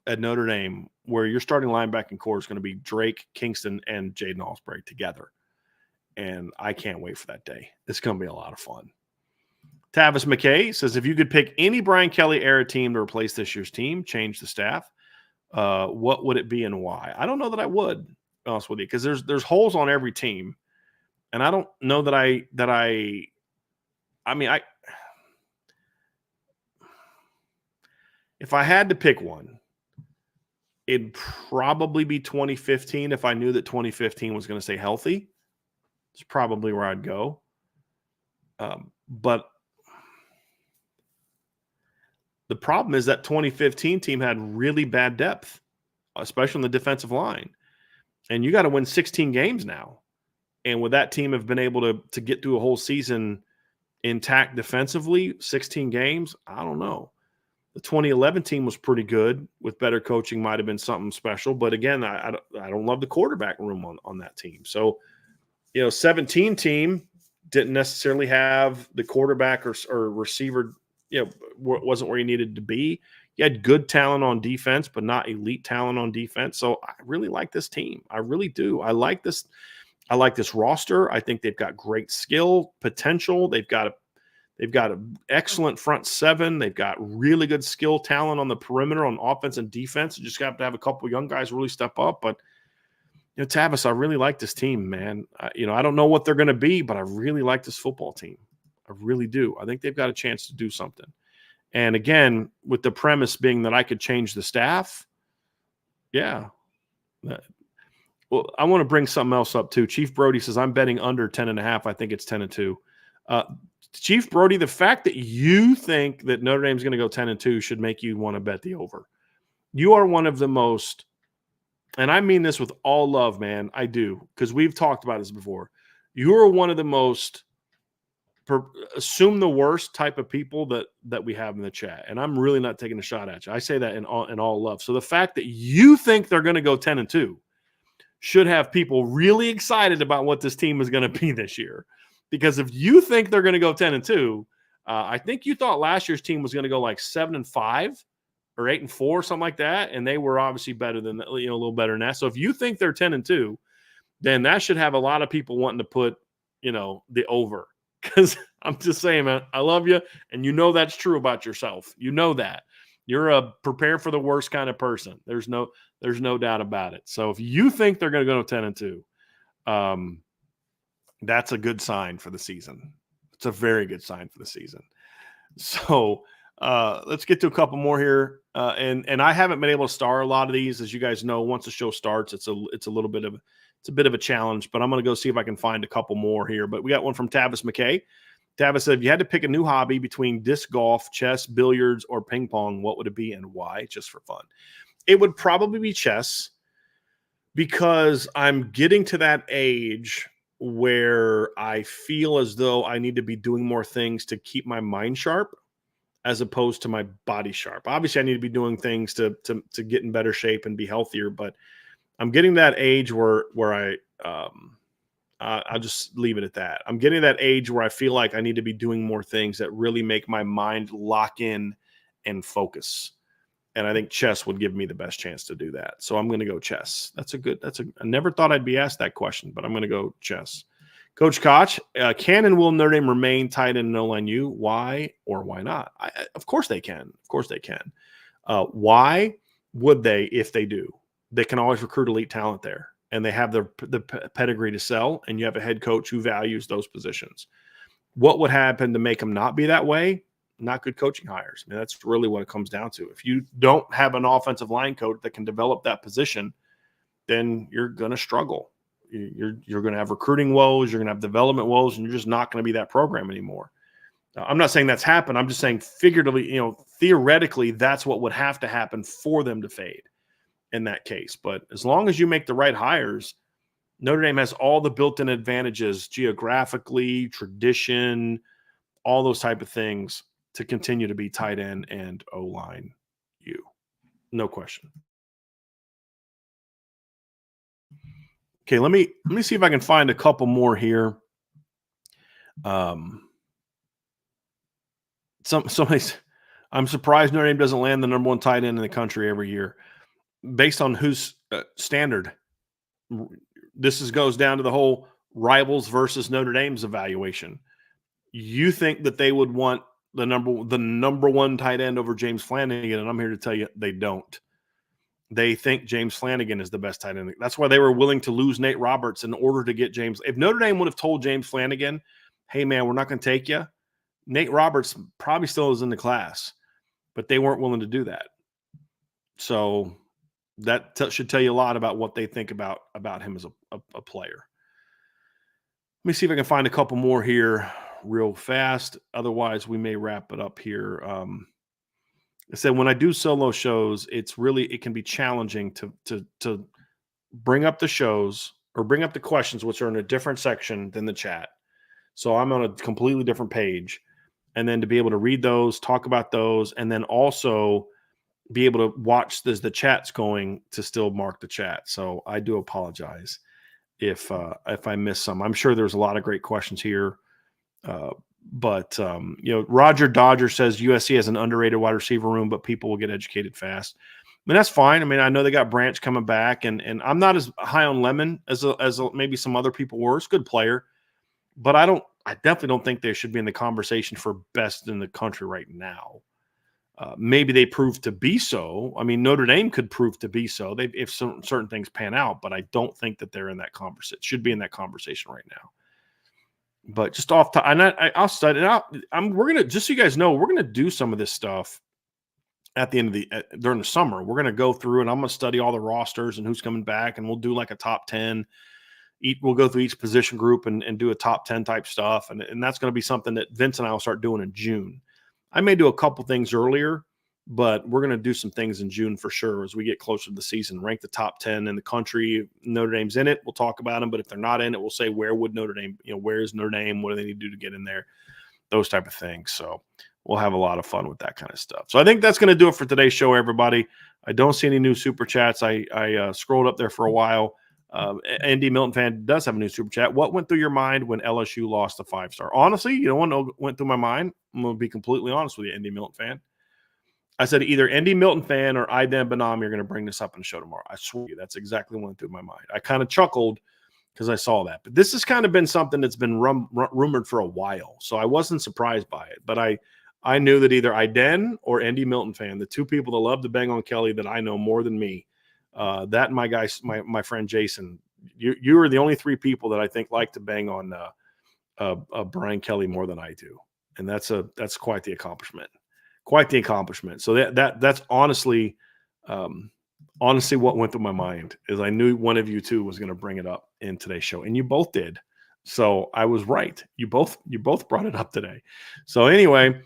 at Notre Dame where your starting linebacking core is going to be Drake, Kingston, and Jaden Alsbury together. And I can't wait for that day. It's going to be a lot of fun. Tavis McKay says, if you could pick any Brian Kelly era team to replace this year's team, change the staff, what would it be and why? I don't know that I would, to be honest with you, because there's holes on every team. And I don't know that if I had to pick one, it'd probably be 2015 if I knew that 2015 was going to stay healthy. It's probably where I'd go. But the problem is that 2015 team had really bad depth, especially on the defensive line. And you got to win 16 games now. And would that team have been able to get through a whole season intact defensively, 16 games? I don't know. The 2011 team was pretty good. With better coaching, might have been something special. But again, I don't love the quarterback room on that team. So, 17 team didn't necessarily have the quarterback or receiver, wasn't where you needed to be. You had good talent on defense, but not elite talent on defense. So I really like this team. I really do. I like this roster. I think they've got great skill potential. They've got an excellent front seven. They've got really good skill talent on the perimeter on offense and defense. You just have to have a couple of young guys really step up. But Tavis, I really like this team, man. I don't know what they're going to be, but I really like this football team. I really do. I think they've got a chance to do something. And again, with the premise being that I could change the staff, yeah. Well, I want to bring something else up too. Chief Brody says, I'm betting under 10.5. I think it's 10-2. Chief Brody, the fact that you think that Notre Dame's going to go 10-2 should make you want to bet the over. You are one of the most, and I mean this with all love, man. I do, because we've talked about this before. You are one of the most assume the worst type of people that we have in the chat. And I'm really not taking a shot at you. I say that in all love. So the fact that you think they're going to go 10-2 should have people really excited about what this team is going to be this year. Because if you think they're going to go 10-2, I think you thought last year's team was going to go like 7-5 or 8-4, something like that. And they were obviously better than a little better than that. So if you think they're 10-2, then that should have a lot of people wanting to put, the over. Because I'm just saying, man, I love you. And that's true about yourself. You know that. You're a prepare for the worst kind of person. There's no doubt about it. So if you think they're going to go 10-2, that's a good sign for the season. It's a very good sign for the season. So let's get to a couple more here. And I haven't been able to star a lot of these, as you guys know. Once the show starts, it's a bit of a challenge. But I'm going to go see if I can find a couple more here. But we got one from Tavis McKay. Tavis said, if you had to pick a new hobby between disc golf, chess, billiards, or ping pong, what would it be and why? Just for fun. It would probably be chess, because I'm getting to that age where I feel as though I need to be doing more things to keep my mind sharp as opposed to my body sharp. Obviously, I need to be doing things to get in better shape and be healthier, but I'm getting that age where I'll just leave it at that. I'm getting that age where I feel like I need to be doing more things that really make my mind lock in and focus. And I think chess would give me the best chance to do that. So I'm going to go chess. I never thought I'd be asked that question, but I'm going to go chess. Coach Koch, can and will Notre Dame remain tight end and O-line U? Why or why not? Of course they can. Of course they can. Why would they if they do? They can always recruit elite talent there, and they have the pedigree to sell, and you have a head coach who values those positions. What would happen to make him not be that way? Not good coaching hires. I mean, that's really what it comes down to. If you don't have an offensive line coach that can develop that position, then you're going to struggle. You're going to have recruiting woes. You're going to have development woes, and you're just not going to be that program anymore. I'm not saying that's happened. I'm just saying figuratively, theoretically, that's what would have to happen for them to fade in that case. But as long as you make the right hires, Notre Dame has all the built-in advantages geographically, tradition, all those type of things to continue to be tight end and O-line you. No question. Okay, let me see if I can find a couple more here. Somebody's, I'm surprised Notre Dame doesn't land the number one tight end in the country every year. Based on whose standard? This goes down to the whole rivals versus Notre Dame's evaluation. You think that they would want the number one tight end over James Flanagan, and I'm here to tell you they don't. They think James Flanagan is the best tight end. That's why they were willing to lose Nate Roberts in order to get James. If Notre Dame would have told James Flanagan, hey, man, we're not going to take you, Nate Roberts probably still is in the class, but they weren't willing to do that. So that should tell you a lot about what they think about him as a player. Let me see if I can find a couple more here real fast. Otherwise, we may wrap it up here. I said when I do solo shows, it can be challenging to bring up the shows or bring up the questions, which are in a different section than the chat. So I'm on a completely different page. And then to be able to read those, talk about those, and then also be able to watch as the chat's going to still mark the chat. So I do apologize if I miss some. I'm sure there's a lot of great questions here. But Roger Dodger says USC has an underrated wide receiver room, but people will get educated fast. I mean, that's fine. I mean, I know they got Branch coming back, and I'm not as high on Lemon as maybe some other people were. It's a good player, but I definitely don't think they should be in the conversation for best in the country right now. Maybe they prove to be so. I mean, Notre Dame could prove to be so if certain things pan out, but I don't think that they're in that conversation. Should be in that conversation right now. But just off time, and I'll study it out. We're gonna, just so you guys know, we're gonna do some of this stuff at the end of during the summer. We're gonna go through and I'm gonna study all the rosters and who's coming back, and we'll do like a top 10. We'll go through each position group and do a top 10 type stuff, and that's gonna be something that Vince and I will start doing in June. I may do a couple things earlier, but we're going to do some things in June for sure as we get closer to the season. Rank the top 10 in the country. Notre Dame's in it, we'll talk about them. But if they're not in it, we'll say, where would Notre Dame, where is Notre Dame? What do they need to do to get in there? Those type of things. So we'll have a lot of fun with that kind of stuff. So I think that's going to do it for today's show, everybody. I don't see any new super chats. I scrolled up there for a while. Andy Milton fan does have a new super chat. What went through your mind when LSU lost a 5-star? Honestly, you know what went through my mind? I'm going to be completely honest with you, Andy Milton fan. I said either Andy Milton fan or Aidan Benami are going to bring this up in the show tomorrow. I swear you, that's exactly what went through my mind. I kind of chuckled because I saw that. But this has kind of been something that's been rumored for a while, so I wasn't surprised by it. But I knew that either Aidan or Andy Milton fan, the two people that love to bang on Kelly that I know more than me, that and my friend Jason, you are the only three people that I think like to bang on Brian Kelly more than I do, and that's quite the accomplishment. Quite the accomplishment. So that's honestly what went through my mind is I knew one of you two was going to bring it up in today's show, and you both did. So I was right. You both brought it up today. So anyway,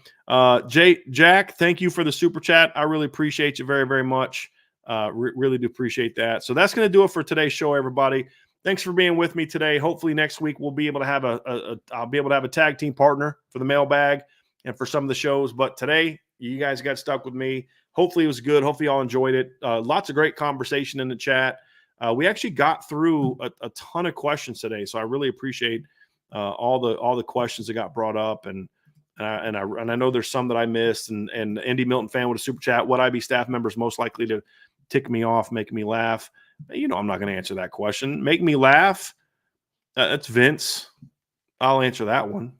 Jack, thank you for the super chat. I really appreciate you very, very much. Really do appreciate that. So that's going to do it for today's show, everybody. Thanks for being with me today. Hopefully next week we'll be able to have I'll be able to have a tag team partner for the mailbag and for some of the shows. But today you guys got stuck with me. Hopefully it was good. Hopefully y'all enjoyed it. Lots of great conversation in the chat. We actually got through a ton of questions today, so I really appreciate all the questions that got brought up, and I know there's some that I missed. And Andy Milton fan with a super chat. Would IB staff members most likely to tick me off, make me laugh? I'm not going to answer that question. Make me laugh? That's Vince. I'll answer that one.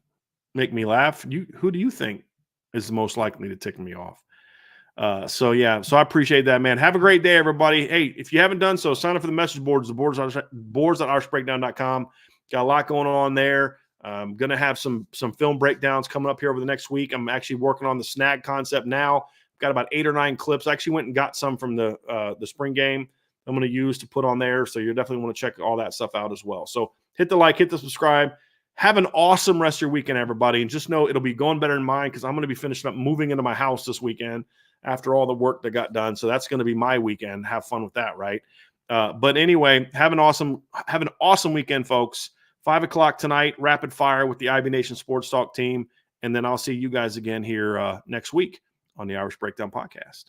Make me laugh? Who do you think is the most likely to tick me off? So I appreciate that, man. Have a great day, everybody. Hey, if you haven't done so, sign up for the message boards, the boards at irishbreakdown.com. Got a lot going on there. I'm going to have some film breakdowns coming up here over the next week. I'm actually working on the snag concept now. Got about 8 or 9 clips. I actually went and got some from the spring game I'm going to use to put on there. So you definitely want to check all that stuff out as well. So hit the like, hit the subscribe. Have an awesome rest of your weekend, everybody. And just know it'll be going better than mine because I'm going to be finishing up moving into my house this weekend after all the work that got done. So that's going to be my weekend. Have fun with that, right? But anyway, have an awesome weekend, folks. 5 o'clock tonight, rapid fire with the IB Nation Sports Talk team. And then I'll see you guys again here next week on the Irish Breakdown Podcast.